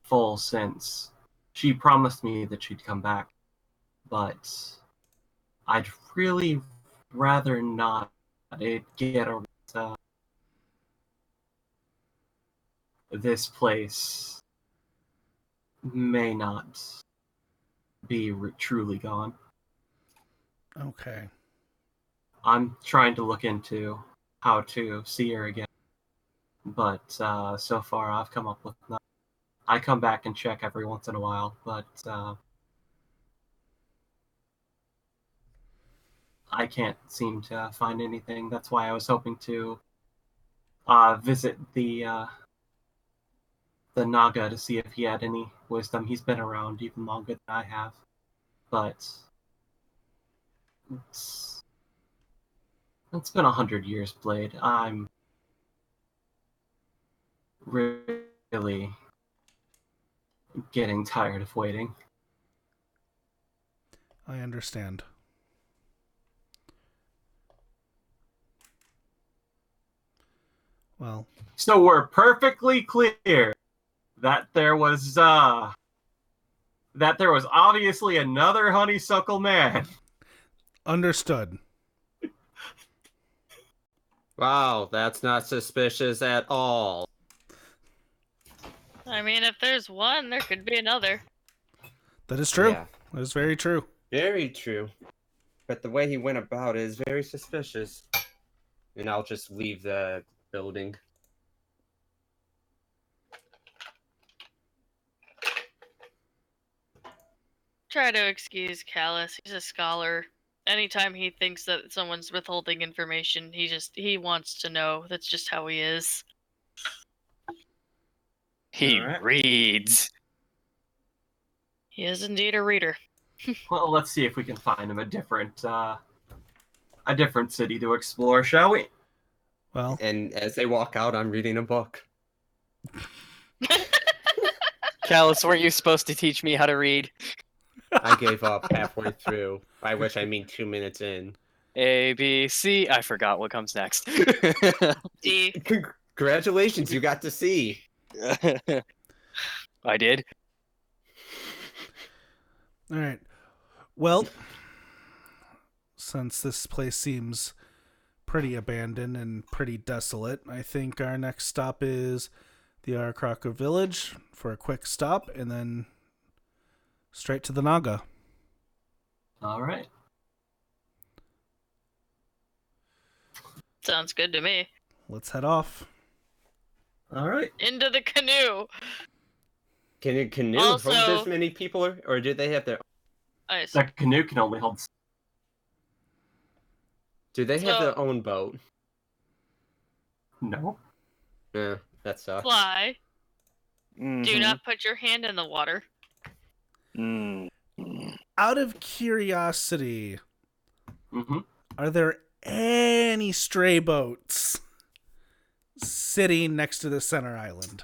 full since. She promised me that she'd come back, but I'd really rather not get this place may not be truly gone. Okay. I'm trying to look into how to see her again, but so far I've come up with nothing. I come back and check every once in a while, but I can't seem to find anything. That's why I was hoping to visit the Naga to see if he had any wisdom. He's been around even longer than I have, but it's been 100 years, Blade. I'm really getting tired of waiting. I understand. Well, So we're perfectly clear that there was obviously another honeysuckle man. understood. Wow, that's not suspicious at all. I mean, if there's one, there could be another. That is true. Yeah, That is very true. very true. But the way he went about it is very suspicious. And I'll just leave the building. Try to excuse Callus. He's a scholar. Anytime he thinks that someone's withholding information, he wants to know. That's just how he is. He Alright. reads. He is indeed a reader. Well, let's see if we can find him a different city to explore, shall we? Well, And as they walk out, I'm reading a book. Callus, weren't you supposed to teach me how to read? I gave up halfway through, by which I mean 2 minutes in. A, B, C. I forgot what comes next. D. Congratulations, you got to see. I did. all right. Well, since this place seems pretty abandoned and pretty desolate, I think our next stop is the Arakaka village for a quick stop, and then straight to the Naga. All right. Sounds good to me. Let's head off. All right. Into the canoe. Can a canoe Also- hold this many people, or did they have their? I That canoe can only hold. Do they have So- their own boat? No. Yeah, that sucks. fly. Do Mhm. not put your hand in the water. Mm. Out of curiosity, Mm-hmm. are there any stray boats sitting next to the center island?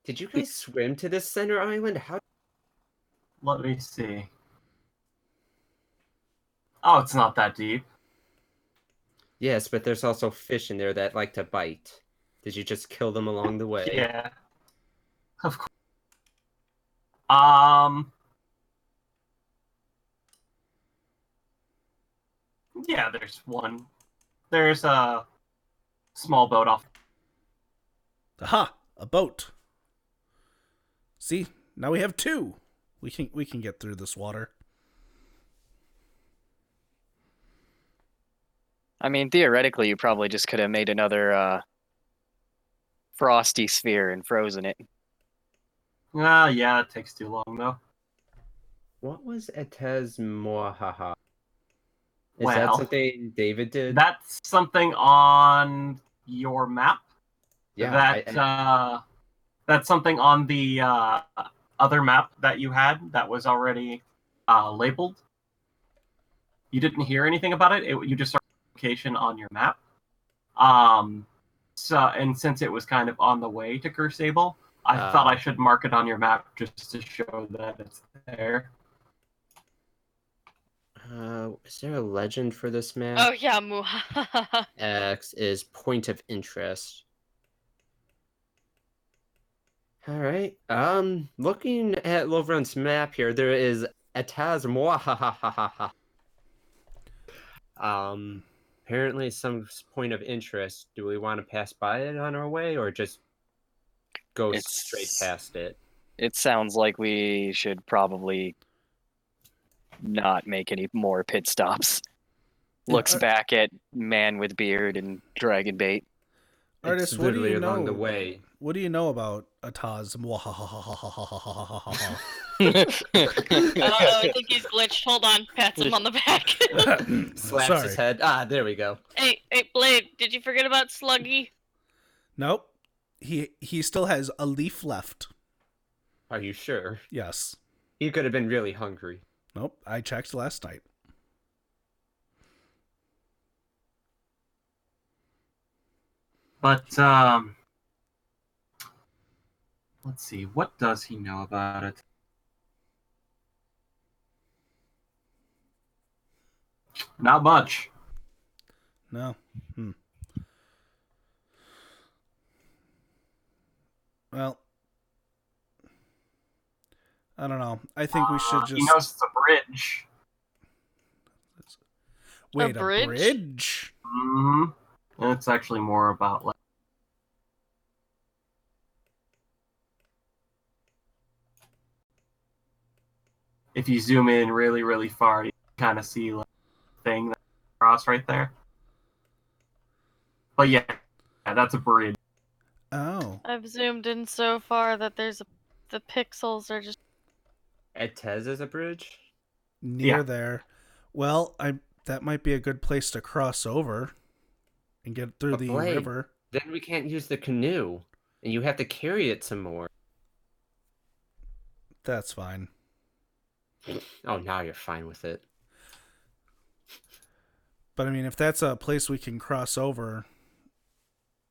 Did you guys swim to this center island? How? Let me see. Oh, it's not that deep. Yes, but there's also fish in there that like to bite. Did you just kill them along the way? Yeah. Of course. Yeah, there's one. There's a small boat off. Aha! A boat. See, now we have two. We can get through this water. I mean, theoretically, you probably just could have made another frosty sphere and frozen it. Yeah, it takes too long though. What was Etez Moahaha? Is that Well, something David did? that's something on your map. Yeah, That's something on the other map that you had that was already labeled. You didn't hear anything about it. You just saw a location on your map. And since it was kind of on the way to Cursable, I thought I should mark it on your map just to show that it's there. Is there a legend for this map? Oh yeah, Muhahaha. X is point of interest. All right. Looking at Lovrun's map here, there is Etaz Moahahaha. Apparently some point of interest. Do we want to pass by it on our way, or just go straight past it? It sounds like we should probably not make any more pit stops. Looks back at man with beard and dragon bait. Artist, It's what do literally you know? along the way. What do you know about Ataz? I think he's glitched. Hold on, pats him on the back. Slaps his head. Ah, there we go. Hey, Blade, did you forget about Sluggy? Nope. He still has a leaf left. Are you sure? Yes. He could have been really hungry. Nope. I checked last night. But let's see. What does he know about it? Not much. No. Well, I don't know. I think we should He just knows it's a bridge. wait. A bridge? bridge? Mm-hmm. It's actually more about like. If you zoom in really, really far, you can kind of see like thing that's across right there. But yeah, that's a bridge. Oh, I've zoomed in so far that the pixels are just. Ed Tez is a bridge? near Yeah. there. Well, that might be a good place to cross over and get through But the Blade, river. then we can't use the canoe, and you have to carry it some more. That's fine. Oh, now you're fine with it. But I mean, if that's a place we can cross over,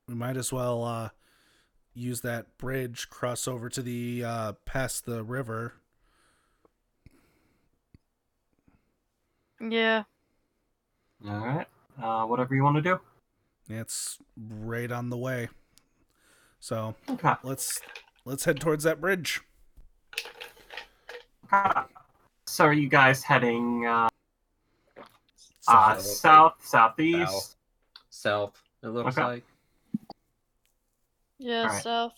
we might as well use that bridge, cross over to the past the river. Yeah. All right. Whatever you want to do. It's right on the way. So Okay. let's head towards that bridge. Okay. So are you guys heading South. south, southeast? South, it looks Okay. like. Yeah, Alright. south.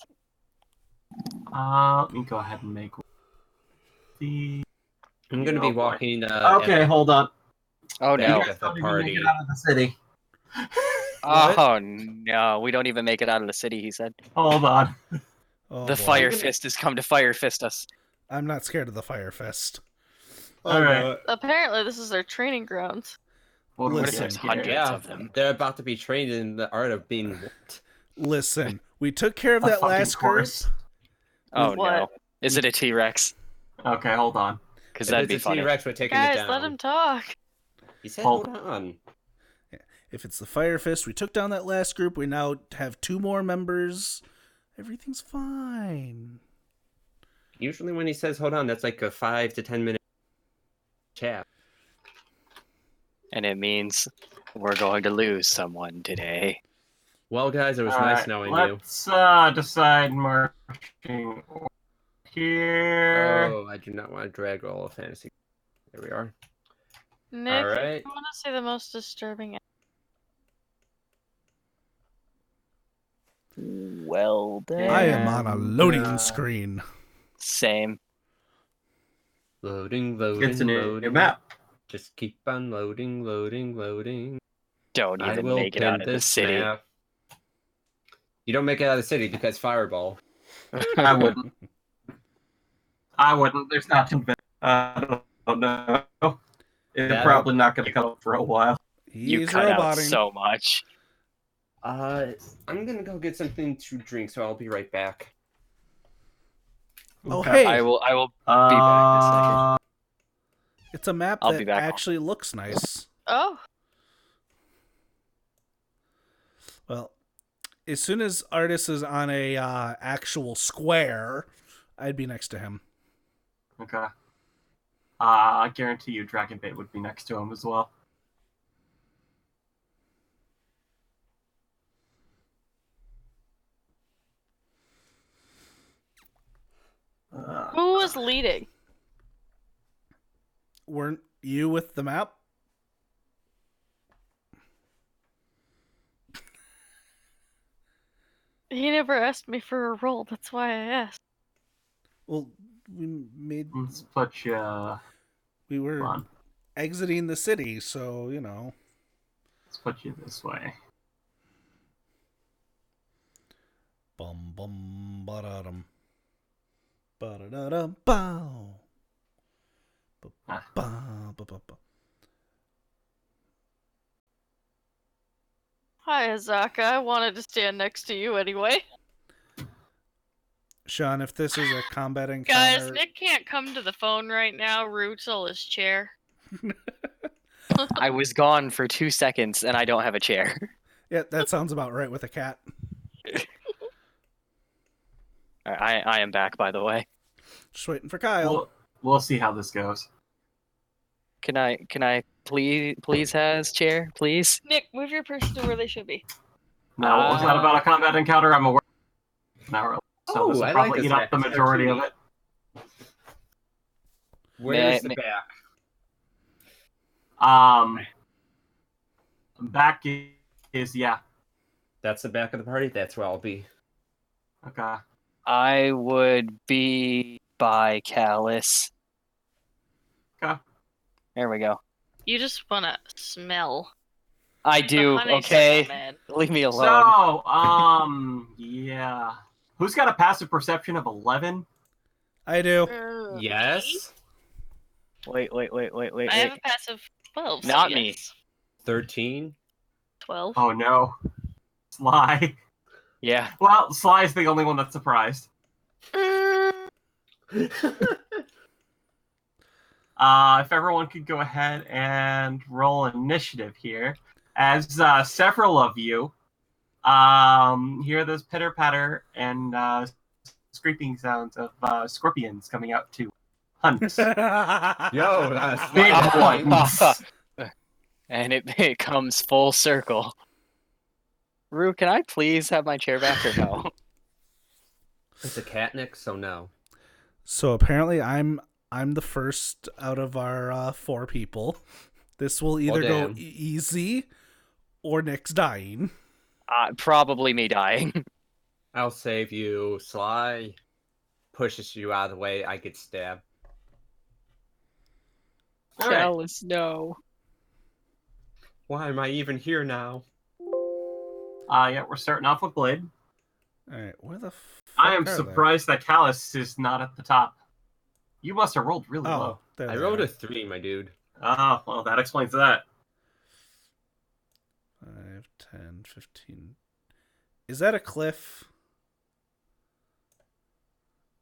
Let me go ahead and make the. I'm going to be Oh, boy. walking. Okay, hold on. Oh Yeah, no. you got the Don't even make party. it out of the city. What? Oh no, we don't even make it out of the city, he said. Hold on. Oh, The boy. Fire Fist has come to Fire Fist us. I'm not scared of the Fire Fist. All right. Apparently, this is their training grounds. What Listen. do we There's get hundreds here? Yeah, of them. they're about to be trained in the art of being whipped. Listen, we took care of A that fucking last group. course. Oh What? no. Is it a T-Rex? Okay, hold on. Because If that'd be it's a funny. T-Rex, we're taking it Guys, down. let him talk. He said, Hold hold on. If it's the Fire Fist, we took down that last group. We now have 2 more members. Everything's fine. Usually when he says hold on, that's like a 5 to 10 minute chat. And it means we're going to lose someone today. Well, guys, it was All nice right, knowing you. let's decide marching order here. Oh, I do not want to drag Roll of Fantasy. There we are. Nick, All right. I want to say the most disturbing. Well then. I am on a loading screen. Same. Loading, loading, It's a new loading. map. Just keep on loading, loading, loading. Don't I even will make it pin out of the this city. map. You don't make it out of the city because Fireball. I wouldn't. I wouldn't. There's not too many. I don't know. It's That'll- probably not going to come up for a while. You He's cut out roboting. so much. I'm gonna go get something to drink, so I'll be right back. Oh, Okay. hey, I will be back Uh, it's a map I'll that be back. actually looks nice. Oh, Well, as soon as Artis is on a actual square, I'd be next to him. okay. I guarantee you Dragonbait would be next to him as well. who was leading? Weren't you with the map? He never asked me for a roll. That's why I asked. Well, we made Let's put you. we were Hold on. exiting the city, so you know. Let's put you this way. Bum bum ba-da-dum. Ba-da-da-dum, bow. Ah. Ba-ba-ba-ba. Hi, Azaka. I wanted to stand next to you anyway. Sean, if this is a combat encounter, Guys, Nick can't come to the phone right now. Rootsel his chair. I was gone for 2 seconds and I don't have a chair. yeah, that sounds about right with a cat. I am back, by the way. Just waiting for Kyle. We'll see how this goes. Can I please has chair, please? Nick, move your person to where they should be. No, was that about a combat encounter? I'm aware. Not really. So Oh, this will I like probably this eat up the map. It's majority of cartoony. it. Where's the May- back? Back is yeah. That's the back of the party? That's where I'll be. Okay. I would be by Callus. Okay. There we go. You just want to smell I the do. honeysuckle, Okay, man. leave me alone. So, yeah. Who's got a passive perception of 11? I do. Yes. Wait. I have a passive 12. So Not me. yes. 13. 12. Oh no. Sly. Yeah. Well, Sly's the only one that's surprised. If everyone could go ahead and roll initiative here, as several of you hear this pitter patter and scraping sounds of scorpions coming out to hunt. Yo, that's Big fine. ones. And it comes full circle. Rue, can I please have my chair back or no? It's a catnick, so no. So apparently I'm the first out of our 4 people. This will either go damn. easy or Nick's dying. Probably me dying. I'll save you. Sly pushes you out of the way. I get stabbed. All right. Callus, no. Why am I even here now? Yeah, we're starting off with Blade. Alright, where the fuck I am are surprised that Callus is not at the top. You must have rolled really they? Oh, low. there I they rolled are. a 3, my dude. Oh, well, that explains that. 5, 10, 15. Is that a cliff?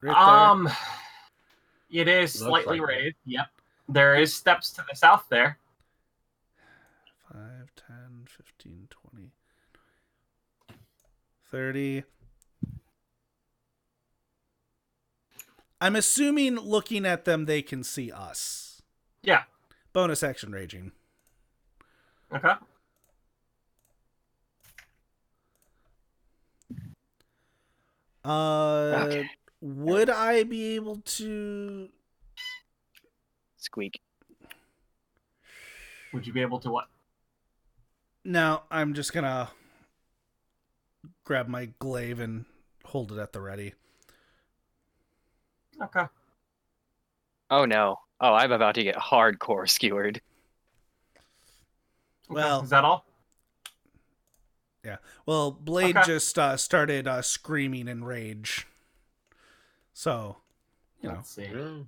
Right It is Looks slightly like it. raised. Yep. There is steps to the south there. there. 5, 10, 15, 20, 30. I'm assuming looking at them, they can see us. Yeah. Bonus action raging. Okay. Okay. Would I be able to? Squeak. Would you be able to what? No, I'm just gonna grab my glaive and hold it at the ready. Okay. Oh no. Oh, I'm about to get hardcore skewered. Well, is that all? yeah. Well, Blade Okay. just started screaming in rage. So, you know. Let's see. Mm.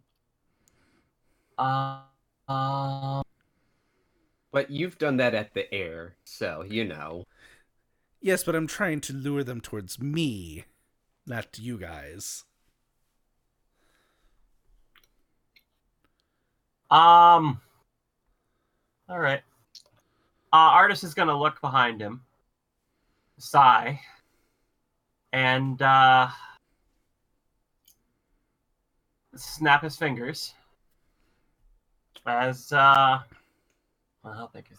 But you've done that at the air, so you know. Yes, but I'm trying to lure them towards me, not you guys. All right. Artist is gonna look behind him, sigh, and snap his fingers as well, how big is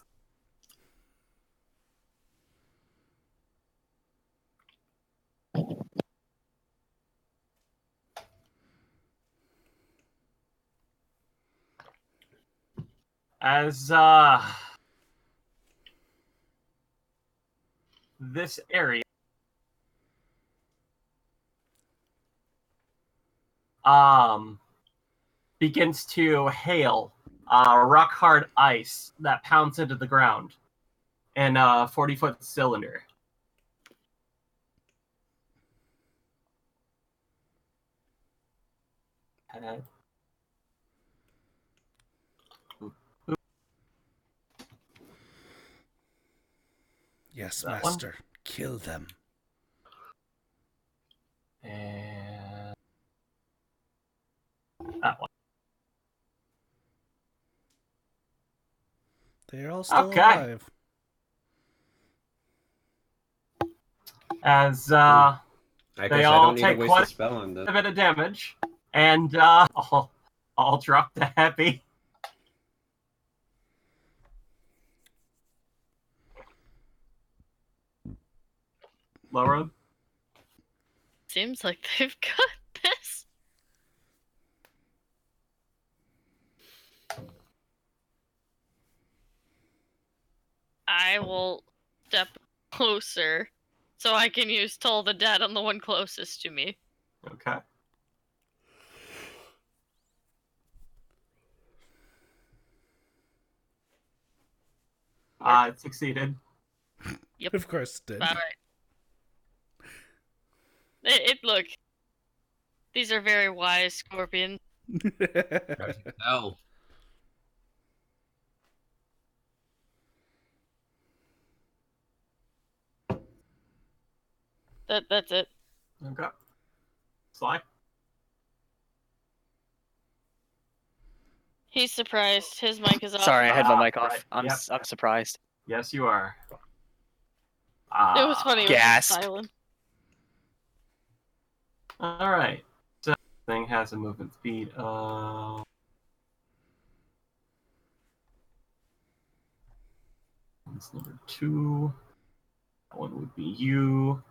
as this area begins to hail rock hard ice that pounds into the ground in a 40-foot cylinder. Head. Yes, That one? master. Kill them. And that one. They're all still Okay. alive. As I guess they I all don't need to take waste quite a spell on this. a bit of damage, and I'll drop the heavy. Laura? Seems like they've got this. I will step closer so I can use Toll the Dead on the one closest to me. Okay. It succeeded. Yep. Of course it did. All right. Look. These are very wise scorpions. Oh. That's it. Okay. Sly. He's surprised. His mic is off. Sorry, I had my mic off. Right. I'm Yep. I'm surprised. Yes, you are. It was funny. It was just Gasp. silent. All right. So thing has a movement speed of. That's number 2. That one would be you.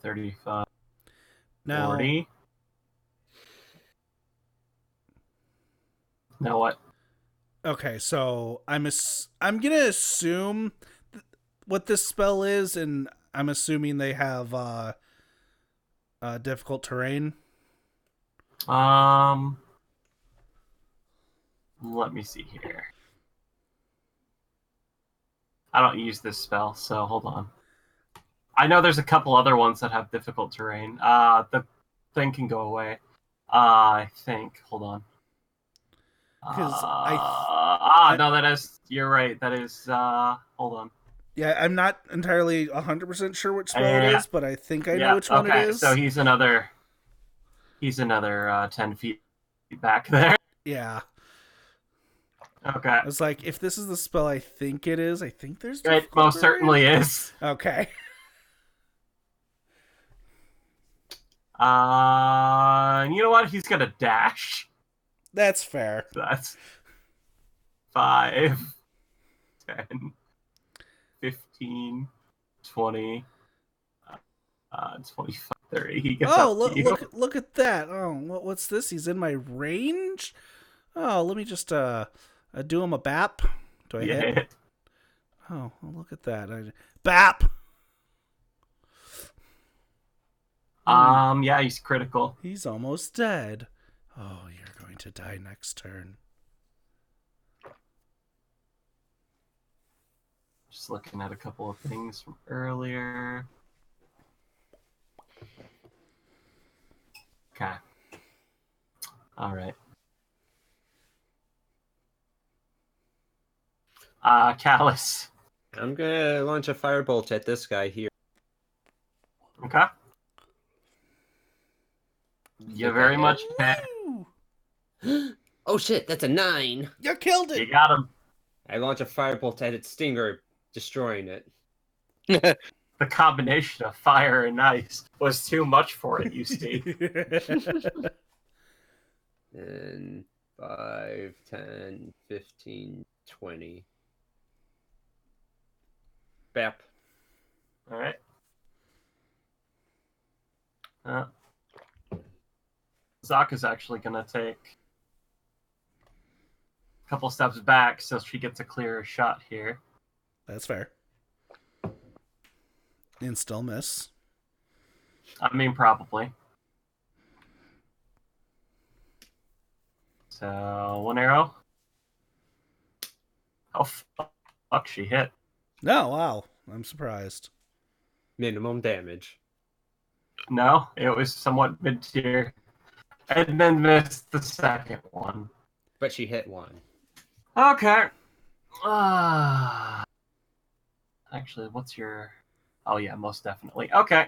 $35, Now, $40. Now what? okay, so I'm gonna assume what this spell is, and I'm assuming they have difficult terrain. Let me see here. I don't use this spell, so hold on. I know there's a couple other ones that have difficult terrain. The thing can go away. I think. Hold on. 'Cause No, that is. You're right. That is. Hold on. Yeah, I'm not entirely 100% sure which spell it Yeah. is, but I think I know which one it is. So he's another 10 feet back there. Yeah. Okay. I was like, if this is the spell I think it is, I think there's It difficult most terrain. certainly is. Okay. You know what? He's gonna dash. That's fair. So that's 5, 10, 15, 20, 25, 30. He gets Oh, up to you. look at that. Oh, what's this? He's in my range? Oh, let me just do him a bap. Do I hit? Yeah. Oh, well, look at that. Bap. Yeah, he's critical. He's almost dead. Oh, you're going to die next turn. Just looking at a couple of things from earlier. Okay. All right. Callus. I'm gonna launch a firebolt at this guy here. Okay. You very much can. Woo! Oh shit, that's a 9. You killed You it. got him. I launch a firebolt at its stinger, destroying it. The combination of fire and ice was too much for it, you see. And 5, 10, 15, 20. Bap. All right. Zaka's actually going to take a couple steps back so she gets a clearer shot here. That's fair. And still miss. I mean, probably. So, 1 arrow. Oh, fuck, she hit. No, wow. I'm surprised. Minimum damage. No, it was somewhat mid-tier. And then missed the second one. But she hit 1. Okay. Actually, what's your... Oh, yeah, most definitely. Okay.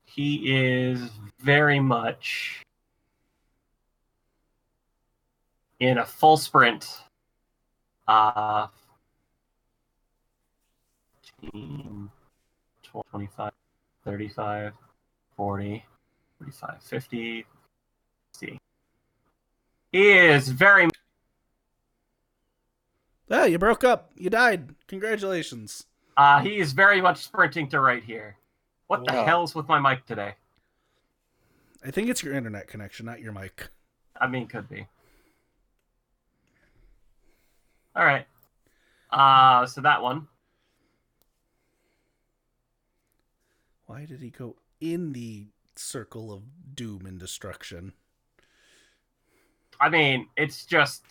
He is very much in a full sprint. 15, 25, 35, 40, 45, 50, see. He is very. Ah, you broke up. You died. Congratulations. He is very much sprinting to right here. What the Oh. hell's with my mic today? I think it's your internet connection, not your mic. I mean, could be. All right. So that one. Why did he go in the circle of doom and destruction? I mean, it's just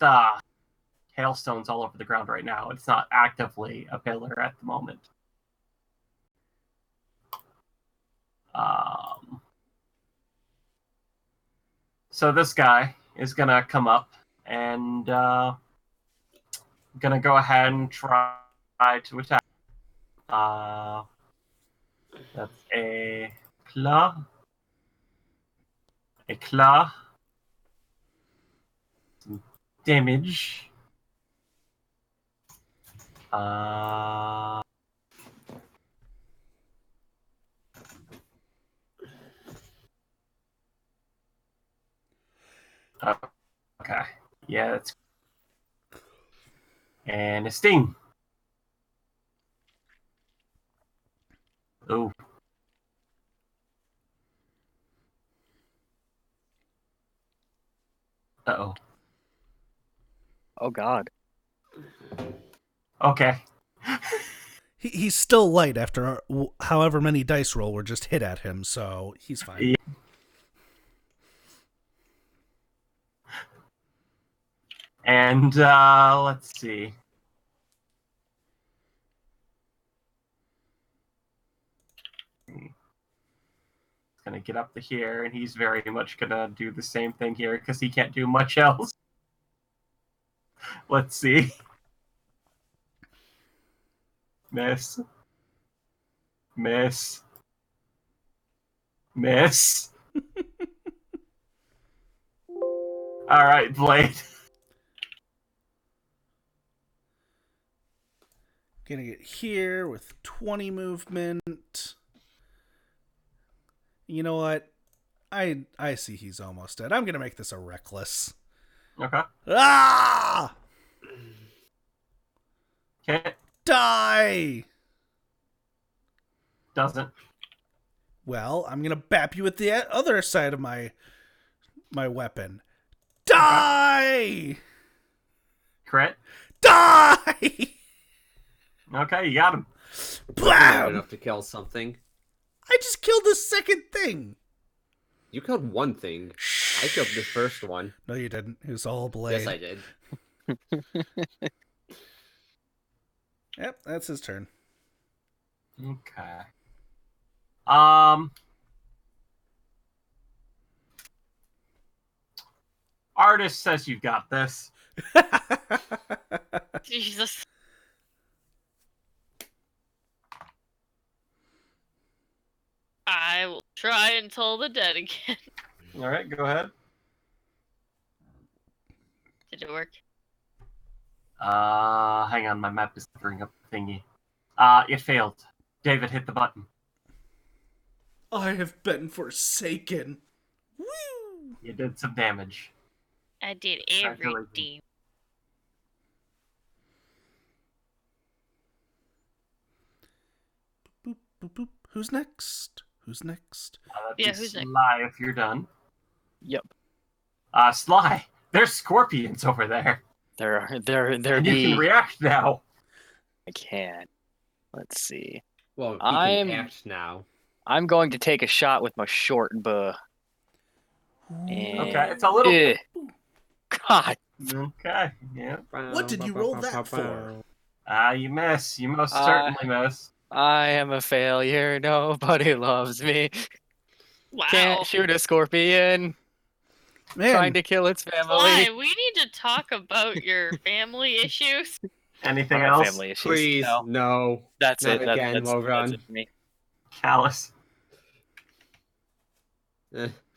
hailstones all over the ground right now. It's not actively a pillar at the moment. So this guy is gonna come up and gonna go ahead and try to attack. That's a claw. A claw. Some damage. Okay. Yeah, that's. And a sting. Oh. Uh-oh. Oh God. Okay. He's still light after however many dice roll were just hit at him, so he's fine. Yeah. And let's see. He's gonna get up to here, and he's very much gonna do the same thing here because he can't do much else. Let's see. Miss. Miss. Miss. All right, Blade. Gonna get here with 20 movement. You know what? I see he's almost dead. I'm gonna make this a reckless. Okay. Ah! Okay. Die! Doesn't. Well, I'm gonna bap you with the other side of my weapon. Die! Crit. Die! Okay, you got him. Not Blam! enough to kill something. I just killed the second thing. You killed one thing. I killed the first one. No, you didn't. It was all Blade. Yes, I did. Yep, that's his turn. Okay. Artist says you've got this. Jesus. I will try and toll the dead again. All right, go ahead. Did it work? Hang on, my map is covering up the thingy. It failed. David, hit the button. I have been forsaken. Woo! You did some damage. I did Congratulations. everything. Boop, boop, boop. Who's next? Who's next? Yeah, who's next? Sly, if you're done. Yep. Sly, there's scorpions over there. There And be. you can react now. I can. Let's see. Well, he I'm- can act now. I'm going to take a shot with my short bow. Okay, it's a little. Eh. God. Okay, yeah. What did you roll that for? You miss. You most certainly miss. I am a failure. Nobody loves me. Wow. Can't shoot a scorpion. Man, Trying to kill its family. Why? We need to talk about your family issues. Anything I have else? family issues. Please, No, no. that's Not it. That- again, that's, Logan. that's it for me. Callus.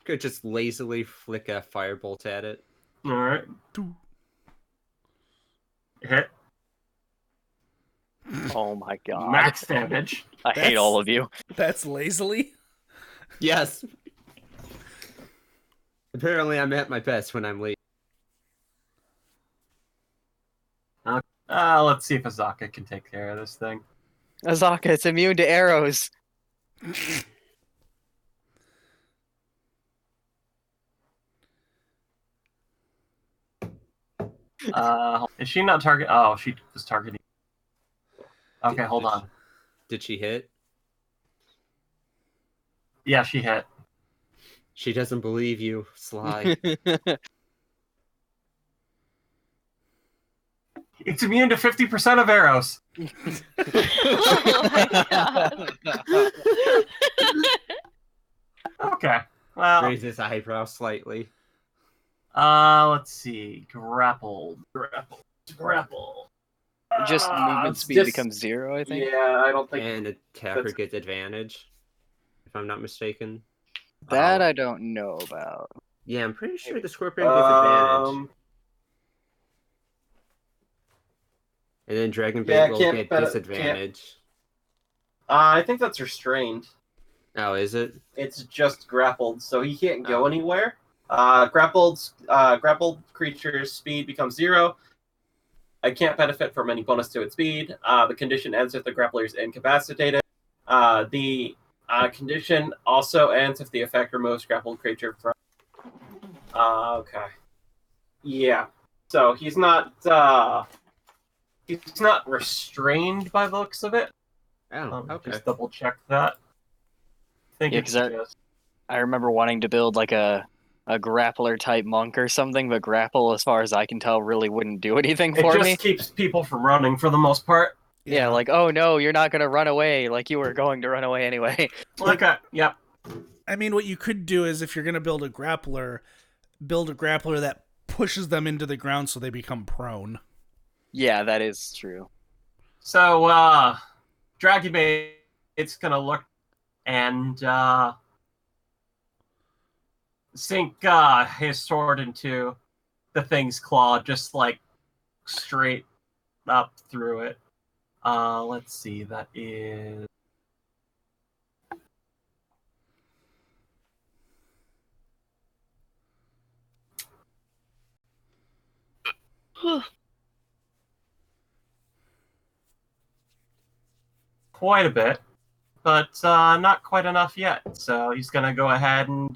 Could just lazily flick a firebolt at it. All right. Hit. Oh my god. Max damage. I hate That's- all of you. that's lazily. Yes. Apparently, I'm at my best when I'm late. Let's see if Azaka can take care of this thing. Azaka, it's immune to arrows. Is she not target? Oh, she was targeting. Okay, hold on. Did she hit? Yeah, she hit. She doesn't believe you, Sly. It's immune to 50% of arrows. Oh my god. Okay. Well, Raise his eyebrow slightly. let's see. Grapple. Just movement it's speed just- becomes 0, I think. Yeah, I don't think. And attacker gets advantage, if I'm not mistaken. That I don't know about. Yeah, I'm pretty sure the scorpion gets advantage. And then Dragon Bait will get disadvantage. I think that's restrained. Oh, is it? It's just grappled, so he can't go Oh. anywhere. Grappled creature's speed becomes 0. I can't benefit from any bonus to its speed. The condition ends if the grappler is incapacitated. The condition also ends if the effect removes grappled creature from. Okay. Yeah. So he's not restrained by the looks of it. Oh, okay. Just double check that. I think Yeah, it's 'cause just. I remember wanting to build like a grappler type monk or something, but grapple, as far as I can tell, really wouldn't do anything It for just me. keeps people from running for the most part. Yeah, like, oh no, you're not gonna run away like you were going to run away anyway. Okay. Yep. I mean, what you could do is if you're going to build a grappler that pushes them into the ground so they become prone. Yeah, that is true. So, Dragon Bait, it's gonna look and sink his sword into the thing's claw, just like straight up through it. Let's see, that is. Quite a bit, but not quite enough yet. So he's gonna go ahead and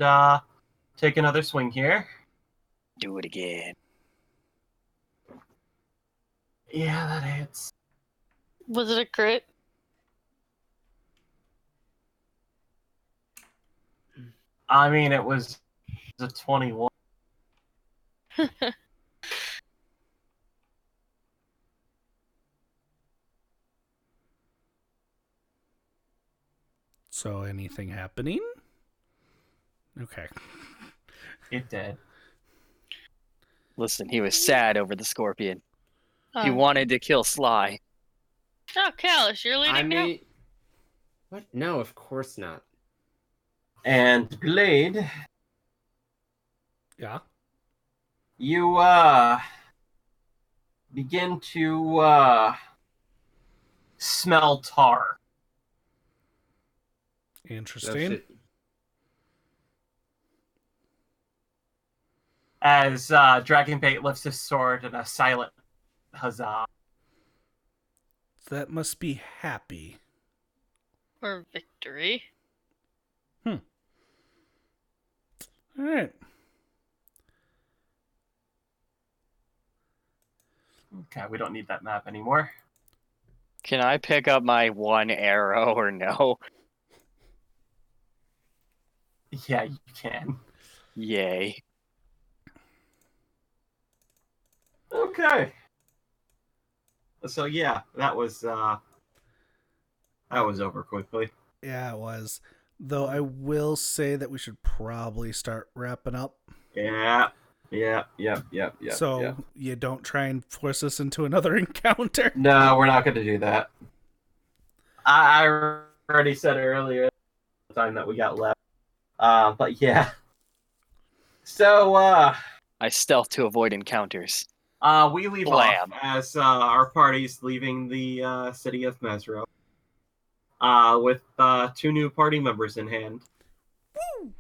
take another swing here. Do it again. Yeah, that hits. Was it a crit? I mean, it was a 21. So anything happening? Okay. It did. Listen, he was sad over the scorpion. He Oh, wanted to kill Sly. oh Callus, you're leading I now? mean, what? No, of course not. And Blade, Yeah. you begin to smell tar. Interesting. Shit. As Dragon Bait lifts his sword in a silent huzzah. That must be happy. Or victory? All right. Okay, we don't need that map anymore. Can I pick up my one arrow or no? Yeah, you can. Yay. Okay. So yeah, that was over quickly. Yeah, it was. Though I will say that we should probably start wrapping up. Yeah. So you don't try and force us into another encounter. No, we're not going to do that. I already said earlier the time that we got left. But yeah. So I stealth to avoid encounters. we leave Blam. off as our party's leaving the city of Mesro. With 2 new party members in hand. Woo!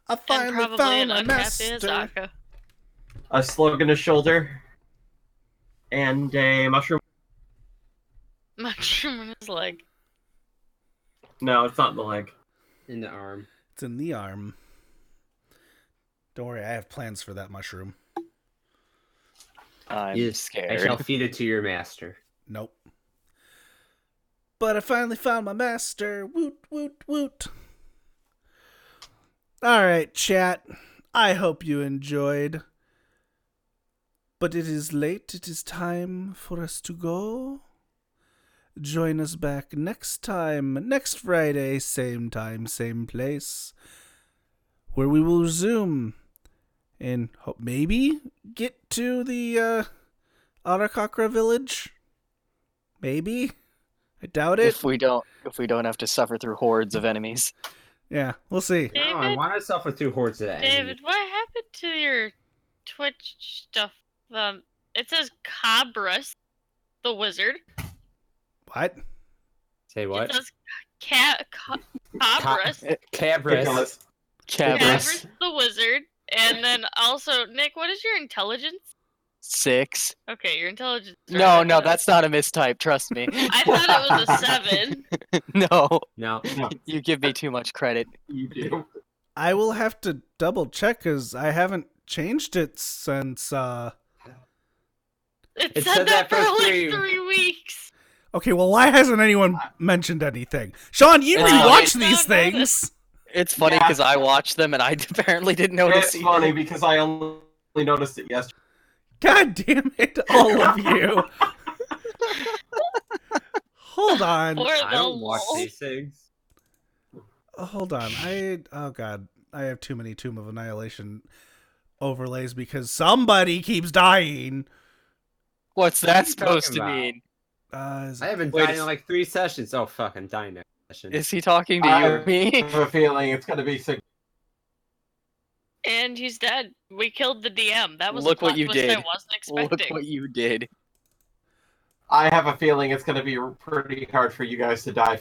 I And finally probably found an my unhappy master. Azaka. A slug in his shoulder, and a mushroom. Mushroom in his leg. No, it's not in the leg. In the arm. It's in the arm. Don't worry, I have plans for that mushroom. I'm Yes, scared. I shall feed it to your master. Nope. But I finally found my master. Woot, woot, woot. Alright, chat. I hope you enjoyed. But it is late. It is time for us to go. Join us back next time, next Friday, same time, same place, where we will resume and maybe get to the Arakakra village. Maybe. I doubt it. If we don't have to suffer through hordes of enemies. Yeah, we'll see. No, I want to suffer through hordes of that. David, what happened to your Twitch stuff? It says Cabras, the wizard. What? Say what? It says Cabras. Cabras. Cabras, the wizard. And then also, Nick, what is your intelligence? 6. Okay, your intelligence. No, that's not a mistype. Trust me. I thought it was a 7. No, No. you give me too much credit. You do. I will have to double check because I haven't changed it since. It said said that that for for like 3 3 weeks. Okay, well, why hasn't anyone mentioned anything? Sean, you It's rewatch funny. these things. It's funny Yeah. because I watched them and I apparently didn't notice. It's funny because I only noticed it yesterday. God damn it, all of you. Hold on. Or I the don't watch lol. these things. Hold on. Oh god. I have too many Tomb of Annihilation overlays because somebody keeps dying. What's that What are you supposed talking to about? mean? Is- I haven't Wait, died in like 3 sessions. Oh, fuck, I'm dying next session. Is he talking to you or me? I have a feeling it's gonna be sick. And he's dead. We killed the DM. That was Look a plot what you twist did. I wasn't expecting. Look what you did. I have a feeling it's gonna be pretty hard for you guys to die.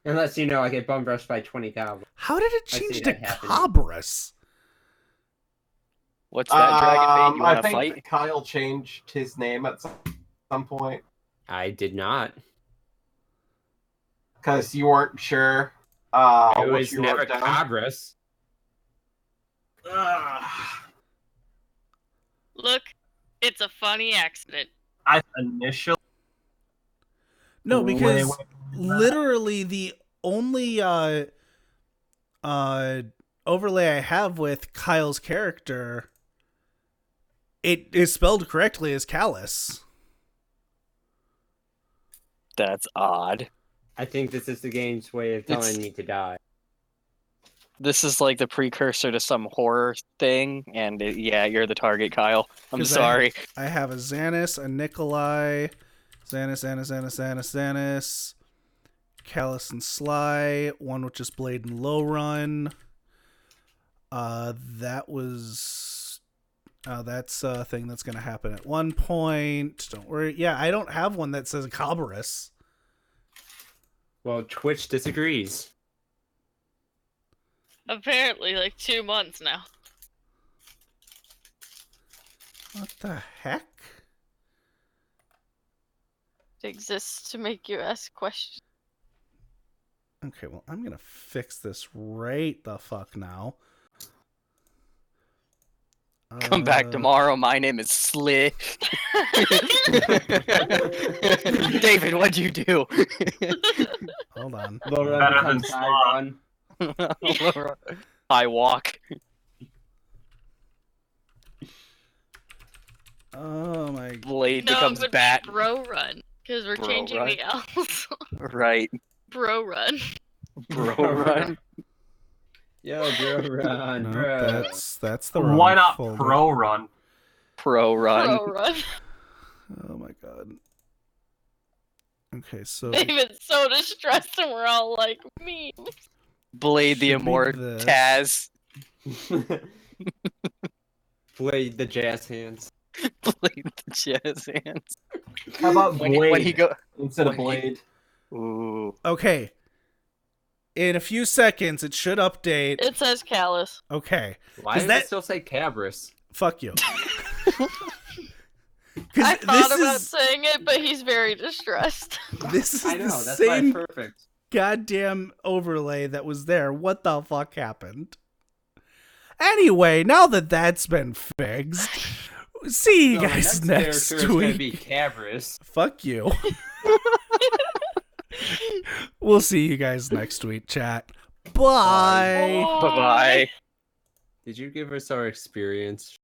Unless, you know, I get bum rushed by 20 goblins. How did it I see change to that happening. Cabras? What's that dragon mean? You I want to think fight? Kyle changed his name at some point I did not. because you weren't sure It what was you never wrote down. Cabras. Look, it's a funny accident. I initially No, Wait, because wait. literally the only overlay I have with Kyle's character, it is spelled correctly as Callus. That's odd. I think this is the game's way of telling me to die. This is like the precursor to some horror thing, and yeah, you're the target, Kyle. I'm 'Cause sorry. I have a Xanis, a Nikolai, Xanis, Callus and Sly, one with just Blade and Low Run. That's a thing that's going to happen at one point. Don't worry. Yeah, I don't have one that says Cabras. Well, Twitch disagrees. Apparently, like 2 months now. What the heck? It exists to make you ask questions. Okay, well, I'm going to fix this right the fuck now. Come back tomorrow. My name is Slick. David, what'd you do? Hold on. Low run Better than becomes high run. I walk. Oh my. Blade No, becomes it would be bat. Bro Run. Because we're Bro changing Run? the L's. Right. Bro Run. Bro run. Yo, bro, run, No, bro. that's the wrong why not folder. pro run? Pro run. Bro Run. Oh my god. Okay, so David's so distressed and we're all like, me. Blade the Should be Immort this. Taz. Blade the jazz hands. Blade the jazz hands. How about When blade he go. instead of when he- blade? Ooh. okay. In a few seconds, it should update. It says callus. Okay. Why 'Cause does that- it still say Cabris? Fuck you. I thought this about is saying it, but he's very distressed. this is I know, the that's why same it's perfect. goddamn overlay that was there. What the fuck happened? Anyway, now that that's been fixed, see you So guys the next character is gonna week. be Cabris. Fuck you. We'll see you guys next week, chat. Bye. Bye bye. Did you give us our experience?